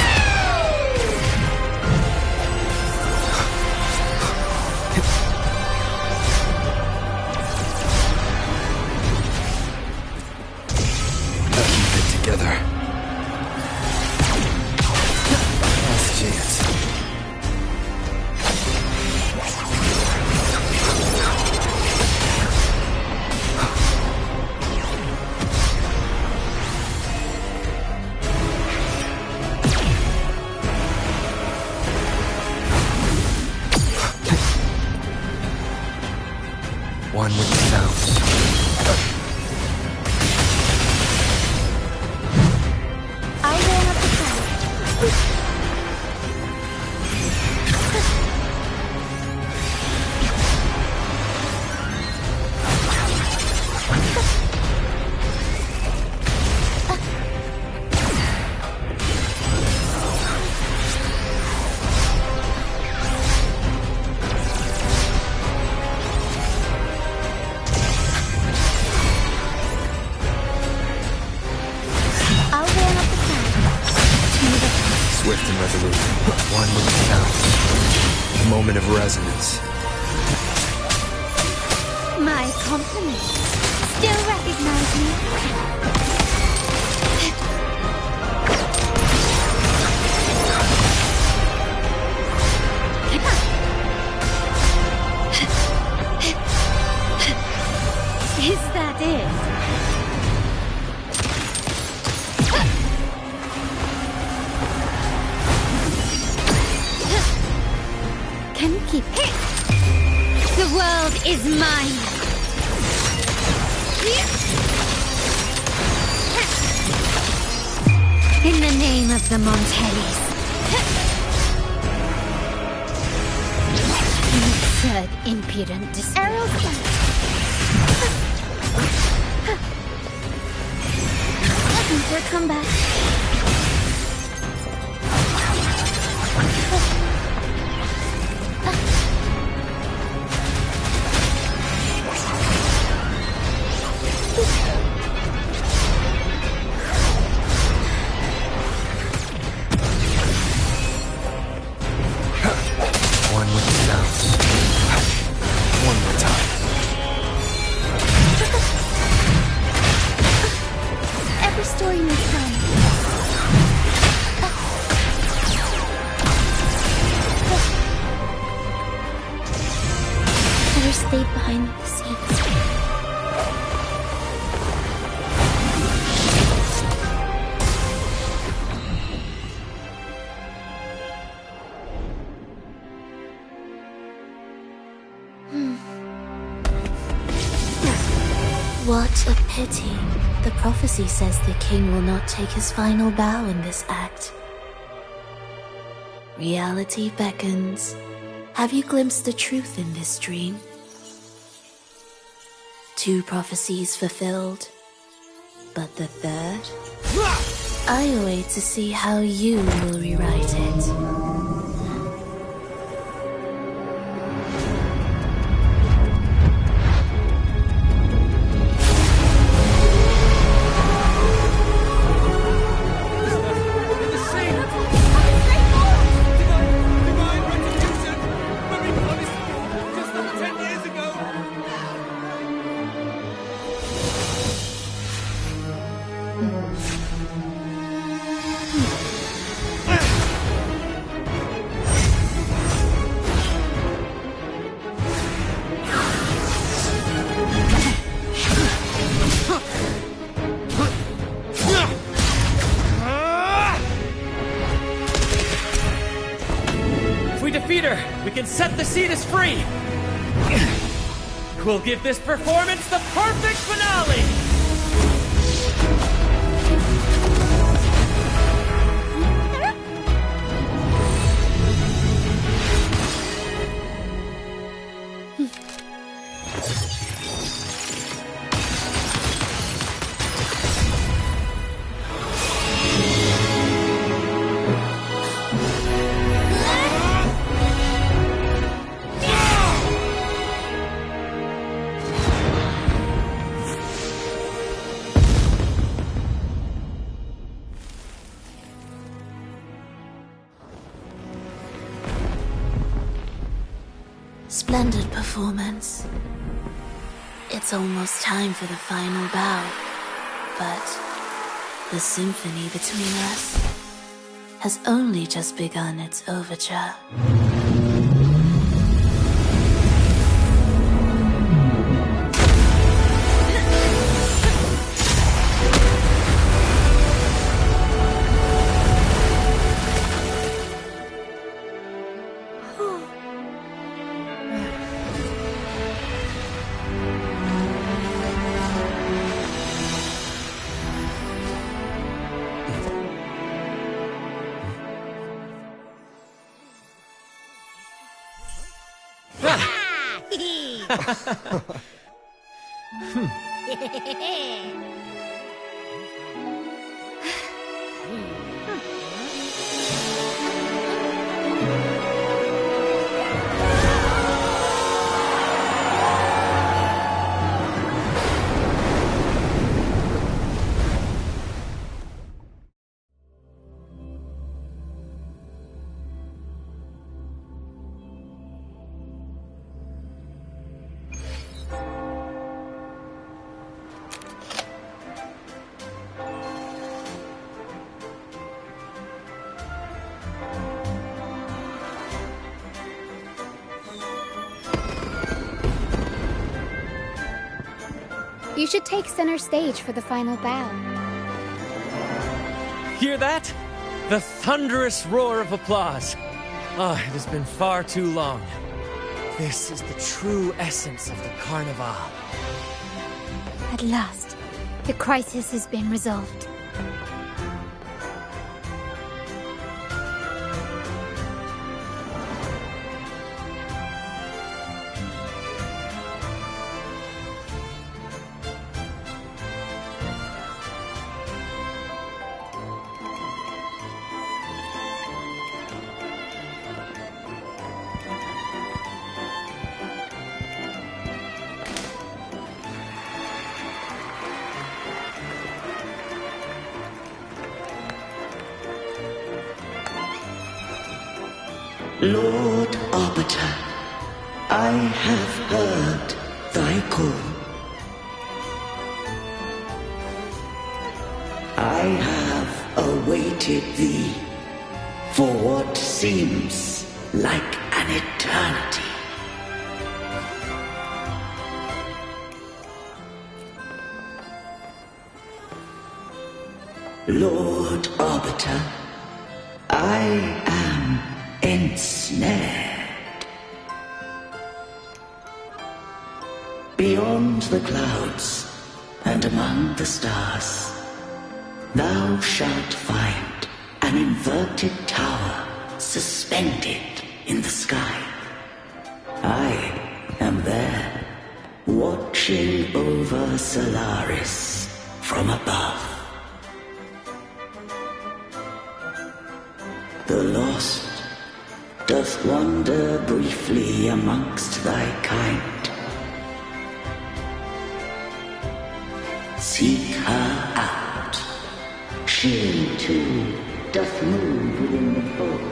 Keep it together. Last chance. One with the sounds. I'll warm up the crowd. Swift and resolute. One with the sounds. Moment of resonance. My compliments. Still recognize me? Is that it? Can you keep it? The world is mine! In the name of the Montellis. You absurd, impudent despair. Looking for a comeback. One with the sounds. One more time. Every story needs time. Better stay behind the scenes. What a pity. The prophecy says the king will not take his final bow in this act. Reality beckons. Have you glimpsed the truth in this dream? 2 prophecies fulfilled, but the third? I await to see how you will rewrite it. We can set the Cetus free! We'll give this performance the perfect finale! Splendid performance. It's almost time for the final bow, but the symphony between us has only just begun its overture. You should take center stage for the final bow. Hear that? The thunderous roar of applause. Ah, it has been far too long. This is the true essence of the Carnival. At last, the crisis has been resolved. Lord Arbiter, I have heard thy call. I have awaited thee for what seems like an eternity. Lord Arbiter, I am ensnared. Beyond the clouds and among the stars, thou shalt find an inverted tower suspended in the sky. I am there, watching over Solaris from above. The lost doth wander briefly amongst thy kind. Seek her out. She too doth move within the fold.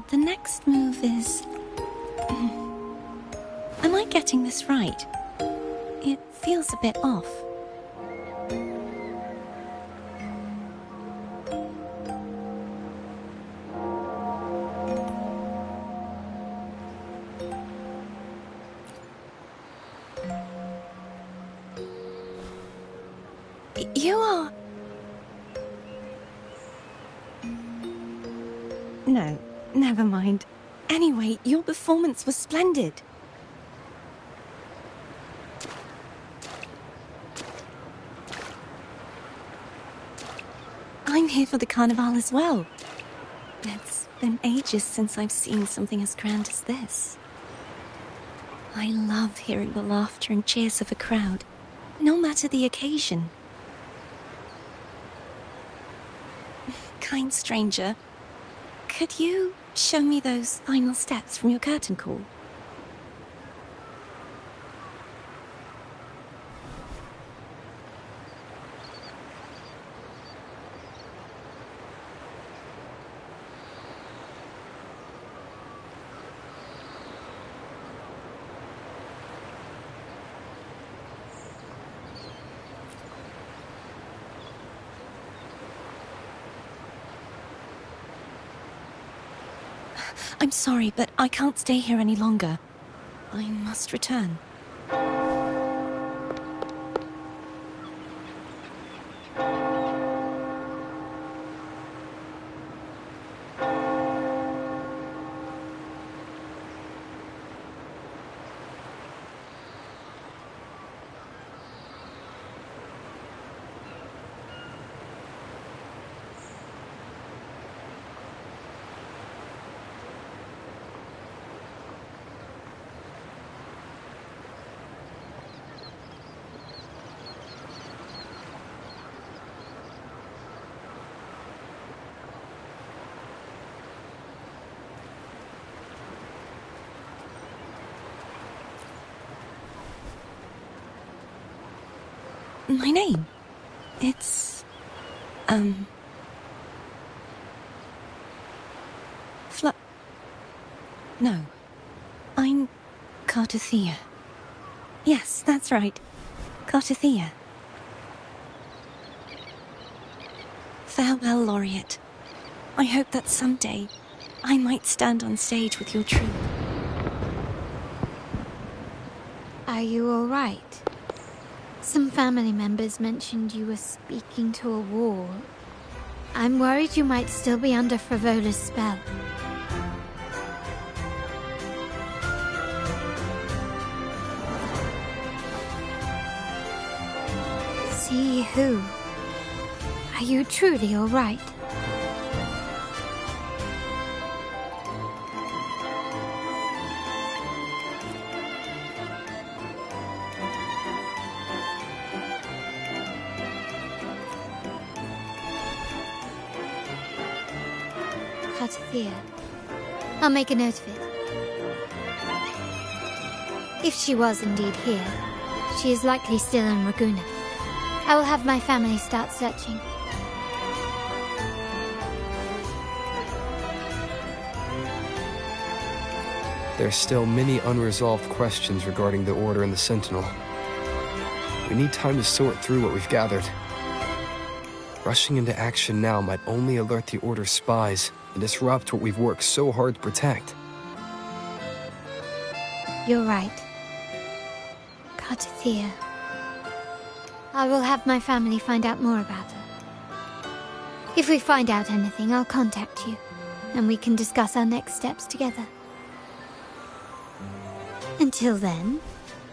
The next move is... Am I getting this right? It feels a bit off. You are... No, never mind. Anyway, your performance was splendid. I'm here for the Carnival as well. It's been ages since I've seen something as grand as this. I love hearing the laughter and cheers of a crowd, no matter the occasion. Kind stranger, could you show me those final steps from your curtain call? I'm sorry, but I can't stay here any longer. I must return. my name. It's... No. I'm Cartothea. Yes, that's right. Cartothea. Farewell, Laureate. I hope that someday I might stand on stage with your troupe. Are you all right? Some family members mentioned you were speaking to a wall. I'm worried you might still be under Frivola's spell. See who? Are you truly all right? Cartothea. I'll make a note of it. If she was indeed here, she is likely still in Raguna. I will have my family start searching. There's still many unresolved questions regarding the Order and the Sentinel. We need time to sort through what we've gathered. Rushing into action now might only alert the Order's spies and disrupt what we've worked so hard to protect. You're right. Cartothea. I will have my family find out more about her. If we find out anything, I'll contact you, and we can discuss our next steps together. Until then,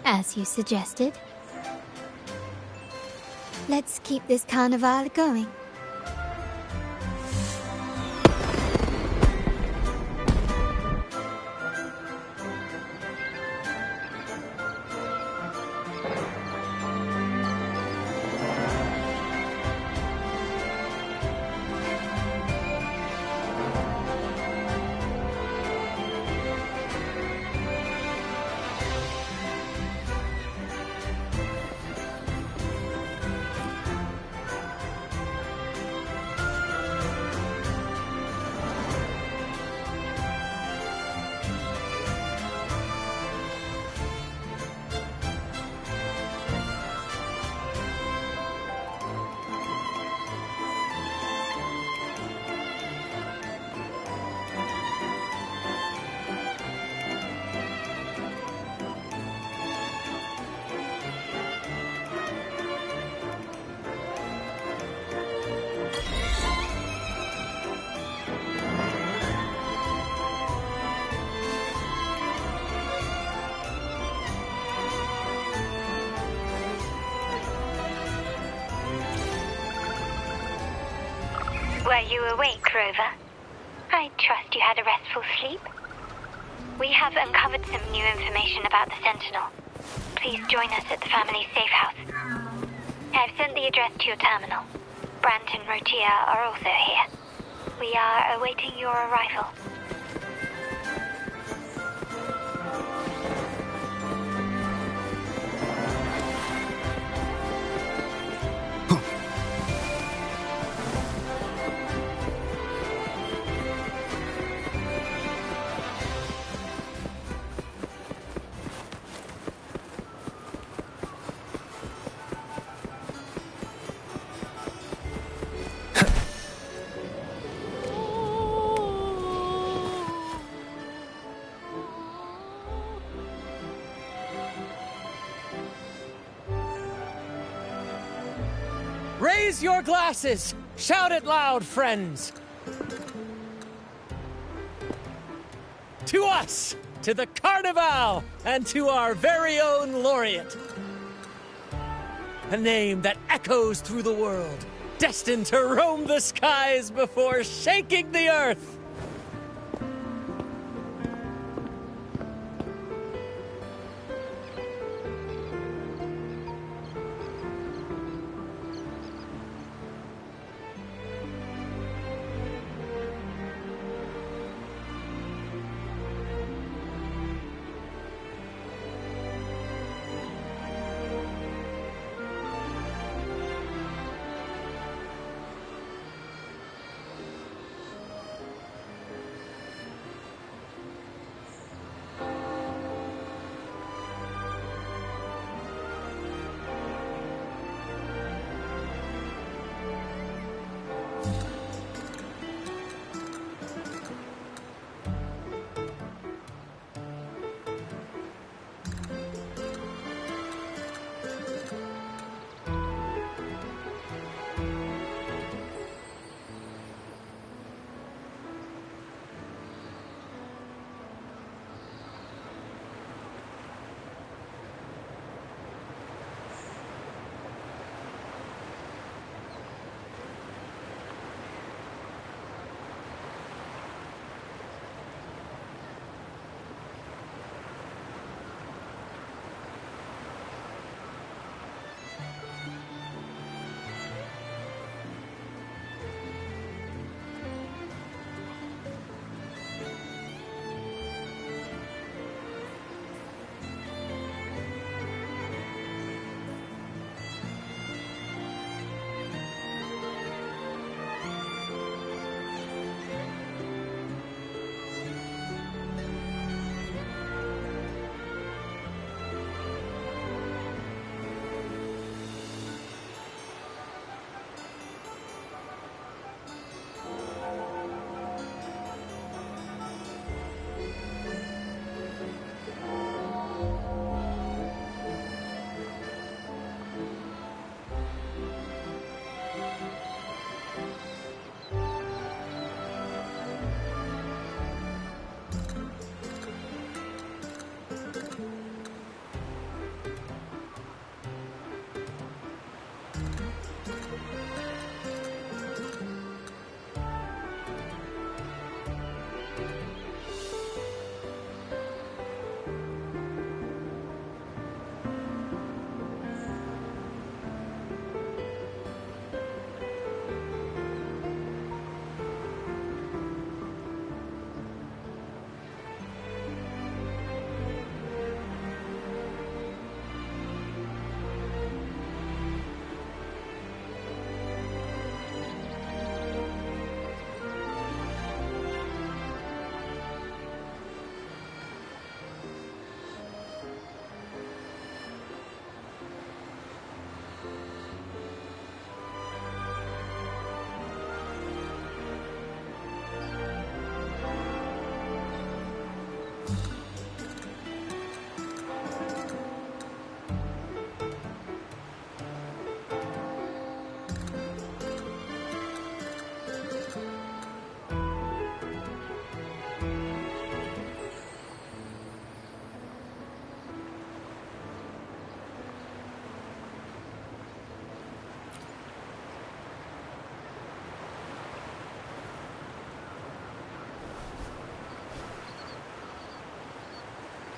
as you suggested, let's keep this carnival going. Were you awake, Rover? I trust you had a restful sleep. We have uncovered some new information about the Sentinel. Please join us at the family's safe house. I've sent the address to your terminal. Brant and Rotia are also here. We are awaiting your arrival. Raise your glasses! Shout it loud, friends! To us! To the Carnival! And to our very own Laureate! A name that echoes through the world, destined to roam the skies before shaking the earth!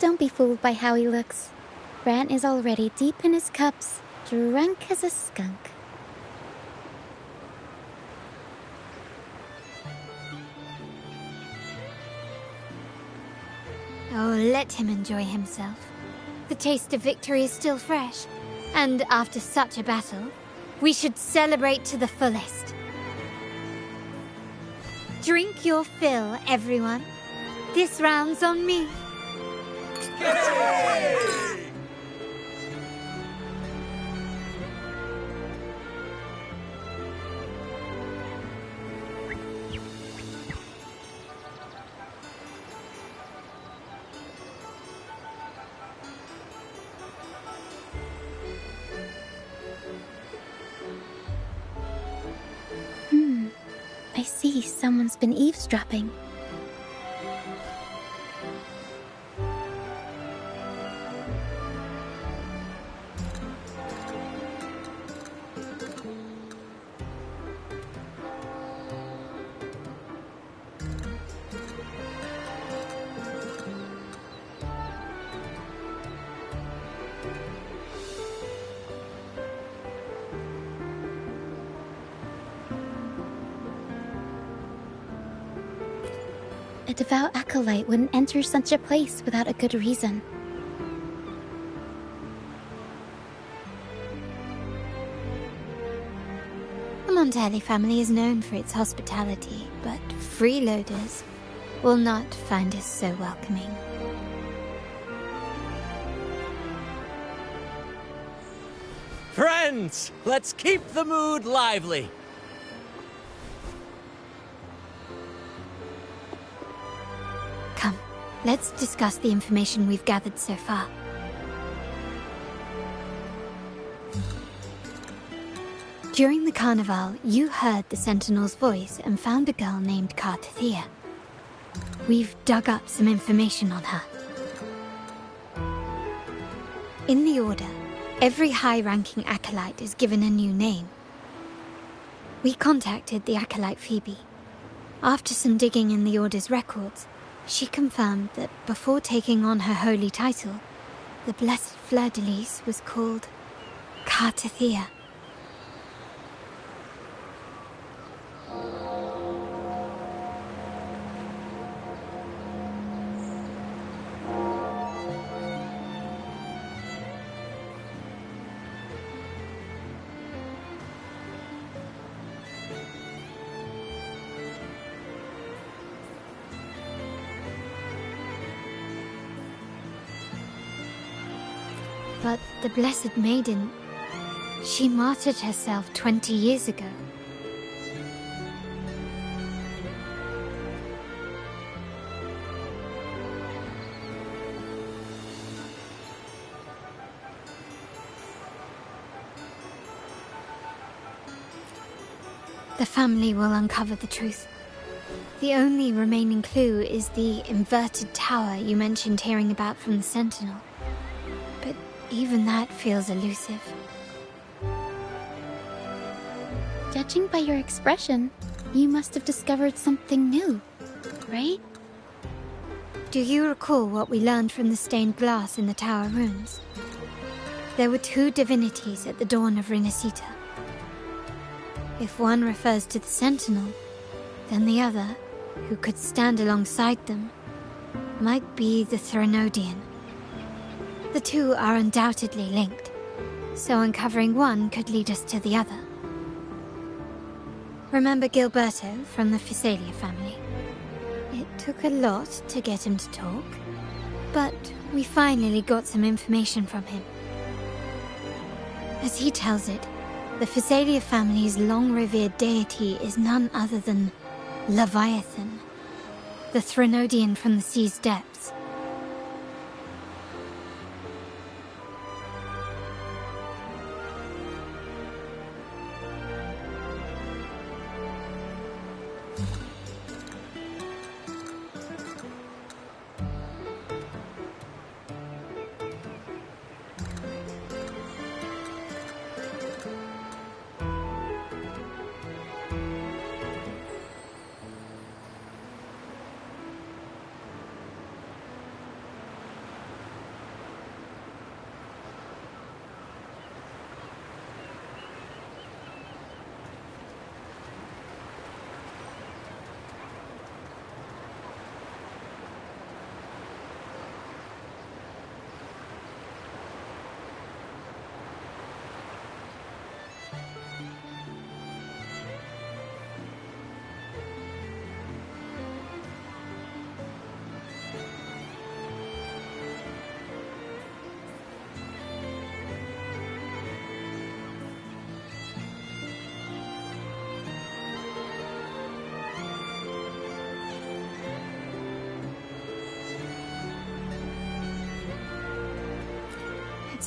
Don't be fooled by how he looks. Brant is already deep in his cups, drunk as a skunk. Oh, let him enjoy himself. The taste of victory is still fresh, and after such a battle, we should celebrate to the fullest. Drink your fill, everyone. This round's on me. I see someone's been eavesdropping. A devout acolyte wouldn't enter such a place without a good reason. The Montelli family is known for its hospitality, but freeloaders will not find us so welcoming. Friends, let's keep the mood lively. Come, let's discuss the information we've gathered so far. During the carnival, you heard the Sentinel's voice and found a girl named Cartathea. We've dug up some information on her. In the Order, every high-ranking acolyte is given a new name. We contacted the acolyte Phoebe. After some digging in the Order's records, she confirmed that before taking on her holy title, the Blessed Fleur-de-Lis was called Cartathea. But the Blessed Maiden, she martyred herself 20 years ago. The family will uncover the truth. The only remaining clue is the inverted tower you mentioned hearing about from the Sentinel. But even that feels elusive. Judging by your expression, you must have discovered something new, right? Do you recall what we learned from the stained glass in the tower rooms? There were two divinities at the dawn of Rinascita. If one refers to the Sentinel, then the other, who could stand alongside them, might be the Threnodian. The two are undoubtedly linked, so uncovering one could lead us to the other. Remember Gilberto from the Physalia family? It took a lot to get him to talk, but we finally got some information from him. As he tells it, the Physalia family's long-revered deity is none other than Leviathan, the Threnodian from the sea's depths.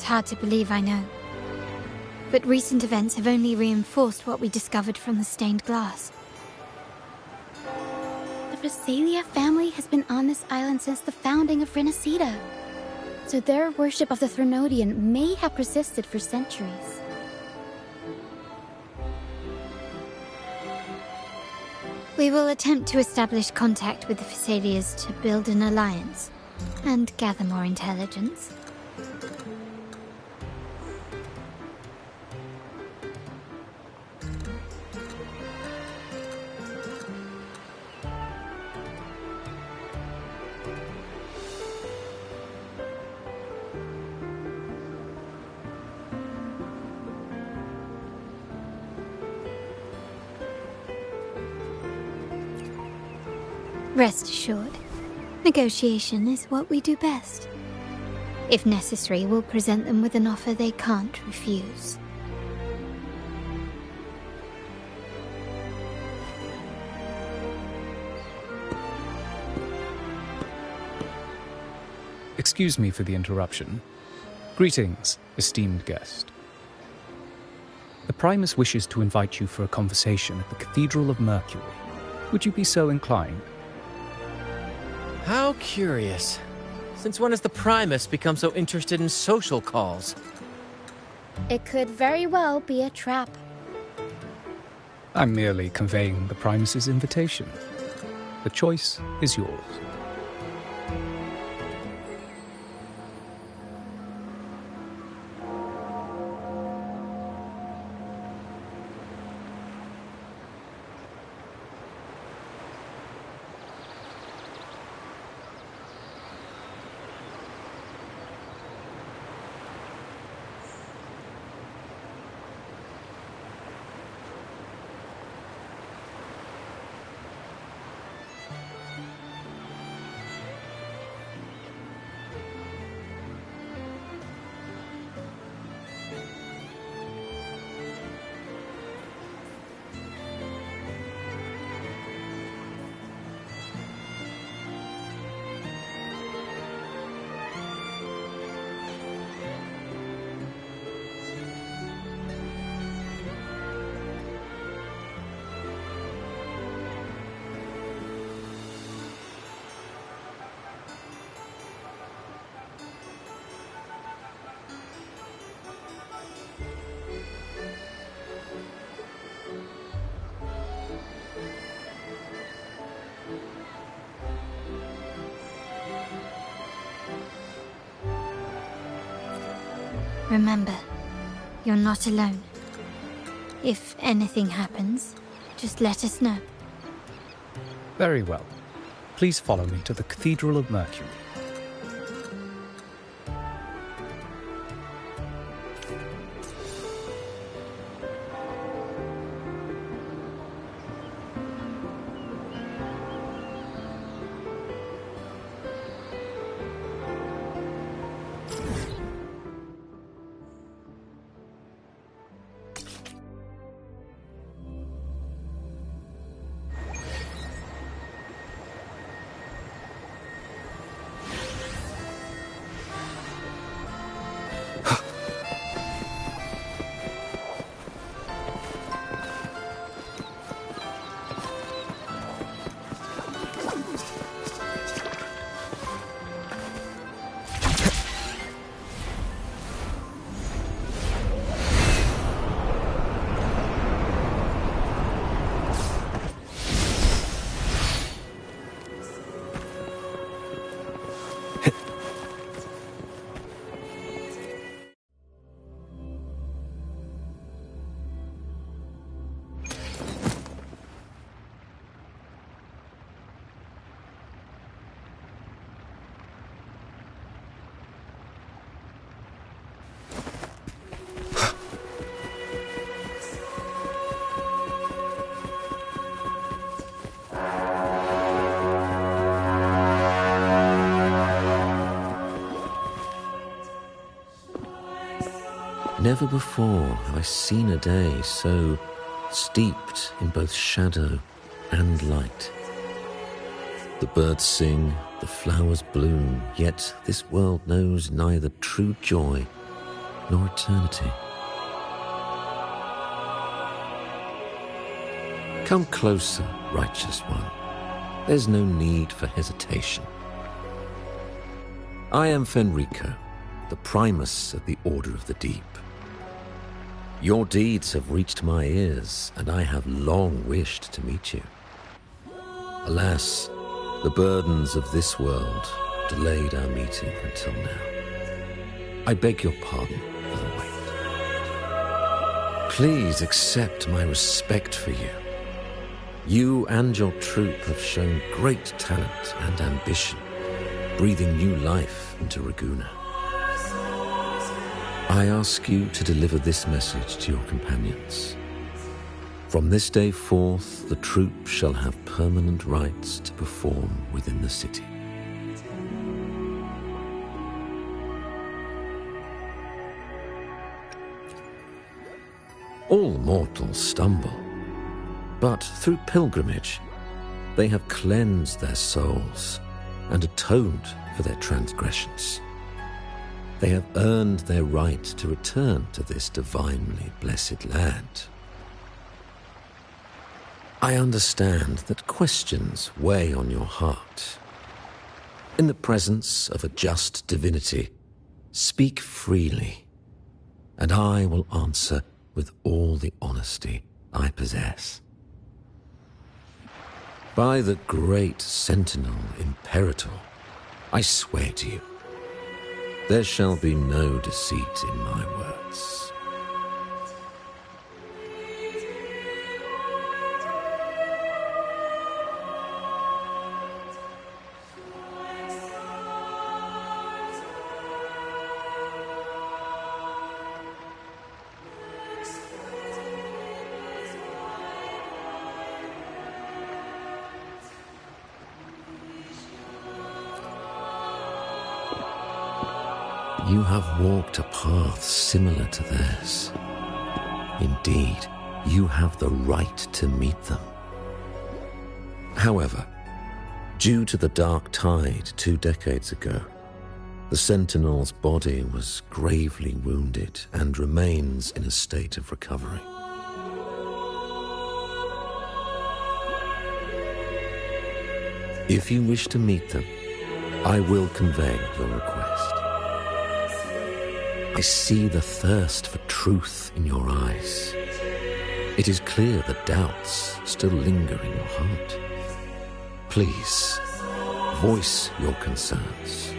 It's hard to believe, I know. But recent events have only reinforced what we discovered from the stained glass. The Visalia family has been on this island since the founding of Rinascita. So their worship of the Threnodian may have persisted for centuries. We will attempt to establish contact with the Visalias to build an alliance and gather more intelligence. Rest assured, negotiation is what we do best. If necessary, we'll present them with an offer they can't refuse. Excuse me for the interruption. Greetings, esteemed guest. The Primus wishes to invite you for a conversation at the Cathedral of Mercury. Would you be so inclined? How curious. Since when has the Primus become so interested in social calls? It could very well be a trap. I'm merely conveying the Primus's invitation. The choice is yours. Remember, you're not alone. If anything happens, just let us know. Very well. Please follow me to the Cathedral of Mercury. Never before have I seen a day so steeped in both shadow and light. The birds sing, the flowers bloom, yet this world knows neither true joy nor eternity. Come closer, righteous one. There's no need for hesitation. I am Fenrico, the Primus of the Order of the Deep. Your deeds have reached my ears, and I have long wished to meet you. Alas, the burdens of this world delayed our meeting until now. I beg your pardon for the wait. Please accept my respect for you. You and your troop have shown great talent and ambition, breathing new life into Raguna. I ask you to deliver this message to your companions. From this day forth, the troop shall have permanent rights to perform within the city. All mortals stumble, but through pilgrimage, they have cleansed their souls and atoned for their transgressions. They have earned their right to return to this divinely blessed land. I understand that questions weigh on your heart. In the presence of a just divinity, speak freely, and I will answer with all the honesty I possess. By the great Sentinel Imperator, I swear to you, there shall be no deceit in my words. You have walked a path similar to theirs. Indeed, you have the right to meet them. However, due to the Dark Tide 2 decades ago, the Sentinel's body was gravely wounded and remains in a state of recovery. If you wish to meet them, I will convey your request. I see the thirst for truth in your eyes. It is clear that doubts still linger in your heart. Please, voice your concerns.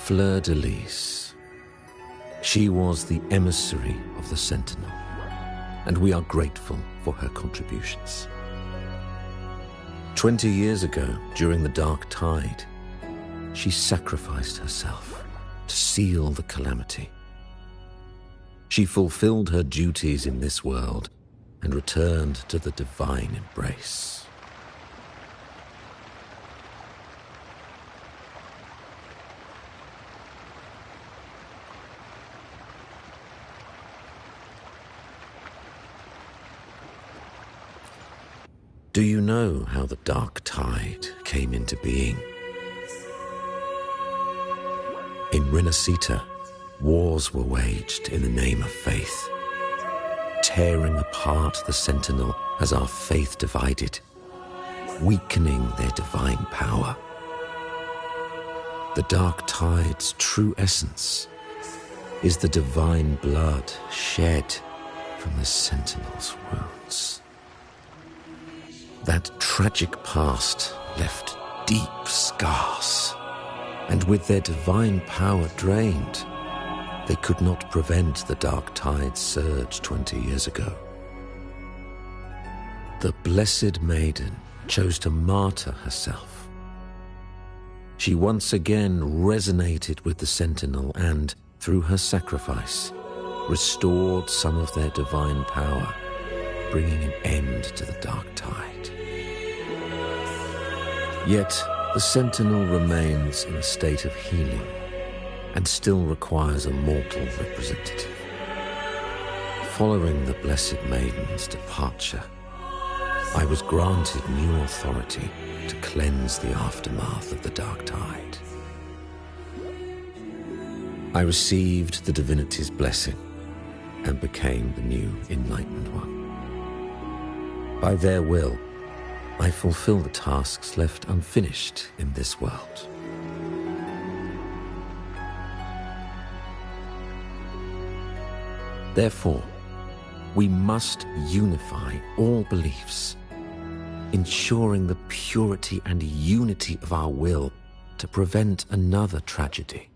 Fleur-de-Lis. She was the emissary of the Sentinel, and we are grateful for her contributions. 20 years ago, during the Dark Tide, she sacrificed herself to seal the calamity. She fulfilled her duties in this world and returned to the divine embrace. Do you know how the Dark Tide came into being? In rinascita, wars were waged in the name of faith, tearing apart the Sentinel as our faith divided, weakening their divine power. The Dark Tide's true essence is the divine blood shed from the Sentinel's wounds. That tragic past left deep scars, and with their divine power drained, they could not prevent the Dark Tide's surge 20 years ago. The Blessed Maiden chose to martyr herself. She once again resonated with the Sentinel and, through her sacrifice, restored some of their divine power, bringing an end to the Dark Tide. Yet, the Sentinel remains in a state of healing and still requires a mortal representative. Following the Blessed Maiden's departure, I was granted new authority to cleanse the aftermath of the Dark Tide. I received the divinity's blessing and became the new Enlightened One. By their will, I fulfill the tasks left unfinished in this world. Therefore, we must unify all beliefs, ensuring the purity and unity of our will to prevent another tragedy.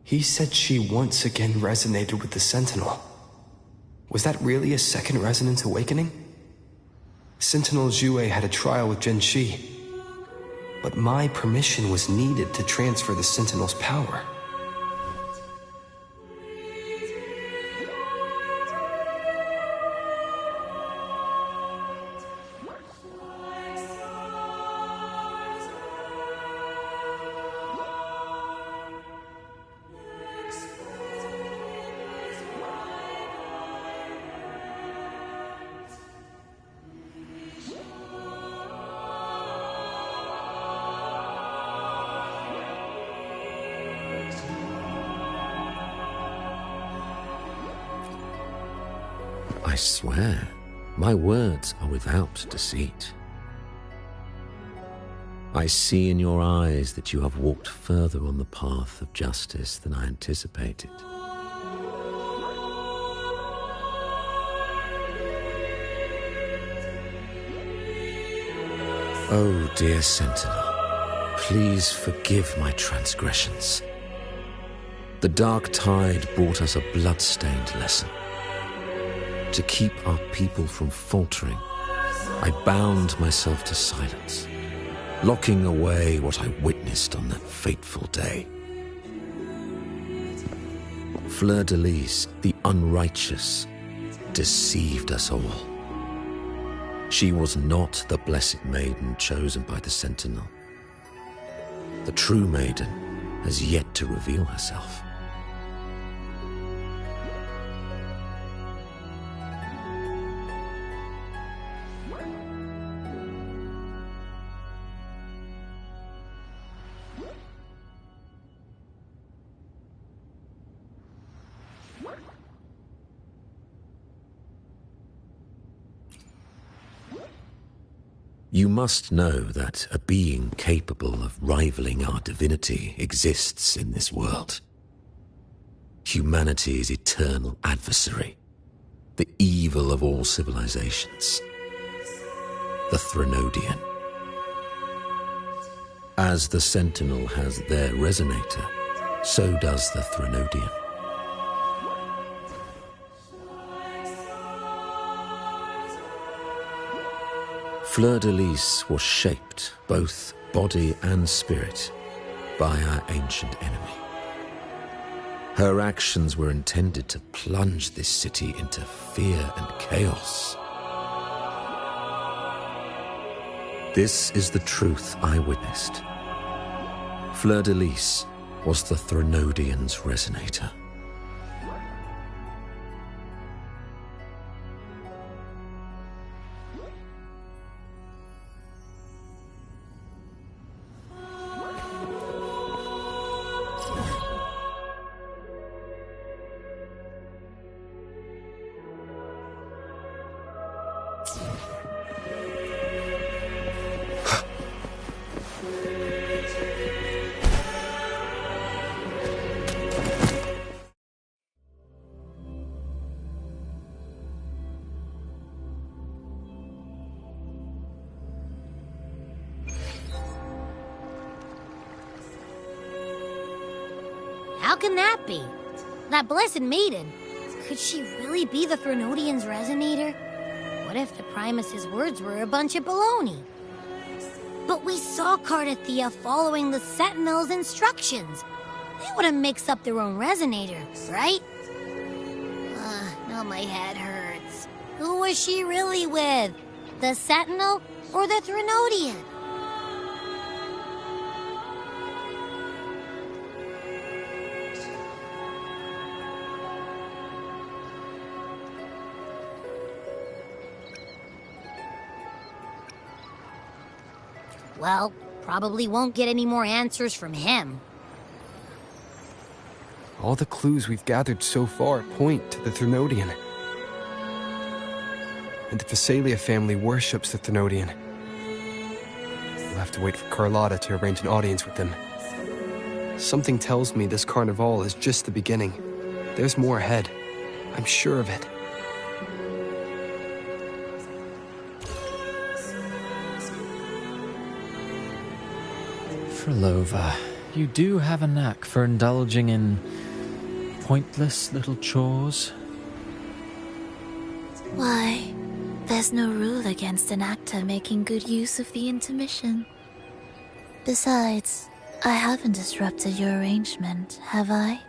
He said she once again resonated with the Sentinel. Was that really a second resonance awakening? Sentinel Jue had a trial with Genshi, but my permission was needed to transfer the Sentinel's power. I swear, my words are without deceit. I see in your eyes that you have walked further on the path of justice than I anticipated. Oh, dear Sentinel, please forgive my transgressions. The Dark Tide brought us a blood-stained lesson. To keep our people from faltering, I bound myself to silence, locking away what I witnessed on that fateful day. Fleur-de-Lis, the unrighteous, deceived us all. She was not the Blessed Maiden chosen by the Sentinel. The true maiden has yet to reveal herself. You must know that a being capable of rivaling our divinity exists in this world. Humanity's eternal adversary, the evil of all civilizations, the Threnodian. As the Sentinel has their resonator, so does the Threnodian. Fleur-de-Lis was shaped, both body and spirit, by our ancient enemy. Her actions were intended to plunge this city into fear and chaos. This is the truth I witnessed. Fleur-de-Lis was the Threnodian's resonator. How can that be? That Blessed Maiden, could she really be the Threnodian's resonator? What if the Primus's words were a bunch of baloney? But we saw Cardathea following the Sentinel's instructions. They wouldn't mix up their own resonator, right? Now my head hurts. Who was she really with? The Sentinel Or the Threnodian? Well, probably won't get any more answers from him. All the clues we've gathered so far point to the Threnodian. And the Phasalia family worships the Threnodian. We'll have to wait for Carlotta to arrange an audience with them. Something tells me this Carnival is just the beginning. There's more ahead. I'm sure of it. Frolova, you do have a knack for indulging in pointless little chores. Why, there's no rule against an actor making good use of the intermission. Besides, I haven't disrupted your arrangement, have I?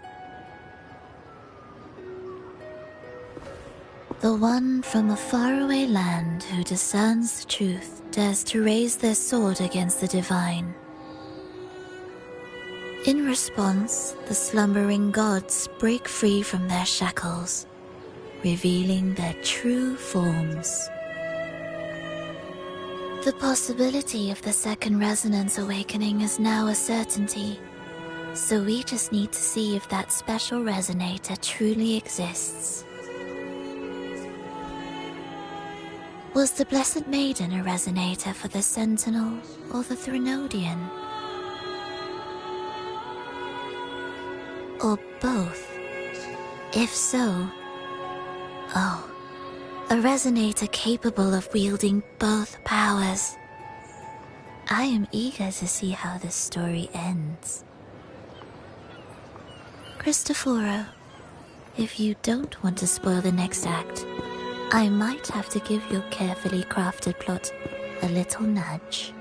The one from a faraway land who discerns the truth dares to raise their sword against the divine. In response, the slumbering gods break free from their shackles, revealing their true forms. The possibility of the second resonance awakening is now a certainty, so we just need to see if that special resonator truly exists. Was the Blessed Maiden a resonator for the Sentinel or the Threnodian? Or both? If so, oh, a resonator capable of wielding both powers. I am eager to see how this story ends. Cristoforo, if you don't want to spoil the next act, I might have to give your carefully crafted plot a little nudge.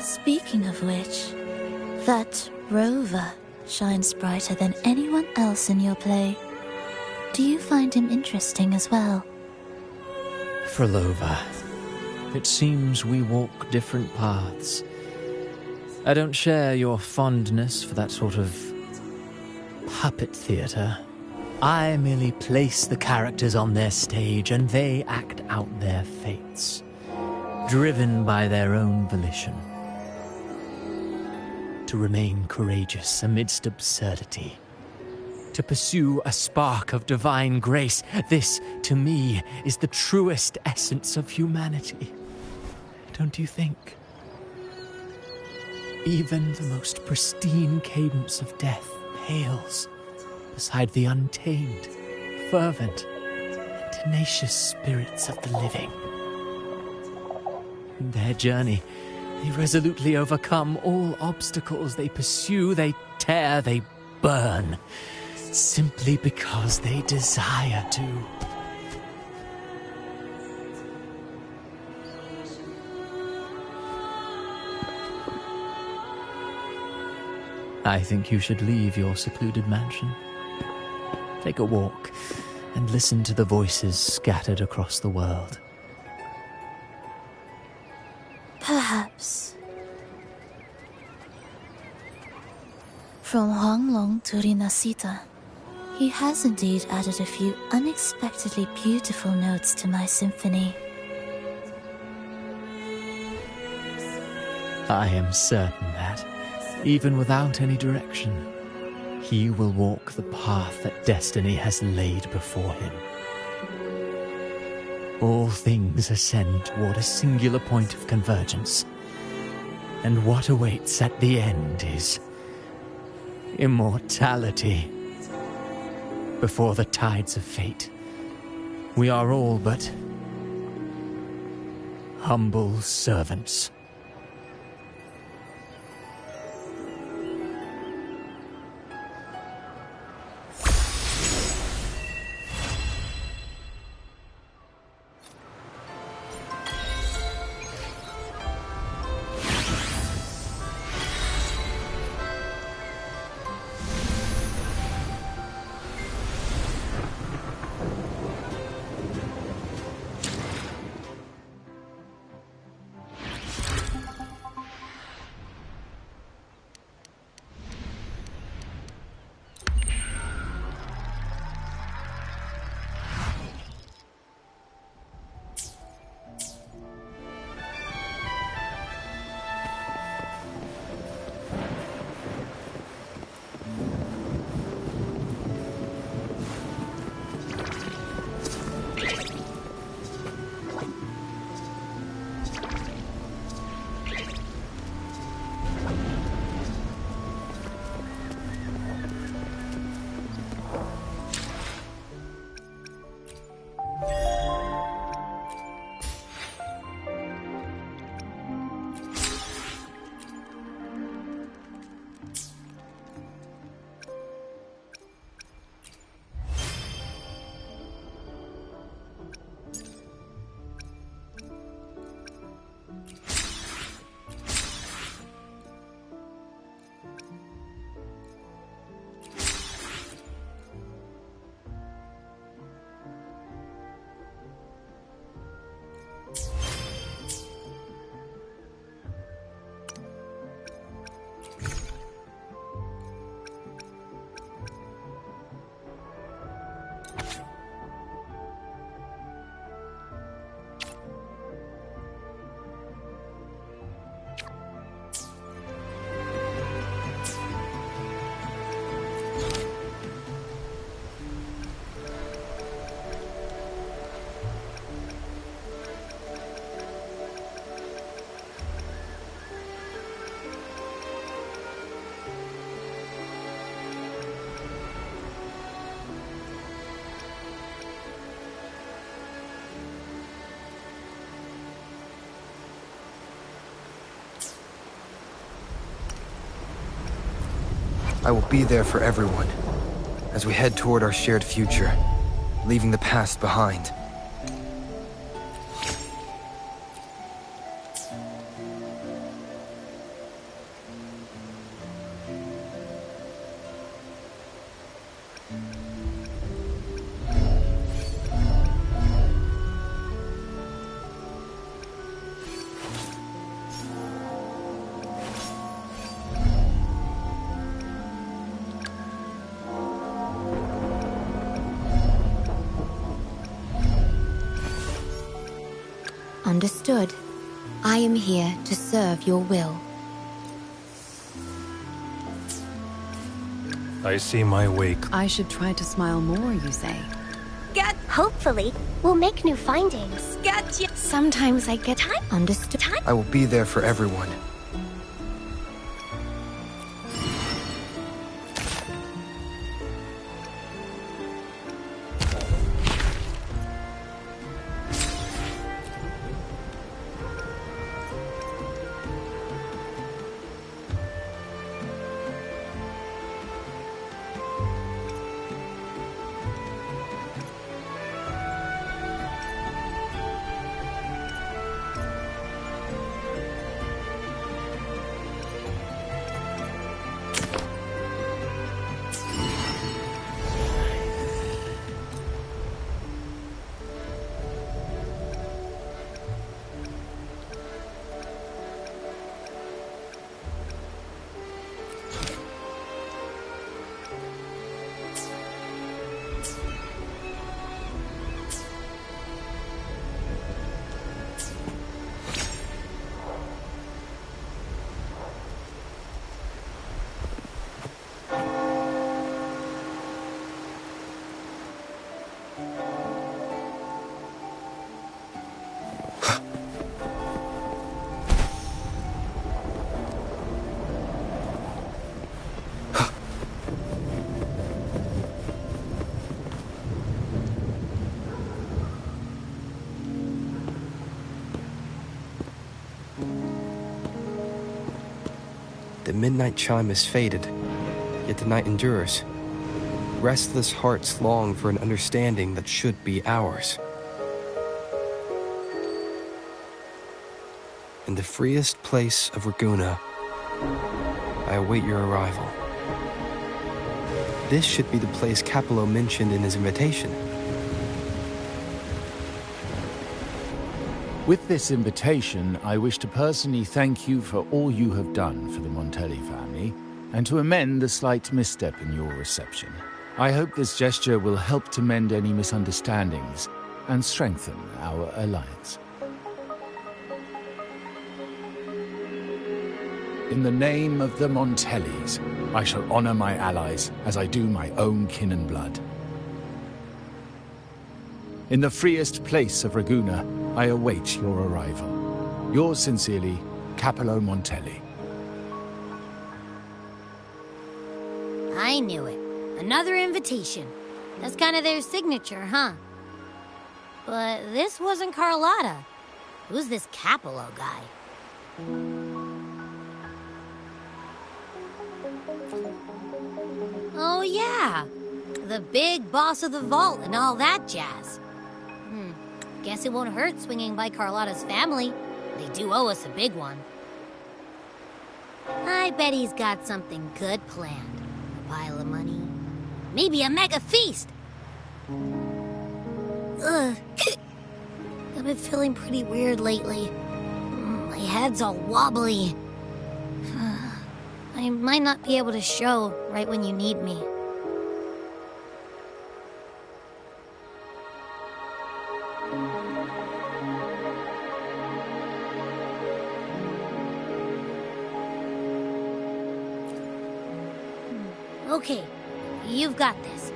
Speaking of which, that rover shines brighter than anyone else in your play. Do you find him interesting as well? Frolova, it seems we walk different paths. I don't share your fondness for that sort of puppet theatre. I merely place the characters on their stage and they act out their fates, driven by their own volition. To remain courageous amidst absurdity. To pursue a spark of divine grace. This, to me, is the truest essence of humanity. Don't you think? Even the most pristine cadence of death pales beside the untamed, fervent, and tenacious spirits of the living. In their journey, they resolutely overcome all obstacles. They pursue, they tear, they burn, simply because they desire to. I think you should leave your secluded mansion. Take a walk and listen to the voices scattered across the world. Perhaps. From Huanglong to Rinascita, he has indeed added a few unexpectedly beautiful notes to my symphony. I am certain that, even without any direction, he will walk the path that destiny has laid before him. All things ascend toward a singular point of convergence, and what awaits at the end is immortality. Before the tides of fate, we are all but humble servants. I will be there for everyone, as we head toward our shared future, leaving the past behind. Understood. I am here to serve your will. I see my wake. I should try to smile more, you say? Hopefully, we'll make new findings. Gotcha. Sometimes I get time. Understood. I will be there for everyone. The midnight chime has faded, yet the night endures. Restless hearts long for an understanding that should be ours. In the freest place of Raguna, I await your arrival. This should be the place Capello mentioned in his invitation. With this invitation, I wish to personally thank you for all you have done for the Montelli family, and to amend the slight misstep in your reception. I hope this gesture will help to mend any misunderstandings and strengthen our alliance. In the name of the Montellis, I shall honor my allies as I do my own kin and blood. In the freest place of Raguna, I await your arrival. Yours sincerely, Capello Montelli. I knew it. Another invitation. That's kind of their signature, huh? But this wasn't Carlotta. Who's this Capello guy? Oh yeah! The big boss of the vault and all that jazz. Guess it won't hurt swinging by Carlotta's family. They do owe us a big one. I bet he's got something good planned. A pile of money. Maybe a mega feast! Ugh. I've been feeling pretty weird lately. My head's all wobbly. I might not be able to show right when you need me. Okay, you've got this.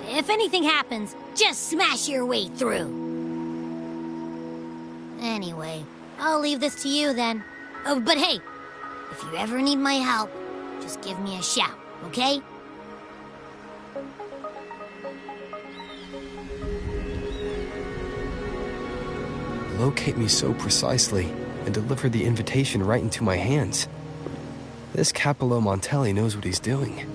If anything happens, just smash your way through. Anyway, I'll leave this to you then. Oh, but hey, if you ever need my help, just give me a shout, okay? Locate me so precisely and deliver the invitation right into my hands. This Capello Montelli knows what he's doing.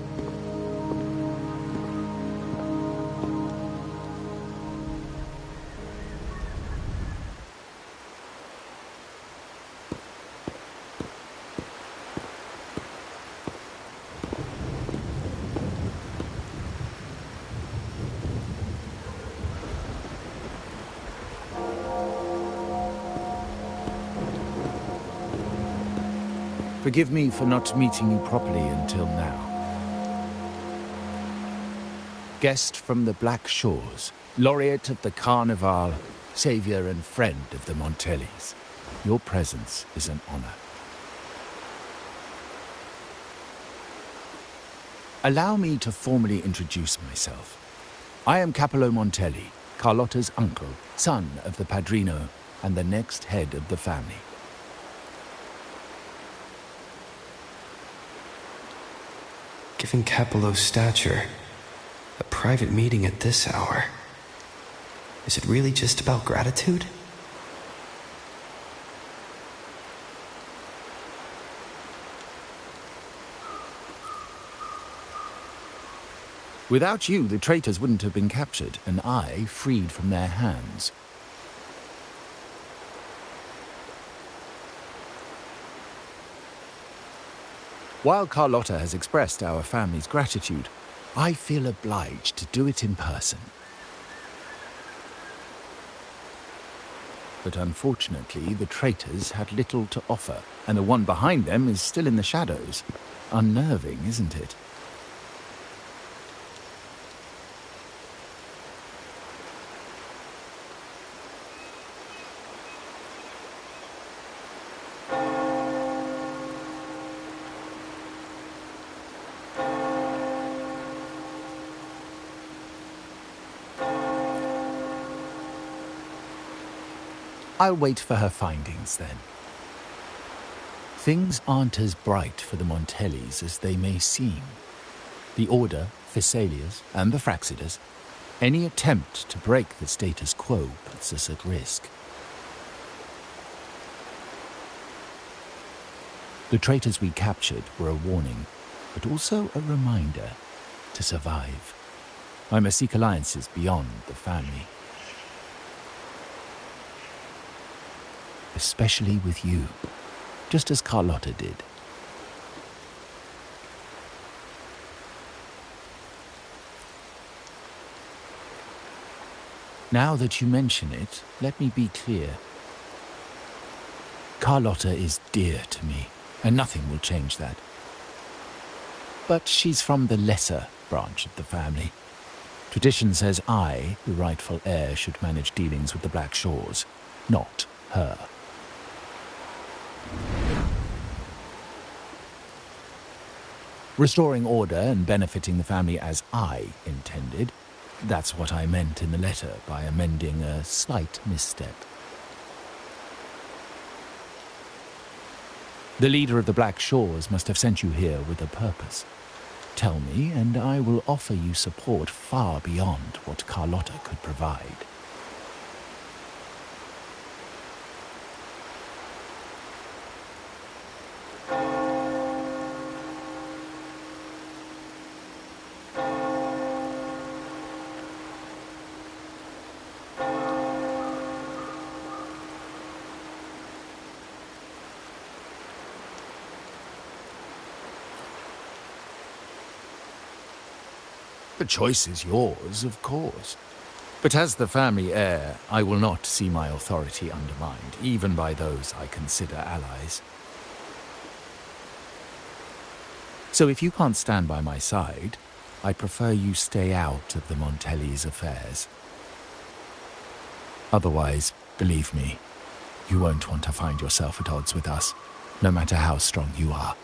Forgive me for not meeting you properly until now. Guest from the Black Shores, laureate of the Carnival, savior and friend of the Montellis. Your presence is an honor. Allow me to formally introduce myself. I am Capello Montelli, Carlotta's uncle, son of the Padrino, and the next head of the family. Given Capello's stature, a private meeting at this hour. Is it really just about gratitude? Without you, the traitors wouldn't have been captured, and I freed from their hands. While Carlotta has expressed our family's gratitude, I feel obliged to do it in person. But unfortunately, the traitors had little to offer, and the one behind them is still in the shadows. Unnerving, isn't it? I'll wait for her findings, then. Things aren't as bright for the Montellis as they may seem. The Order, Thessalias, and the Fraxidas, any attempt to break the status quo puts us at risk. The traitors we captured were a warning, but also a reminder to survive. I must seek alliances beyond the family. Especially with you, just as Carlotta did. Now that you mention it, let me be clear. Carlotta is dear to me, and nothing will change that. But she's from the lesser branch of the family. Tradition says I, the rightful heir, should manage dealings with the Black Shores, not her. Restoring order and benefiting the family as I intended, that's what I meant in the letter by amending a slight misstep. The leader of the Black Shores must have sent you here with a purpose. Tell me, and I will offer you support far beyond what Carlotta could provide. The choice is yours, of course. But as the family heir, I will not see my authority undermined, even by those I consider allies. So if you can't stand by my side, I prefer you stay out of the Montellis' affairs. Otherwise, believe me, you won't want to find yourself at odds with us, no matter how strong you are.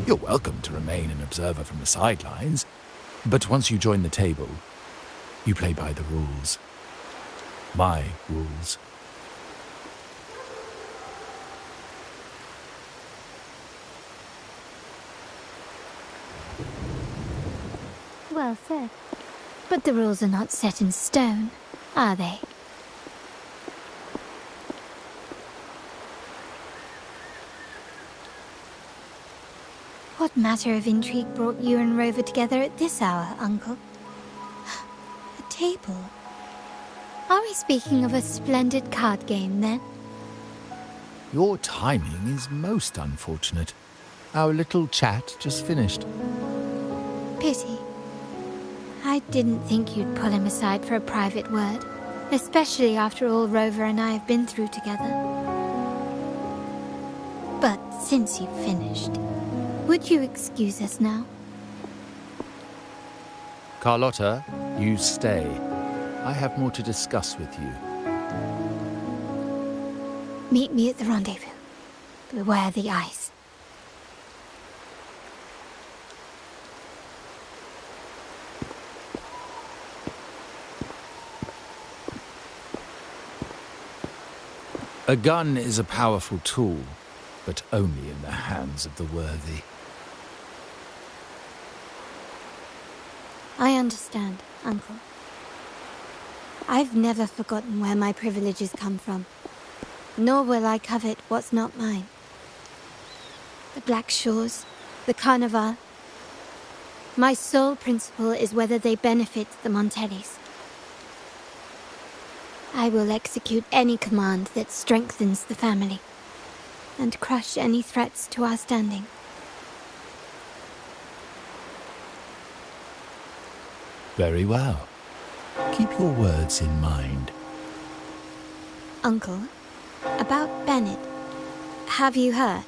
You're welcome to remain an observer from the sidelines, but once you join the table, you play by the rules. My rules. Well said. But the rules are not set in stone, are they? What matter of intrigue brought you and Rover together at this hour, Uncle? A table? Are we speaking of a splendid card game, then? Your timing is most unfortunate. Our little chat just finished. Pity. I didn't think you'd pull him aside for a private word, especially after all Rover and I have been through together. since you've finished, would you excuse us now? Carlotta, you stay. I have more to discuss with you. Meet me at the rendezvous. Beware the ice. A gun is a powerful tool, but only in the hands of the worthy. I understand, Uncle. I've never forgotten where my privileges come from, nor will I covet what's not mine. The Black Shores, the Carnival. My sole principle is whether they benefit the Montellis. I will execute any command that strengthens the family, and crush any threats to our standing. Very well. Keep your words in mind. Uncle, about Bennett, have you heard?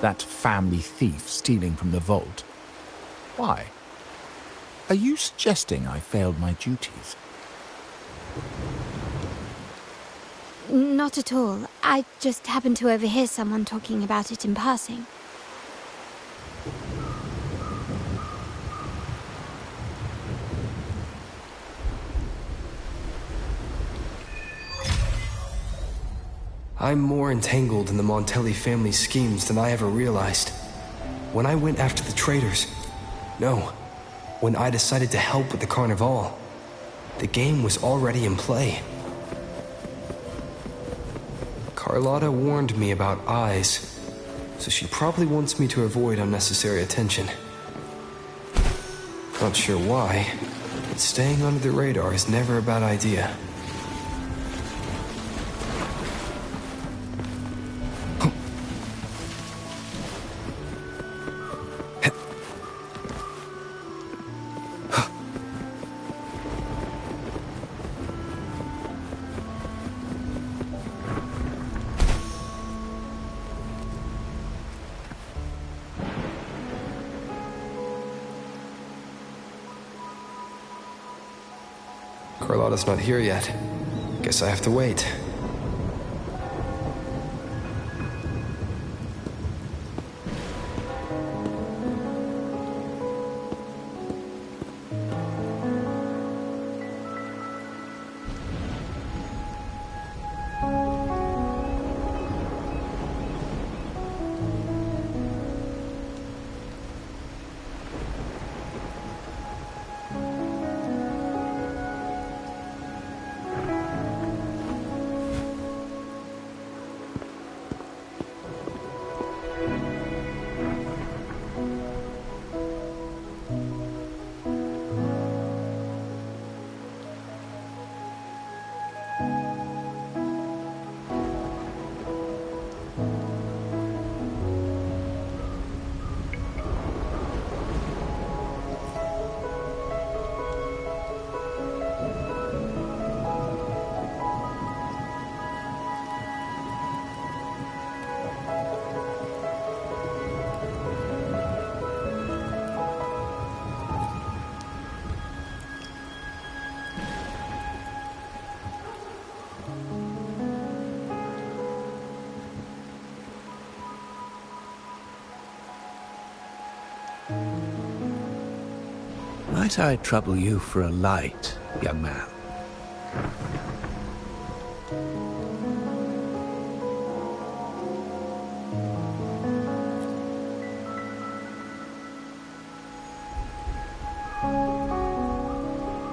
That family thief stealing from the vault. Why? Are you suggesting I failed my duties? Not at all. I just happened to overhear someone talking about it in passing. I'm more entangled in the Montelli family schemes than I ever realized. When I went after the traitors... No. When I decided to help with the Carnival, the game was already in play. Carlotta warned me about eyes, so she probably wants me to avoid unnecessary attention. Not sure why, but staying under the radar is never a bad idea. Carlotta's not here yet. Guess I have to wait. Might I trouble you for a light, young man?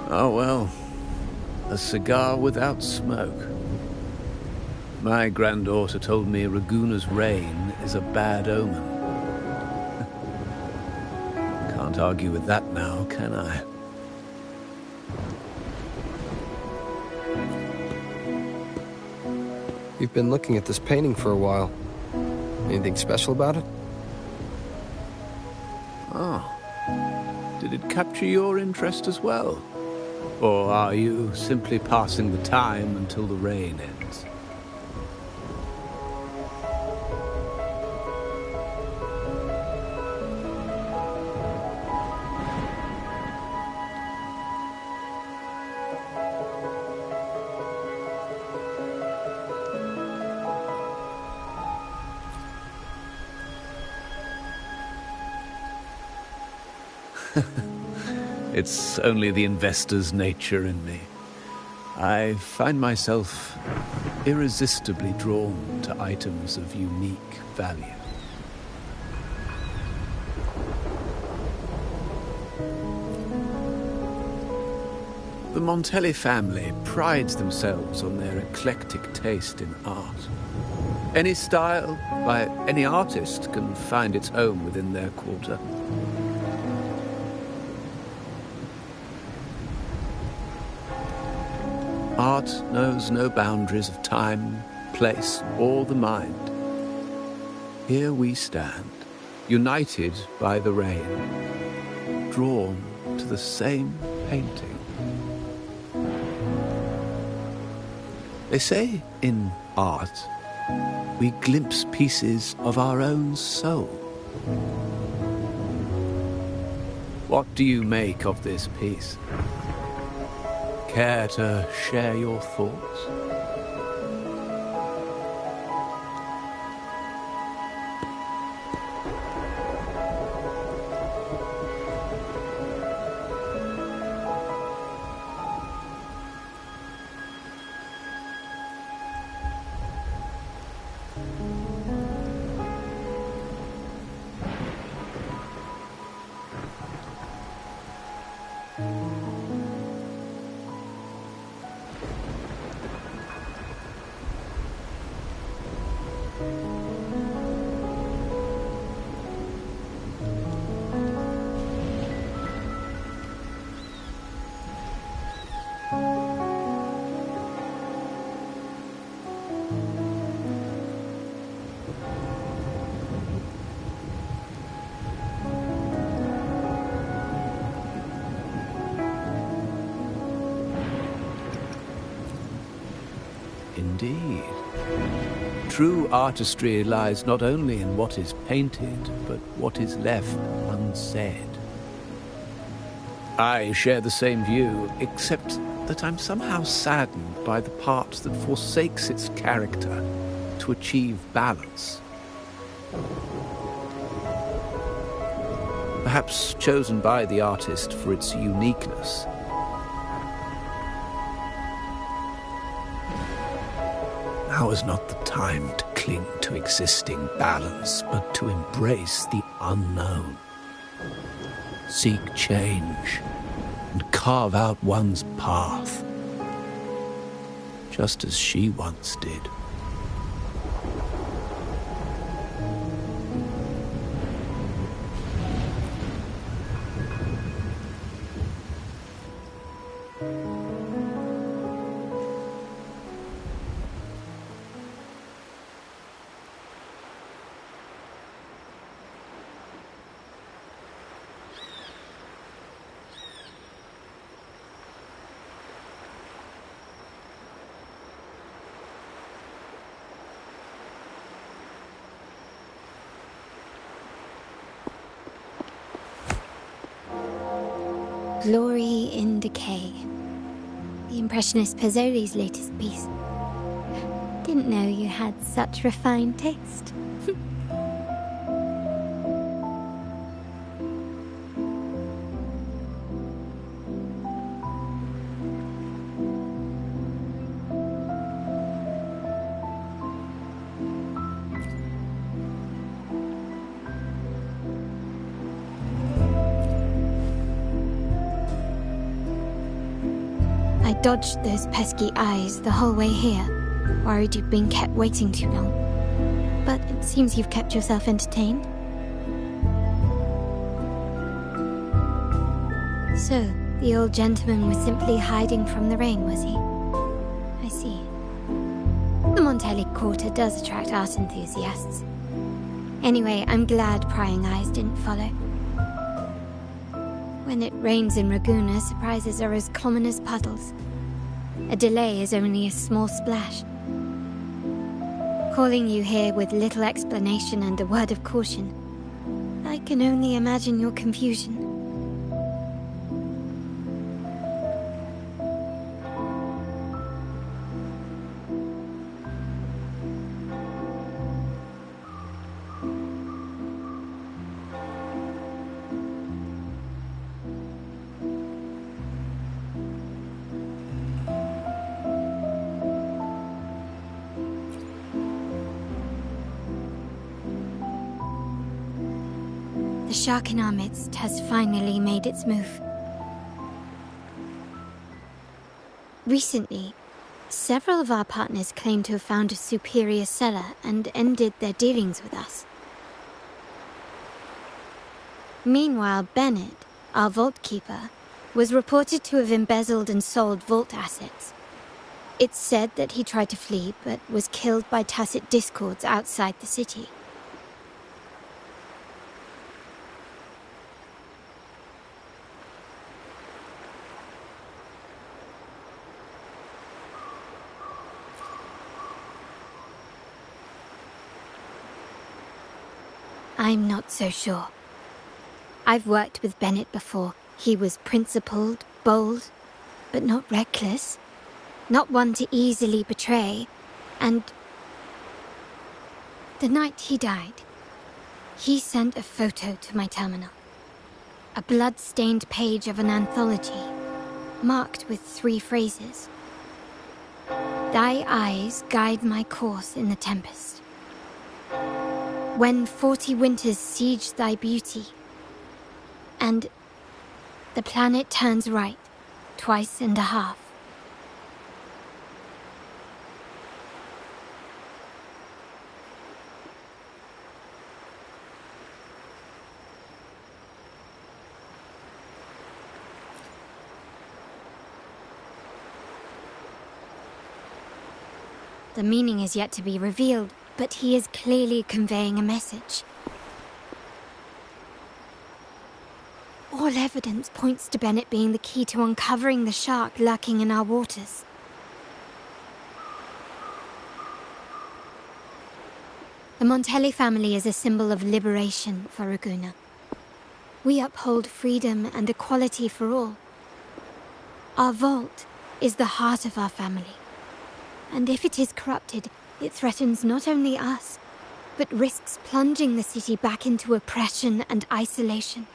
Oh well, a cigar without smoke. My granddaughter told me Raguna's rain is a bad omen. Can't argue with that now, can I? You've been looking at this painting for a while. Anything special about it? Oh. Did it capture your interest as well? Or are you simply passing the time until the rain ends? It's only the investor's nature in me. I find myself irresistibly drawn to items of unique value. The Montelli family prides themselves on their eclectic taste in art. Any style, by any artist, can find its home within their quarter. Art knows no boundaries of time, place, or the mind. Here we stand, united by the rain, drawn to the same painting. They say in art, we glimpse pieces of our own soul. What do you make of this piece? Care to share your thoughts? Indeed. True artistry lies not only in what is painted, but what is left unsaid. I share the same view, except that I'm somehow saddened by the part that forsakes its character to achieve balance. Perhaps chosen by the artist for its uniqueness. Now is not the time to cling to existing balance, but to embrace the unknown. Seek change and carve out one's path, just as she once did. Glory in Decay. The Impressionist Pazzoli's latest piece. Didn't know you had such refined taste. I dodged those pesky eyes the whole way here, worried you'd been kept waiting too long. But it seems you've kept yourself entertained. So, the old gentleman was simply hiding from the rain, was he? I see. The Montelli Quarter does attract art enthusiasts. Anyway, I'm glad prying eyes didn't follow. When it rains in Ragusa, surprises are as common as puddles. A delay is only a small splash. Calling you here with little explanation and a word of caution, I can only imagine your confusion. The shark in our midst has finally made its move. Recently, several of our partners claim to have found a superior cellar and ended their dealings with us. Meanwhile, Bennett, our vault keeper, was reported to have embezzled and sold vault assets. It's said that he tried to flee, but was killed by tacit discords outside the city. I'm not so sure. I've worked with Bennett before. He was principled, bold, but not reckless. Not one to easily betray. And the night he died, he sent a photo to my terminal. A blood-stained page of an anthology, marked with 3 phrases. Thy eyes guide my course in the tempest. When 40 winters siege thy beauty, and the planet turns right, twice and a half. The meaning is yet to be revealed, but he is clearly conveying a message. All evidence points to Bennett being the key to uncovering the shark lurking in our waters. The Montelli family is a symbol of liberation for Raguna. We uphold freedom and equality for all. Our vault is the heart of our family. And if it is corrupted, it threatens not only us, but risks plunging the city back into oppression and isolation.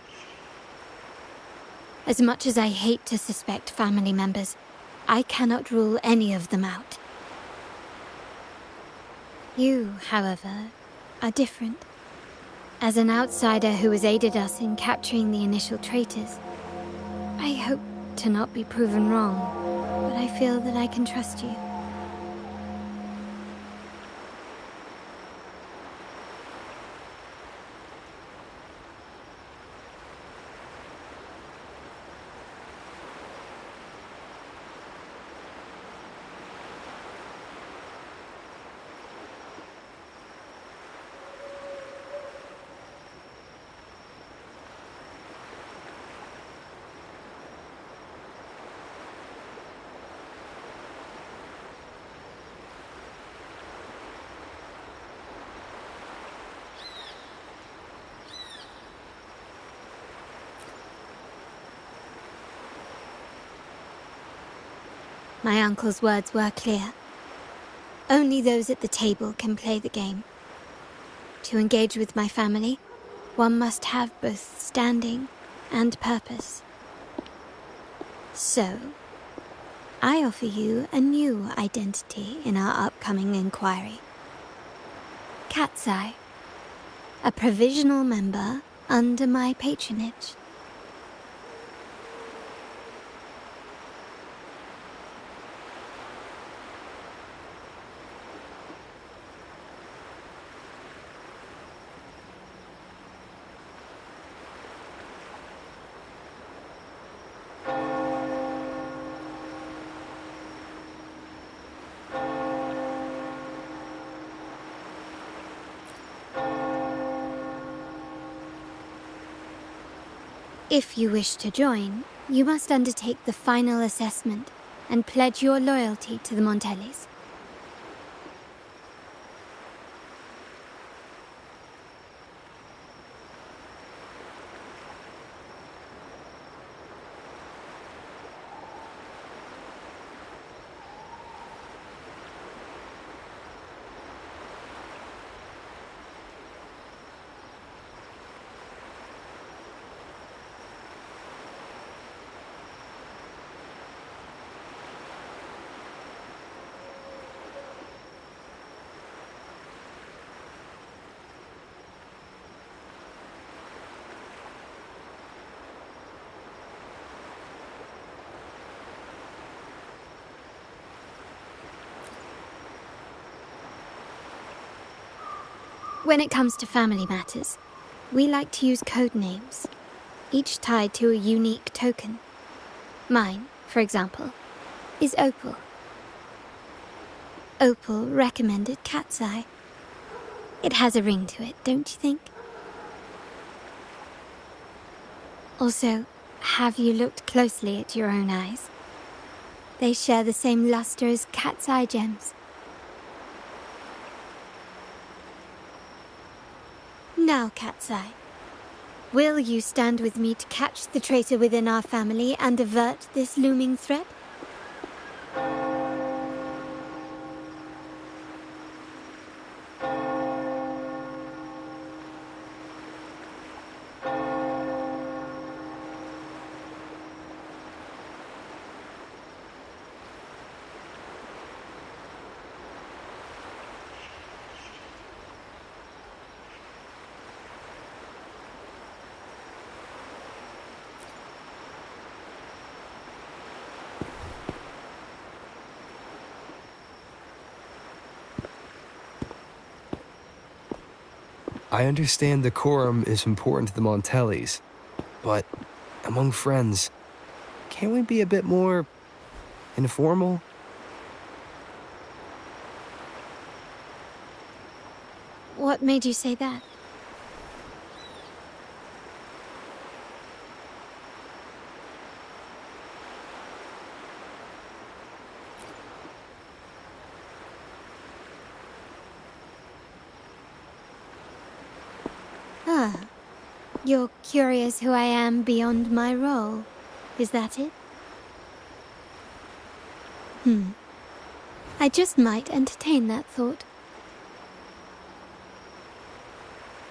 As much as I hate to suspect family members, I cannot rule any of them out. You, however, are different. As an outsider who has aided us in capturing the initial traitors, I hope to not be proven wrong, but I feel that I can trust you. My uncle's words were clear. Only those at the table can play the game. To engage with my family, one must have both standing and purpose. So, I offer you a new identity in our upcoming inquiry. Cat's Eye, a provisional member under my patronage. If you wish to join, you must undertake the final assessment and pledge your loyalty to the Montellis. When it comes to family matters, we like to use code names, each tied to a unique token. Mine, for example, is Opal. Opal recommended Cat's Eye. It has a ring to it, don't you think? Also, have you looked closely at your own eyes? They share the same luster as Cat's Eye gems. Now, Cat's Eye, will you stand with me to catch the traitor within our family and avert this looming threat? I understand decorum is important to the Montellis, but among friends, can't we be a bit more informal? What made you say that? Ah, you're curious who I am beyond my role, is that it? I just might entertain that thought.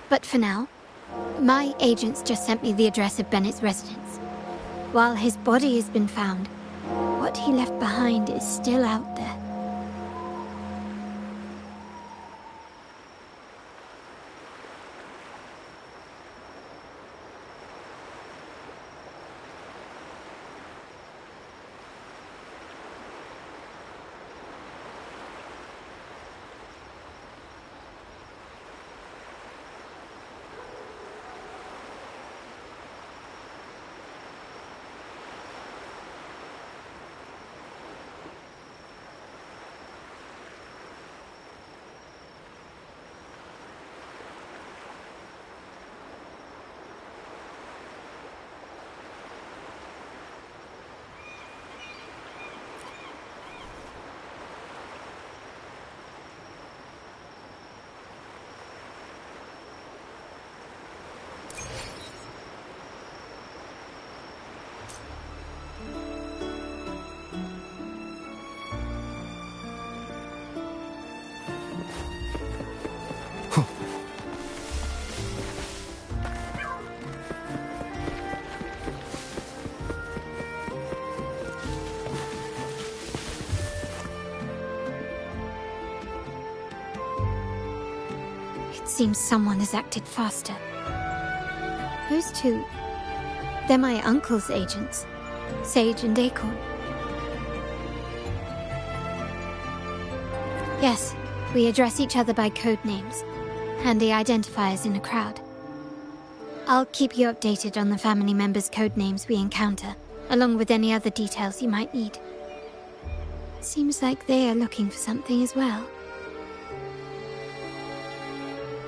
But for now, my agents just sent me the address of Bennett's residence. While his body has been found, what he left behind is still out there. Seems someone has acted faster. Those two, they're my uncle's agents, Sage and Acorn. Yes, we address each other by code names, handy identifiers in a crowd. I'll keep you updated on the family members' code names we encounter, along with any other details you might need. Seems like they are looking for something as well.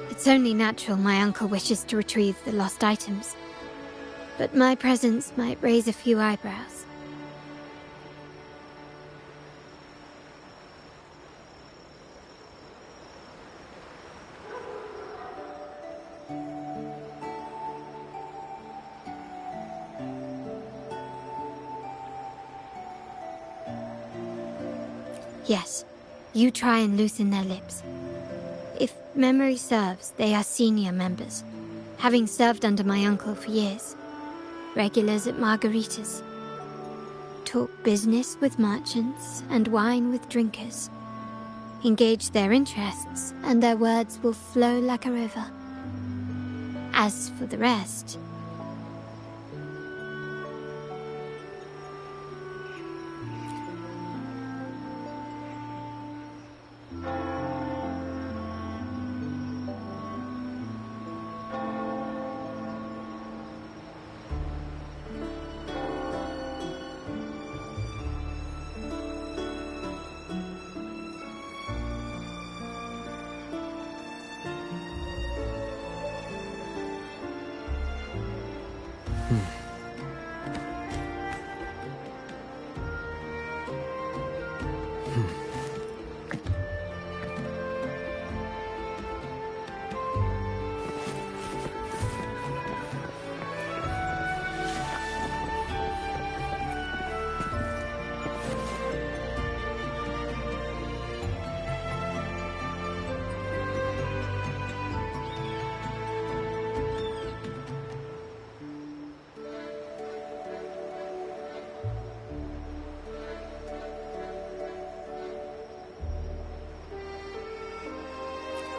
It's only natural my uncle wishes to retrieve the lost items, but my presence might raise a few eyebrows. Yes, you try and loosen their lips. If memory serves, they are senior members, having served under my uncle for years. Regulars at margaritas. Talk business with merchants and wine with drinkers. Engage their interests, and their words will flow like a river. As for the rest...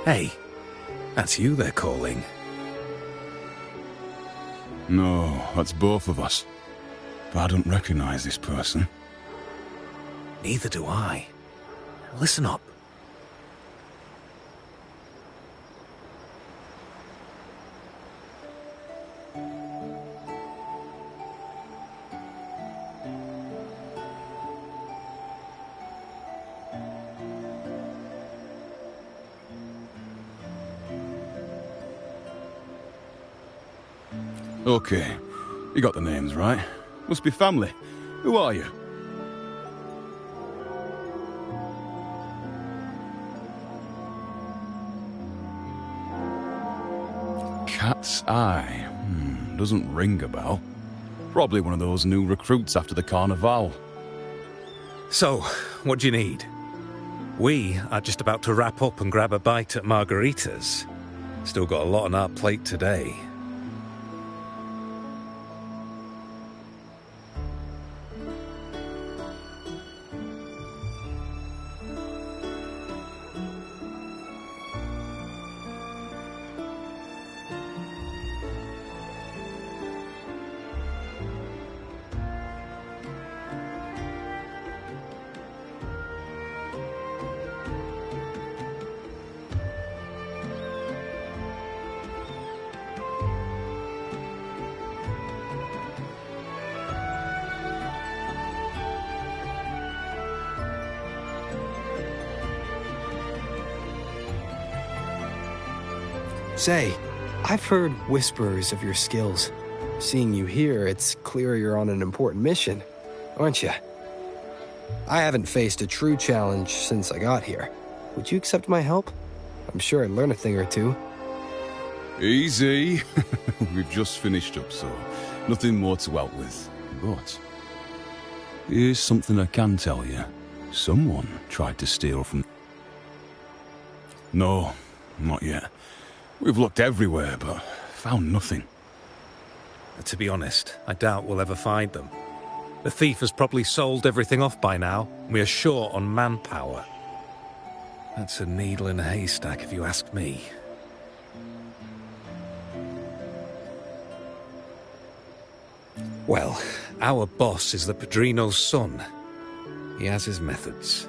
Hey, that's you they're calling. No, that's both of us. But I don't recognize this person. Neither do I. Listen up. Okay, you got the names right. Must be family. Who are you? Cat's Eye. Doesn't ring a bell. Probably one of those new recruits after the Carnival. So, what do you need? We are just about to wrap up and grab a bite at Margarita's. Still got a lot on our plate today. Say, I've heard whispers of your skills. Seeing you here, it's clear you're on an important mission, aren't you? I haven't faced a true challenge since I got here. Would you accept my help? I'm sure I'd learn a thing or two. Easy. We've just finished up, so nothing more to help with. But here's something I can tell you. Someone tried to steal from... No, not yet. We've looked everywhere, but found nothing. To be honest, I doubt we'll ever find them. The thief has probably sold everything off by now. We are short on manpower. That's a needle in a haystack, if you ask me. Well, our boss is the Padrino's son. He has his methods.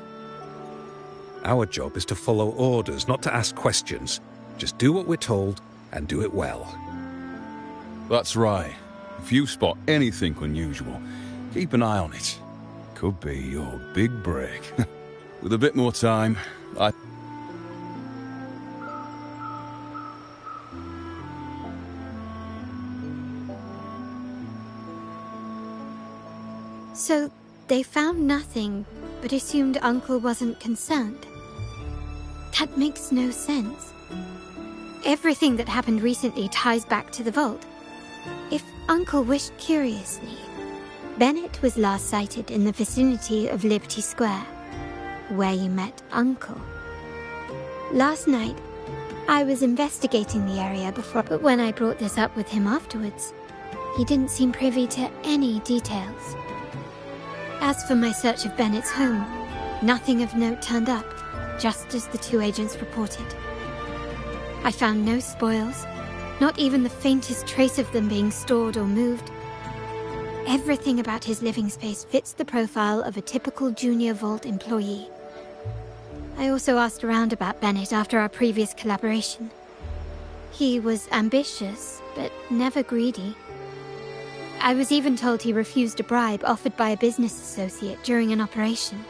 Our job is to follow orders, not to ask questions. Just do what we're told, and do it well. That's right. If you spot anything unusual, keep an eye on it. Could be your big break. With a bit more time, So, they found nothing, but assumed Uncle wasn't concerned. That makes no sense. Everything that happened recently ties back to the vault. If Uncle wished curiously, Bennett was last sighted in the vicinity of Liberty Square, where you met Uncle. Last night, I was investigating the area before, but when I brought this up with him afterwards, he didn't seem privy to any details. As for my search of Bennett's home, nothing of note turned up, just as the two agents reported. I found no spoils, not even the faintest trace of them being stored or moved. Everything about his living space fits the profile of a typical junior vault employee. I also asked around about Bennett after our previous collaboration. He was ambitious, but never greedy. I was even told he refused a bribe offered by a business associate during an operation.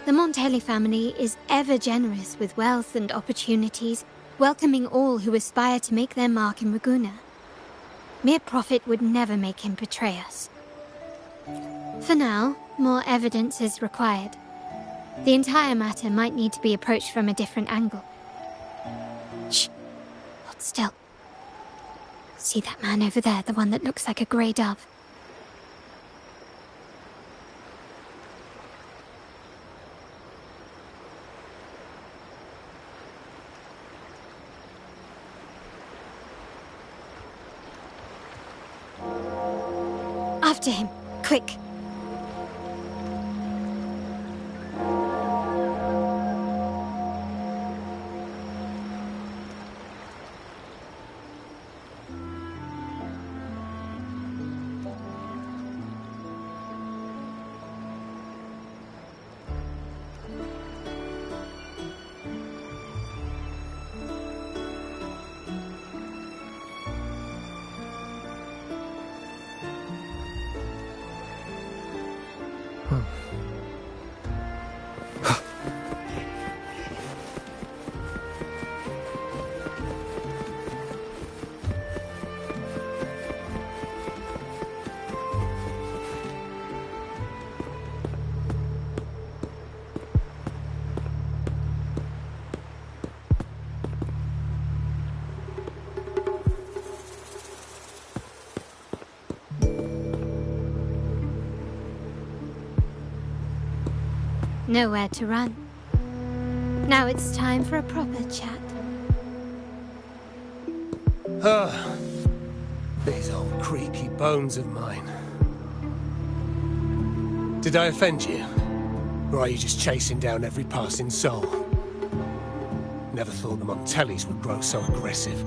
The Montelli family is ever generous with wealth and opportunities, welcoming all who aspire to make their mark in Ragusa. Mere profit would never make him betray us. For now, more evidence is required. The entire matter might need to be approached from a different angle. Shh. Hold still. See that man over there, the one that looks like a grey dove? After him, quick! Nowhere to run. Now it's time for a proper chat. These old creaky bones of mine. Did I offend you? Or are you just chasing down every passing soul? Never thought the Montellis would grow so aggressive.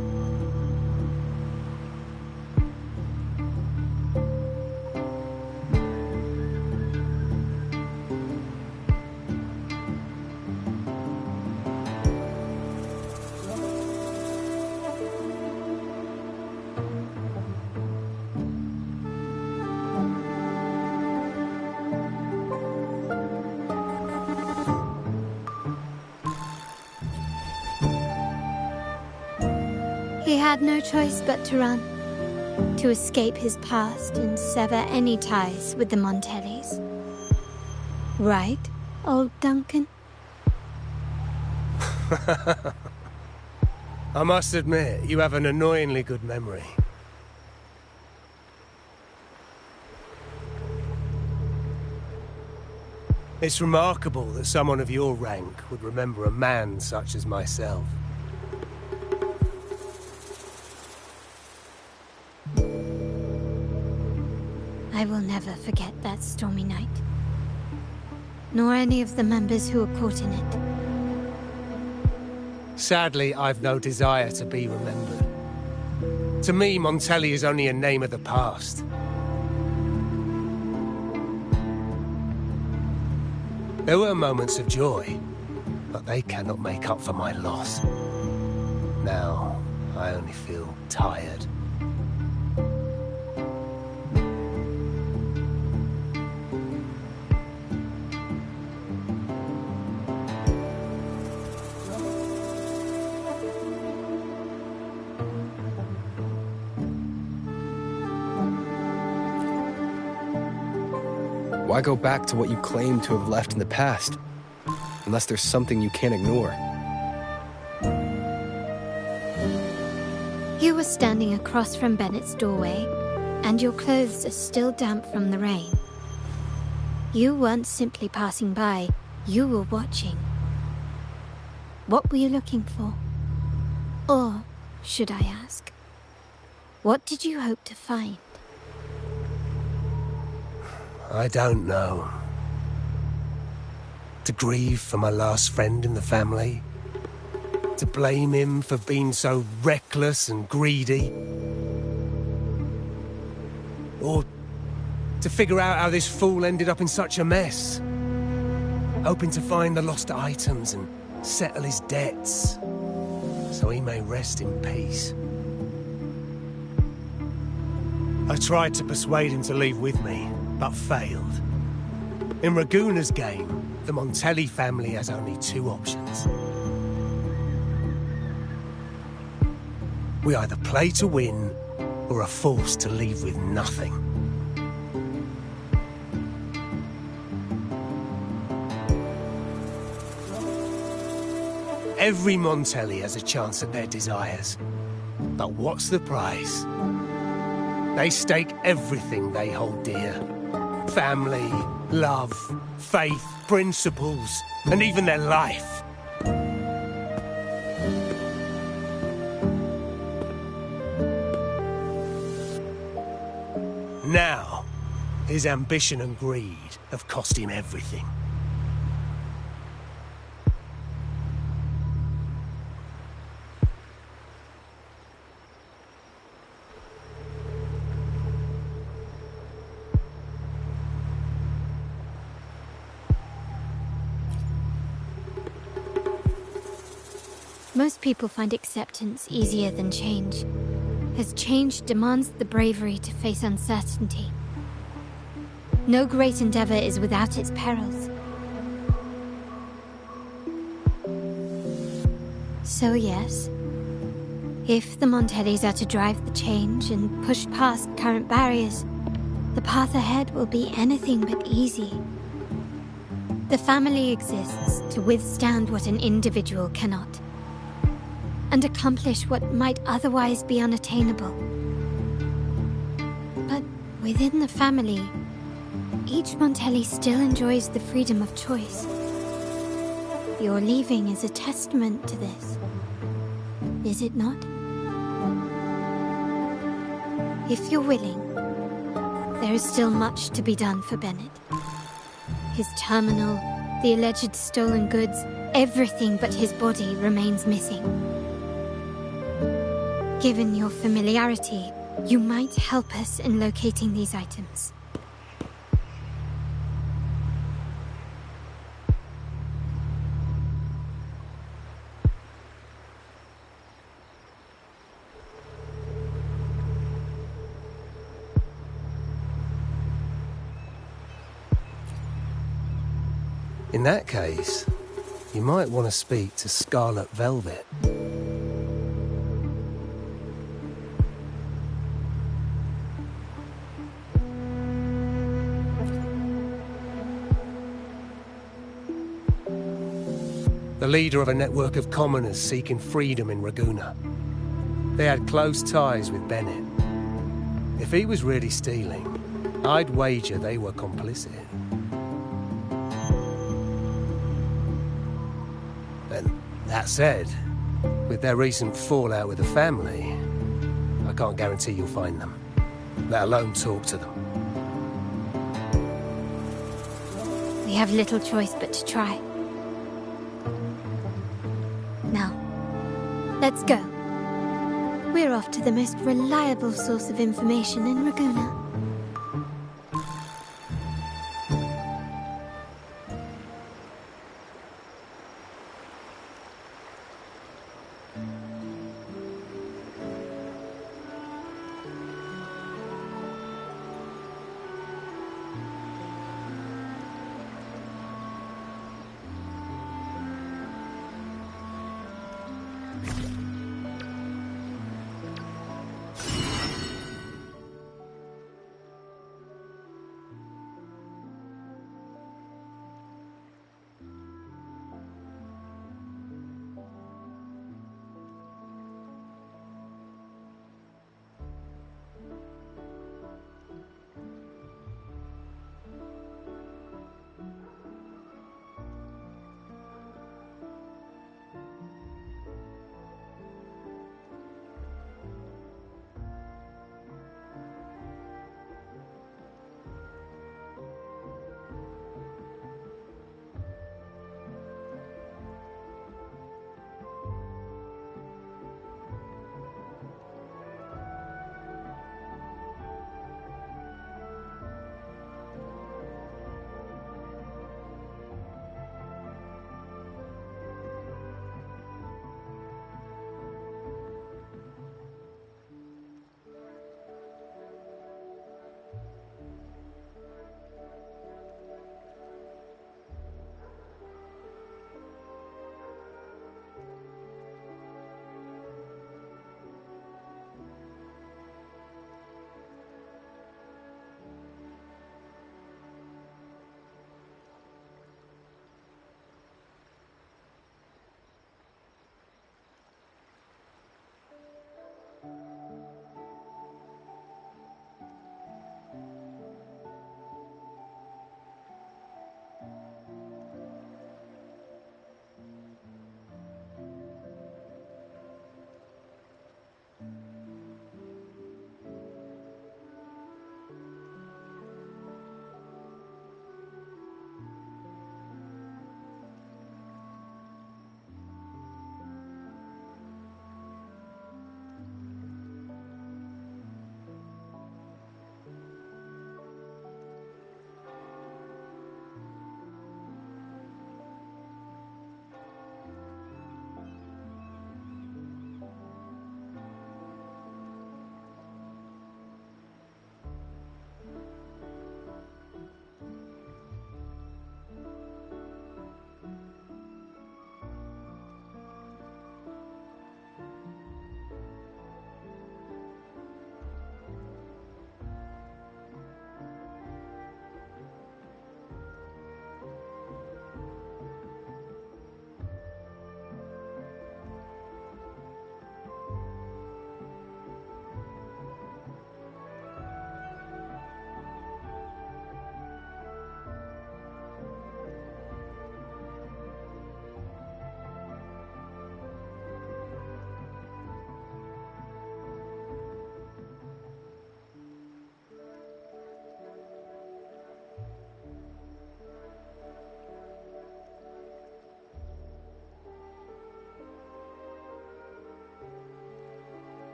He had no choice but to run, to escape his past and sever any ties with the Montellis. Right, old Duncan? I must admit, you have an annoyingly good memory. It's remarkable that someone of your rank would remember a man such as myself. I will never forget that stormy night. Nor any of the members who were caught in it. Sadly, I've no desire to be remembered. To me, Montelli is only a name of the past. There were moments of joy, but they cannot make up for my loss. Now, I only feel tired. Why go back to what you claim to have left in the past? Unless there's something you can't ignore. You were standing across from Bennett's doorway, and your clothes are still damp from the rain. You weren't simply passing by, you were watching. What were you looking for? Or, should I ask, what did you hope to find? I don't know. To grieve for my last friend in the family? To blame him for being so reckless and greedy? Or to figure out how this fool ended up in such a mess? Hoping to find the lost items and settle his debts, so he may rest in peace. I tried to persuade him to leave with me, but failed. In Raguna's game, the Montelli family has only two options. We either play to win, or a force to leave with nothing. Every Montelli has a chance at their desires. But what's the price? They stake everything they hold dear. Family, love, faith, principles, and even their life. Now, his ambition and greed have cost him everything. Most people find acceptance easier than change, as change demands the bravery to face uncertainty. No great endeavor is without its perils. So yes, if the Montellis are to drive the change and push past current barriers, the path ahead will be anything but easy. The family exists to withstand what an individual cannot, and accomplish what might otherwise be unattainable. But within the family, each Montelli still enjoys the freedom of choice. Your leaving is a testament to this, is it not? If you're willing, there is still much to be done for Bennett. His terminal, the alleged stolen goods, everything but his body remains missing. Given your familiarity, you might help us in locating these items. In that case, you might want to speak to Scarlet Velvet. The leader of a network of commoners seeking freedom in Ragusa. They had close ties with Bennett. If he was really stealing, I'd wager they were complicit. And that said, with their recent fallout with the family, I can't guarantee you'll find them, let alone talk to them. We have little choice but to try. Now, let's go. We're off to the most reliable source of information in Ragusa.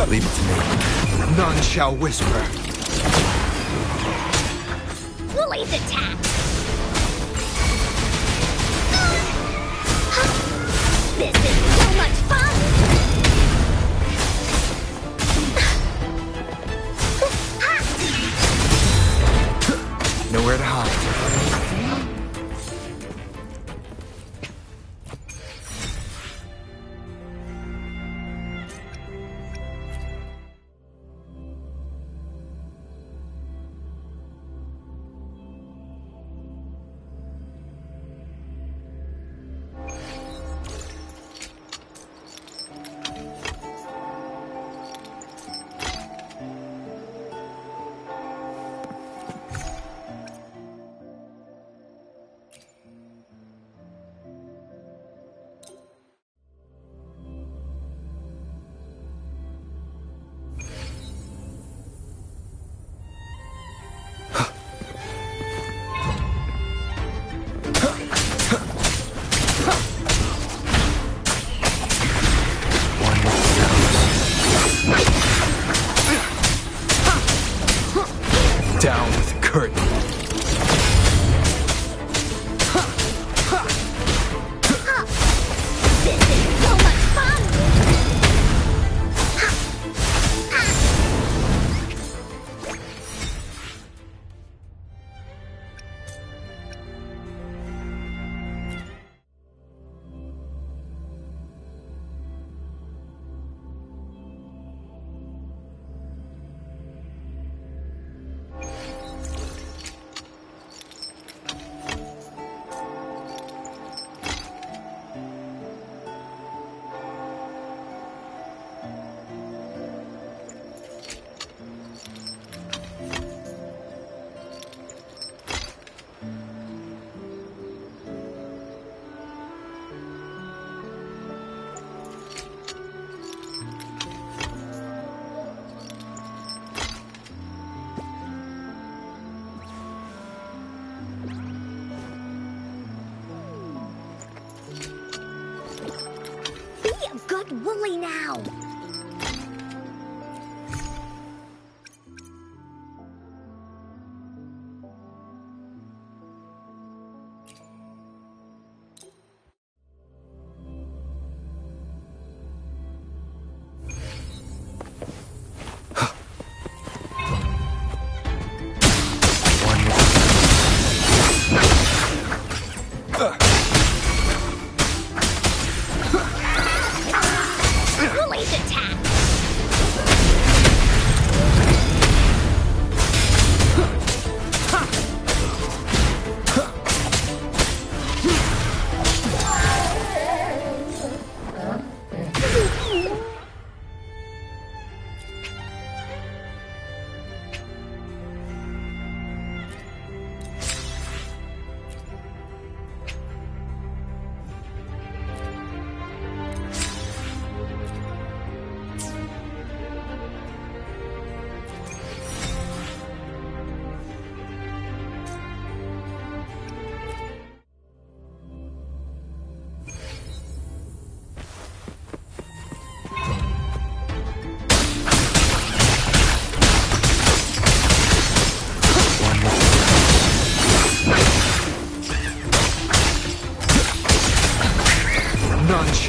Leave it to me. None shall whisper. Woolly's attack! This is so much fun! Nowhere to hide. Down with the curtain. This is so much fun! Be a good Woolly now! Woolly's attack!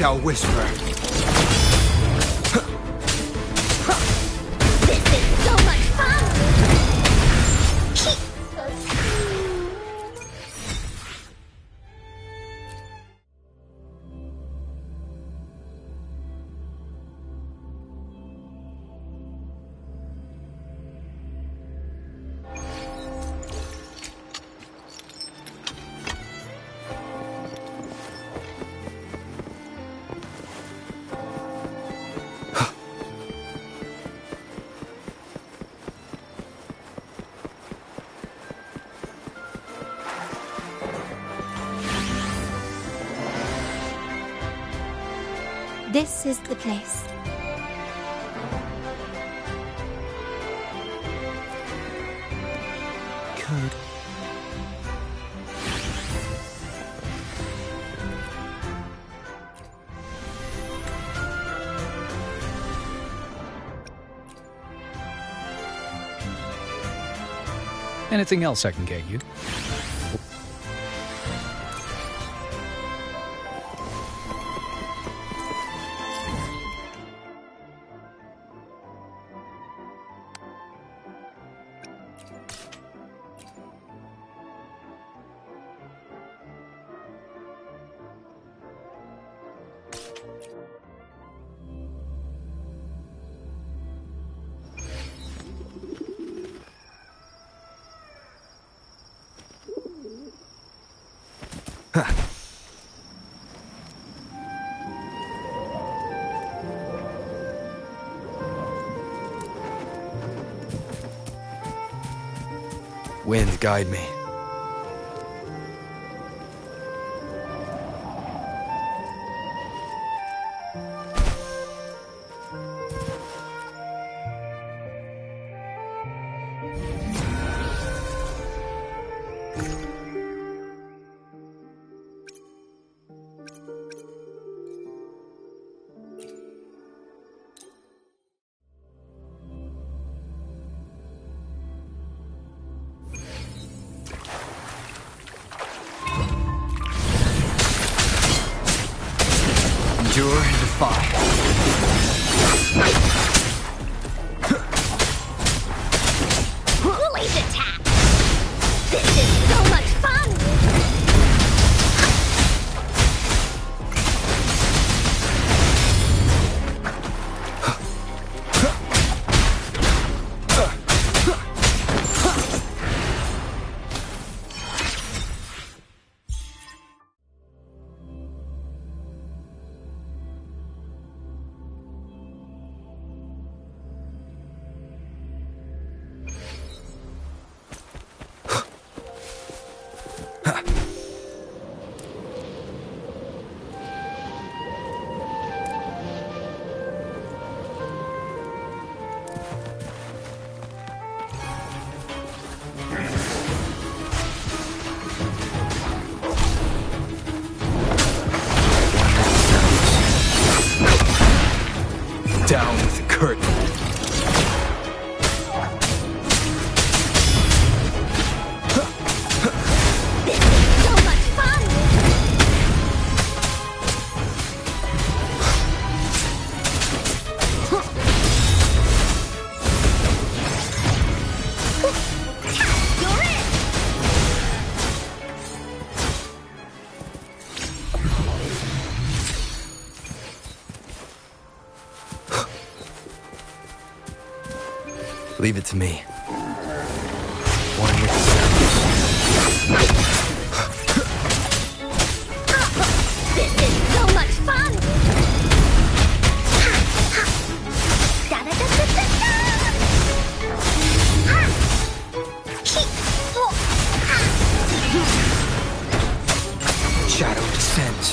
shall whisper. This is so much fun! This is the place. Code. Anything else I can get you? Wind, guide me. Endure and defy. Blaze attack! This is so much fun! Down with the curtain. This is so much fun! You're in! Leave it to me. One with the sounds. This is so much fun! Shadow descends.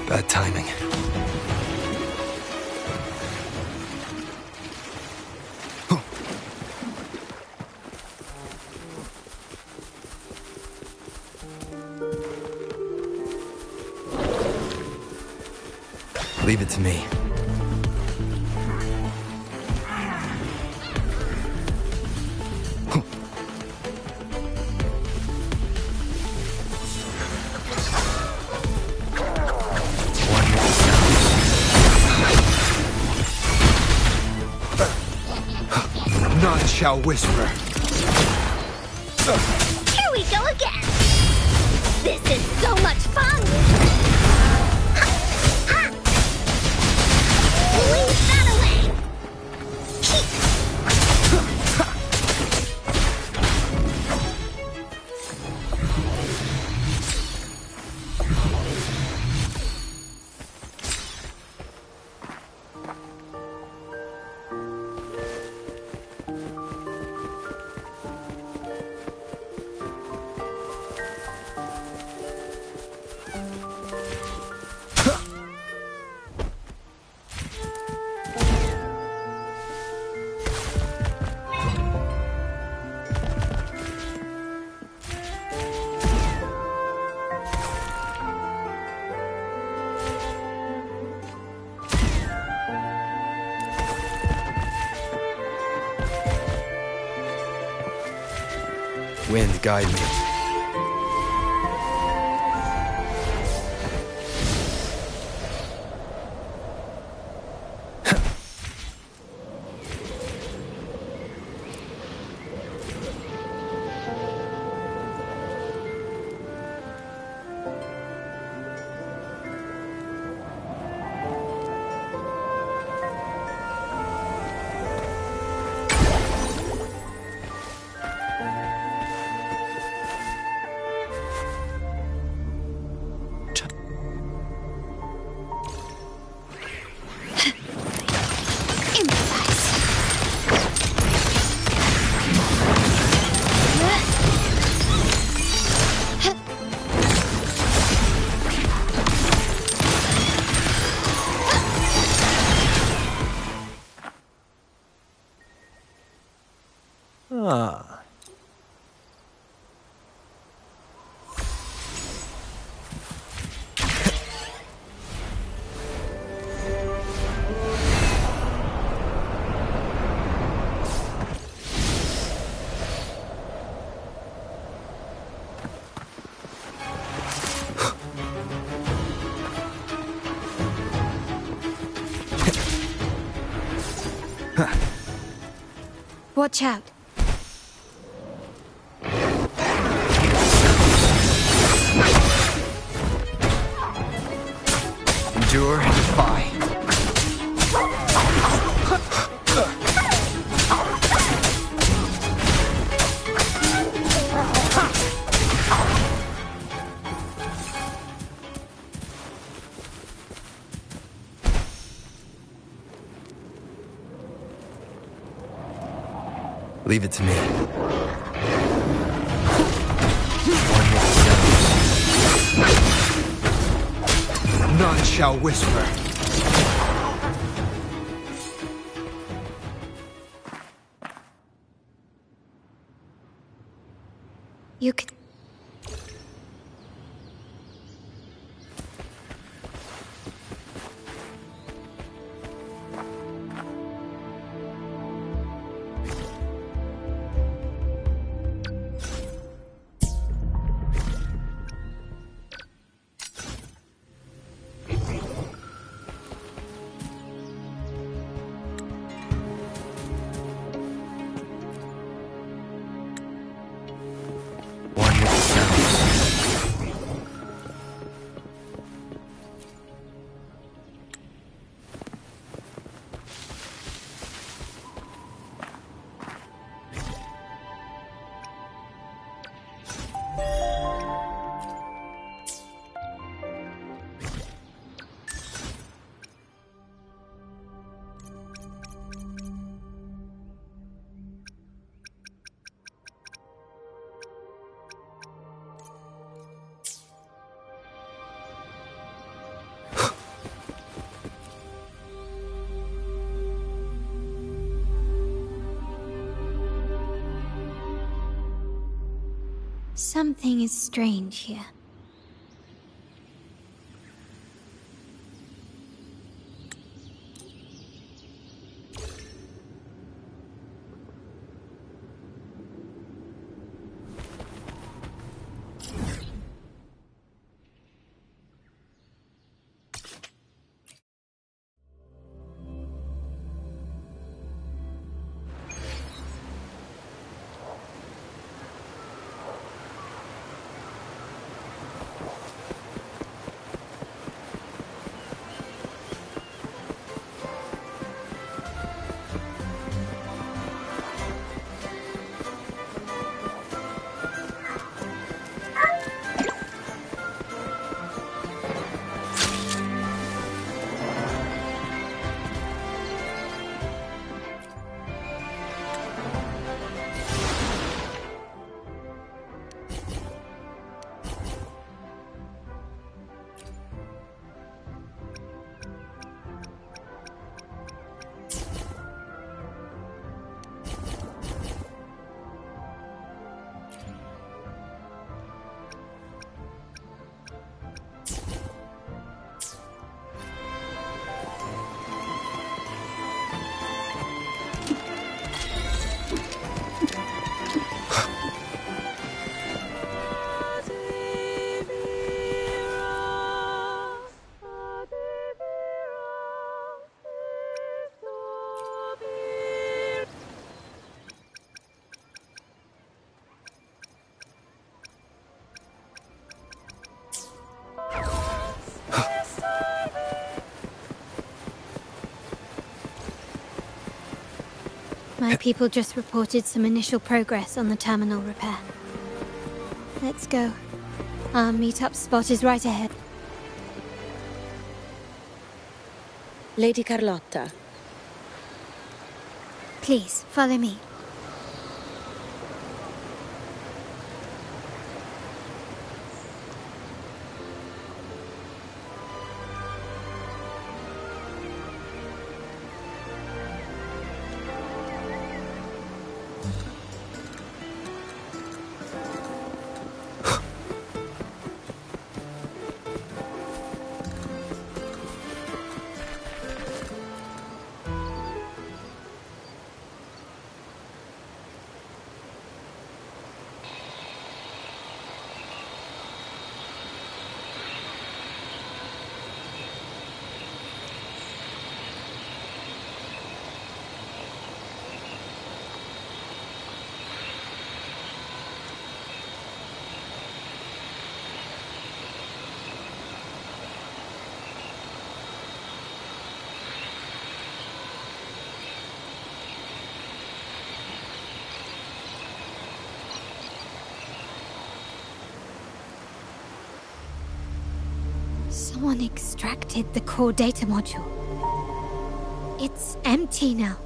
Bad timing. Leave it to me. None shall whisper. Here we go again! This is so much fun! Leave that away! Wind, guide me. Ah. Watch out. Endure and defy. Leave it to me. None shall whisper. You could... Something is strange here. My people just reported some initial progress on the terminal repair. Let's go. Our meet-up spot is right ahead. Lady Carlotta. Please, follow me. Someone extracted the core data module. It's empty now.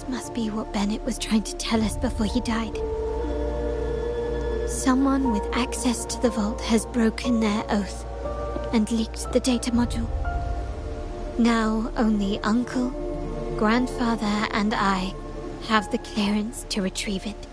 Must be what Bennett was trying to tell us before he died. Someone with access to the vault has broken their oath and leaked the data module. Now only Uncle, Grandfather, and I have the clearance to retrieve it.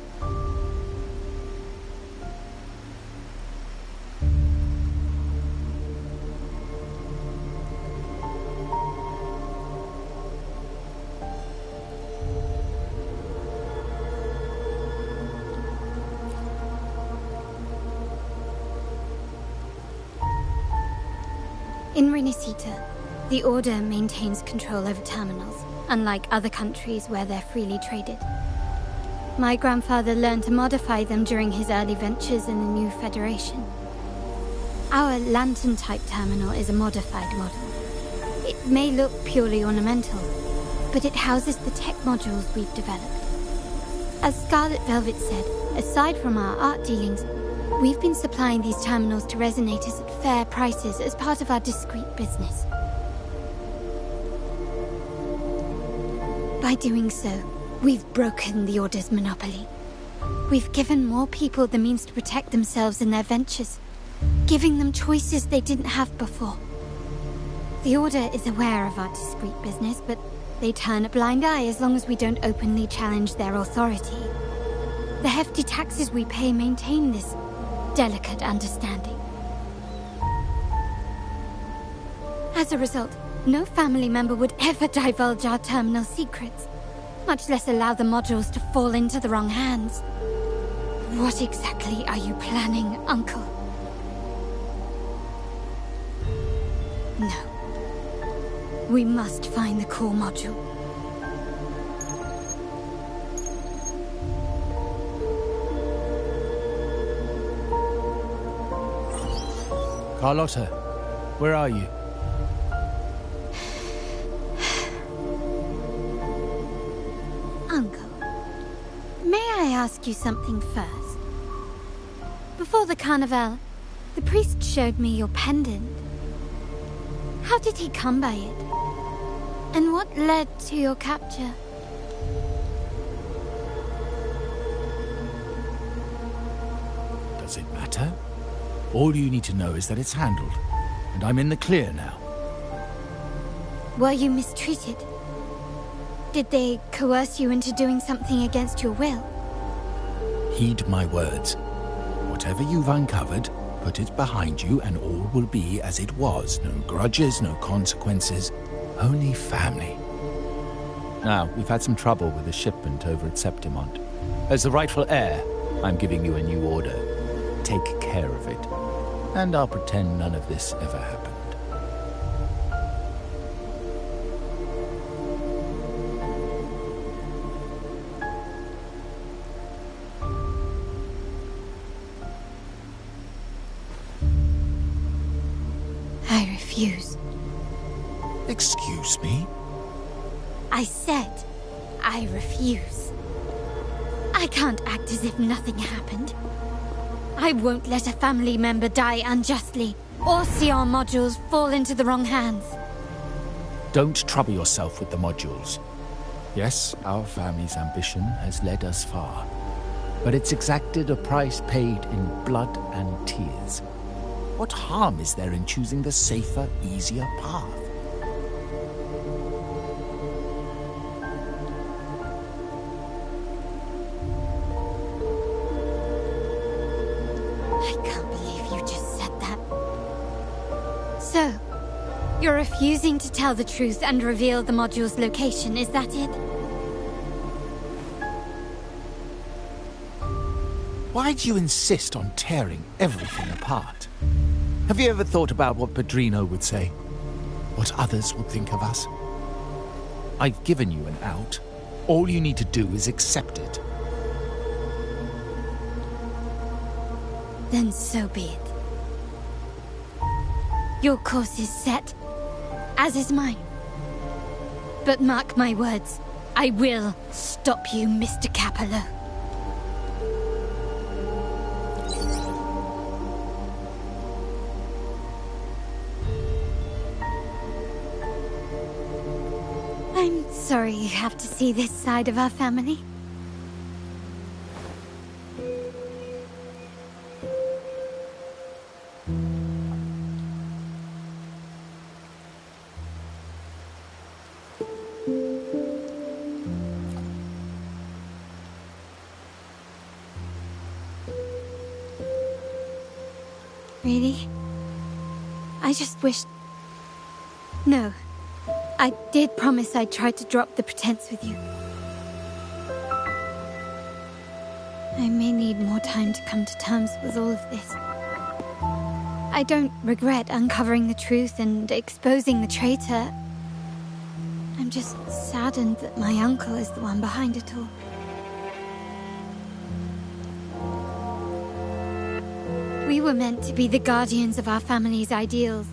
In rinascita, the Order maintains control over terminals, unlike other countries where they're freely traded. My grandfather learned to modify them during his early ventures in the new Federation. Our lantern-type terminal is a modified model. It may look purely ornamental, but it houses the tech modules we've developed. As Scarlet Velvet said, aside from our art dealings, we've been supplying these terminals to resonators at fair prices as part of our discreet business. By doing so, we've broken the Order's monopoly. We've given more people the means to protect themselves in their ventures, giving them choices they didn't have before. The Order is aware of our discreet business, but they turn a blind eye as long as we don't openly challenge their authority. The hefty taxes we pay maintain this delicate understanding. As a result, no family member would ever divulge our terminal secrets, much less allow the modules to fall into the wrong hands. What exactly are you planning, Uncle? No. We must find the core module. Carlotta, where are you? Uncle, may I ask you something first? Before the carnival, the priest showed me your pendant. How did he come by it? And what led to your capture? Does it matter? All you need to know is that it's handled, and I'm in the clear now. Were you mistreated? Did they coerce you into doing something against your will? Heed my words. Whatever you've uncovered, put it behind you and all will be as it was. No grudges, no consequences, only family. Now, we've had some trouble with a shipment over at Septimont. As the rightful heir, I'm giving you a new order. Take care of it. And I'll pretend none of this ever happened. I refuse. Excuse me? I said I refuse. I can't act as if nothing happened. I won't let a family member die unjustly, or see our modules fall into the wrong hands. Don't trouble yourself with the modules. Yes, our family's ambition has led us far, but it's exacted a price paid in blood and tears. What harm is there in choosing the safer, easier path? I can't believe you just said that. So, you're refusing to tell the truth and reveal the module's location, is that it? Why do you insist on tearing everything apart? Have you ever thought about what Padrino would say? What others would think of us? I've given you an out. All you need to do is accept it. Then so be it. Your course is set, as is mine. But mark my words, I will stop you, Mr. Capello. I'm sorry you have to see this side of our family. Really? I just wished... No. I did promise I'd try to drop the pretense with you. I may need more time to come to terms with all of this. I don't regret uncovering the truth and exposing the traitor. I'm just saddened that my uncle is the one behind it all. We were meant to be the guardians of our family's ideals,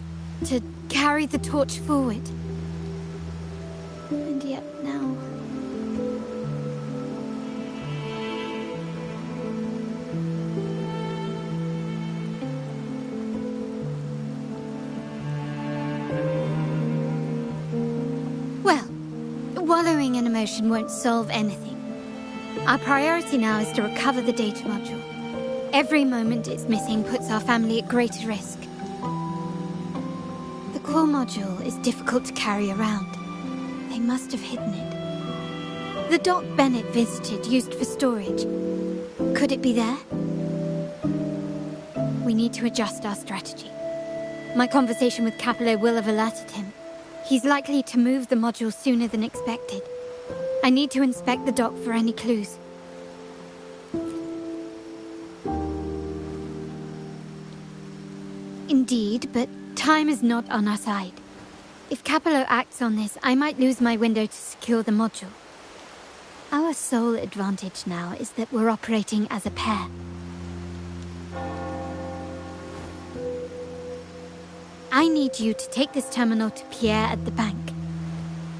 to carry the torch forward. And yet now... Well, wallowing in emotion won't solve anything. Our priority now is to recover the data module. Every moment it's missing puts our family at greater risk. The core module is difficult to carry around. They must have hidden it. The dock Bennett visited, used for storage. Could it be there? We need to adjust our strategy. My conversation with Capello will have alerted him. He's likely to move the module sooner than expected. I need to inspect the dock for any clues. Indeed, but time is not on our side. If Capello acts on this, I might lose my window to secure the module. Our sole advantage now is that we're operating as a pair. I need you to take this terminal to Pierre at the bank.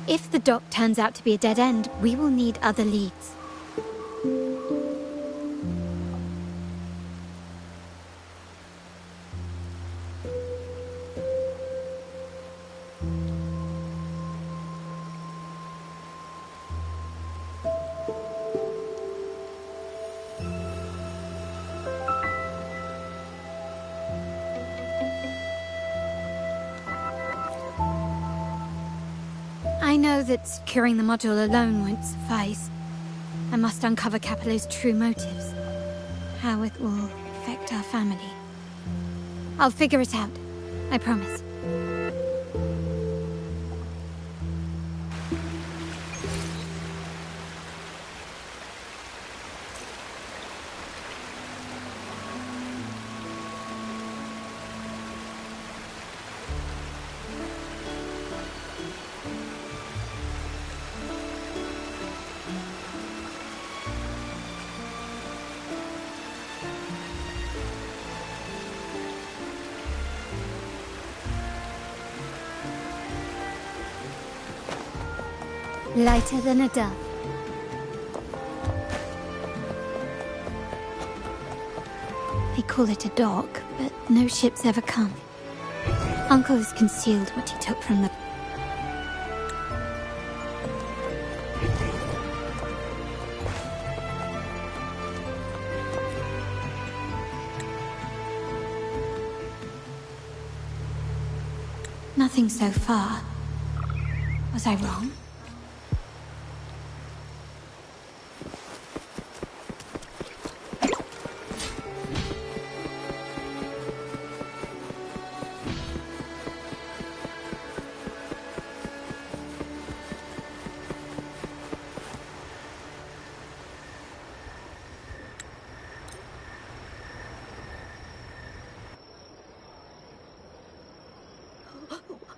If the dock turns out to be a dead end, we will need other leads. I know that securing the module alone won't suffice. I must uncover Capello's true motives. How it will affect our family. I'll figure it out. I promise. Lighter than a dove. They call it a dock, but no ships ever come. Uncle has concealed what he took from the... Nothing so far. Was I wrong?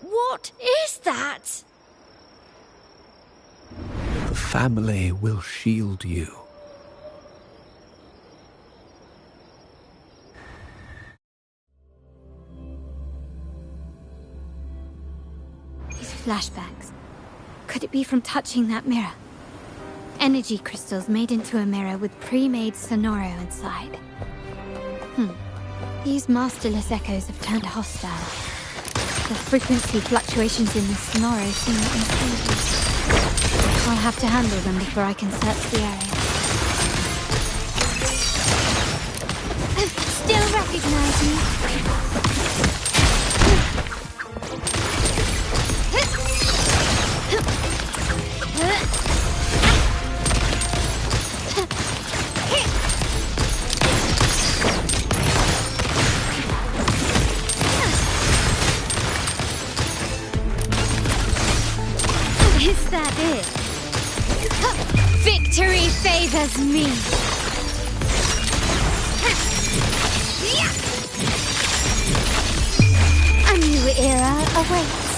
What is that? The family will shield you. These flashbacks. Could it be from touching that mirror? Energy crystals made into a mirror with pre-made sonoro inside. These masterless echoes have turned hostile. The frequency fluctuations in the sonoro seem unstable. I'll have to handle them before I can search the area. Still recognize me? Is that it? Victory favors me! A new era awaits.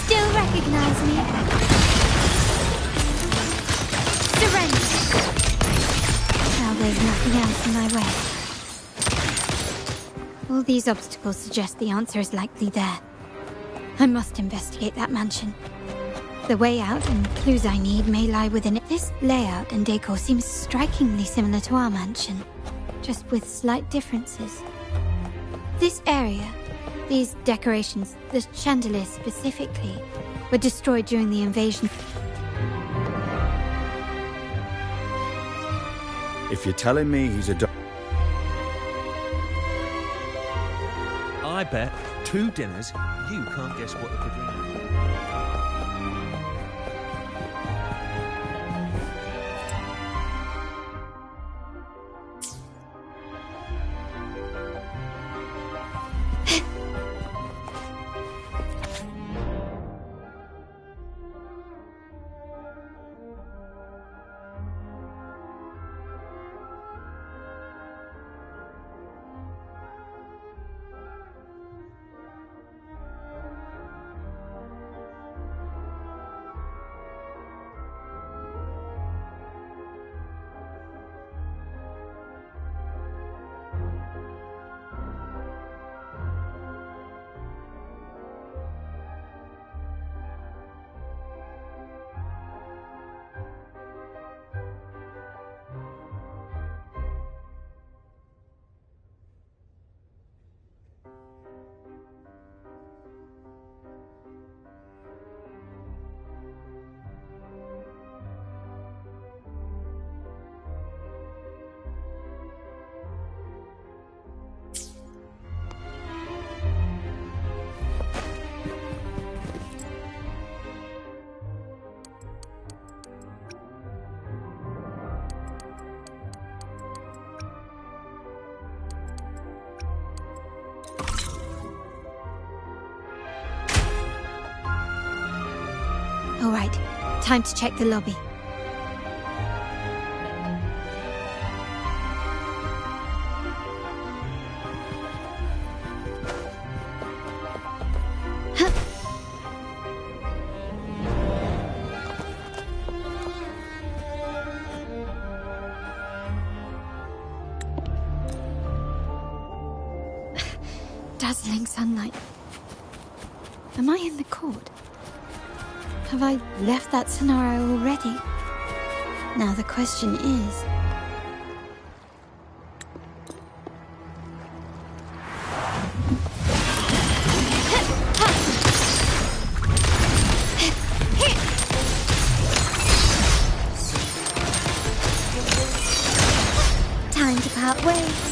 Still recognize me? Surrender! Now there's nothing else in my way. All these obstacles suggest the answer is likely there. I must investigate that mansion. The way out and clues I need may lie within it. This layout and decor seems strikingly similar to our mansion, just with slight differences. This area, these decorations, the chandelier specifically, were destroyed during the invasion. If you're telling me he's a I bet 2 dinners, you can't guess what the kid remembers. All right, time to check the lobby. Dazzling sunlight. Am I in the court? Have I left that scenario already? Now the question is... Time to part ways.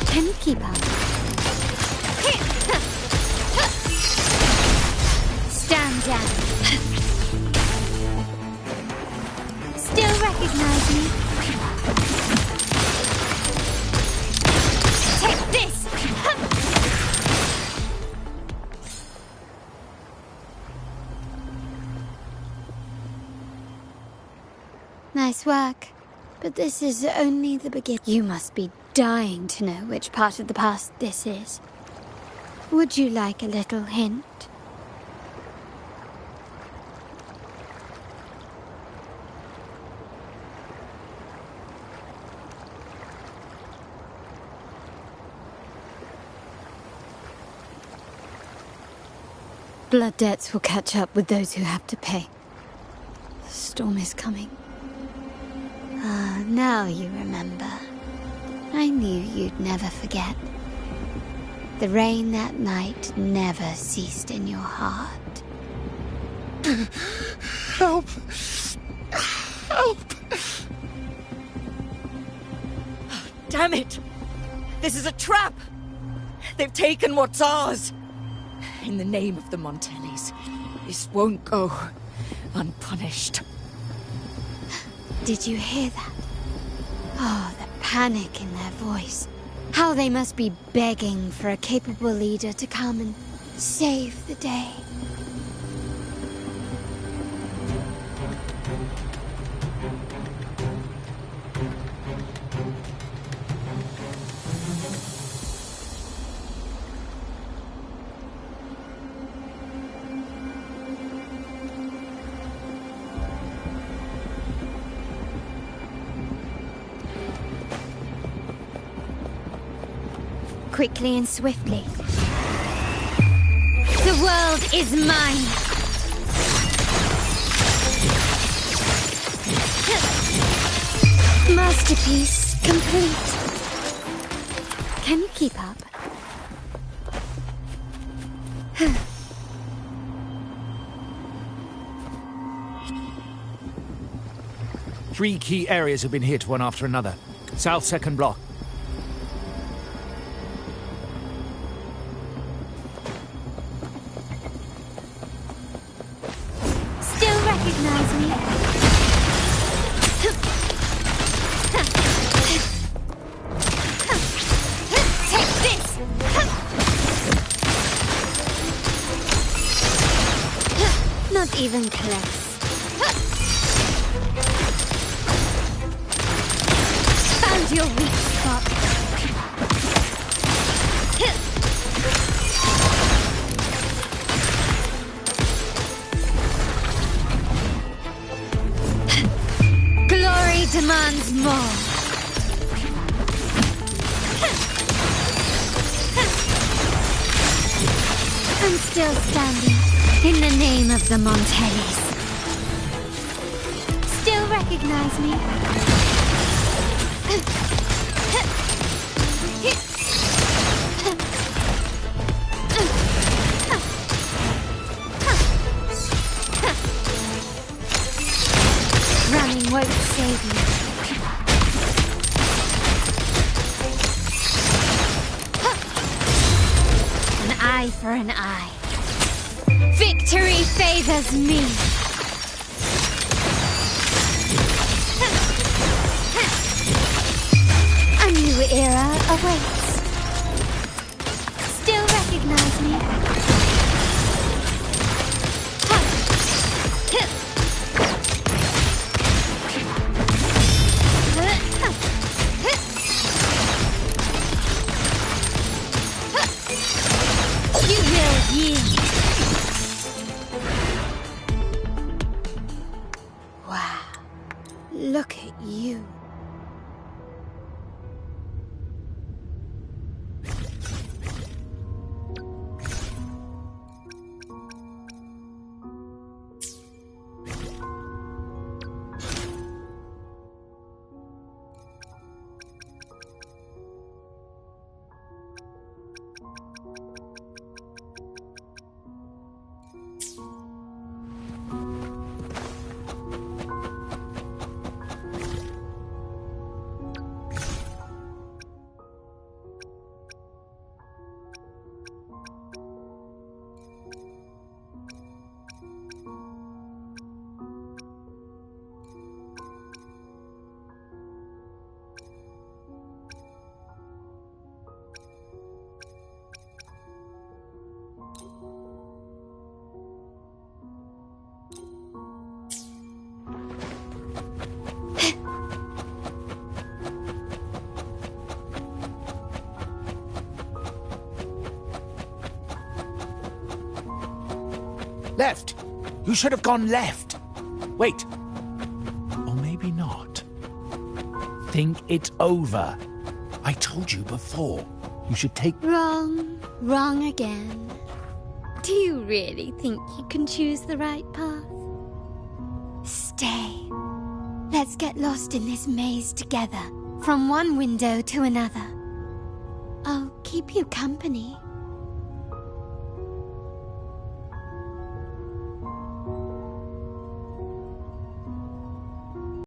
Can you keep up? Stand down. Still recognize me? Take this! Nice work. But this is only the beginning. You must be dying to know which part of the past this is. Would you like a little hint? Blood debts will catch up with those who have to pay. The storm is coming. Ah, now you remember. I knew you'd never forget. The rain that night never ceased in your heart. Help! Help! Damn it! This is a trap! They've taken what's ours! In the name of the Montellis, this won't go unpunished. Did you hear that? Oh, the panic in their voice. How they must be begging for a capable leader to come and save the day. Quickly and swiftly. The world is mine! Masterpiece complete. Can you keep up? 3 key areas have been hit one after another. South second block. Still recognize me? Take this! Not even close. Found your weak spot. Glory demands more. I'm still standing in the name of the Montellis. Still recognize me? Running won't save you. An eye for an eye. Victory favors me. A new era awaits. Still recognize me? You will yield. Wow. look at you. Left! You should have gone left! Wait. Or maybe not. Think it over. I told you before. You should take... Wrong. Wrong again. Do you really think you can choose the right path? Stay. Let's get lost in this maze together, from one window to another. I'll keep you company.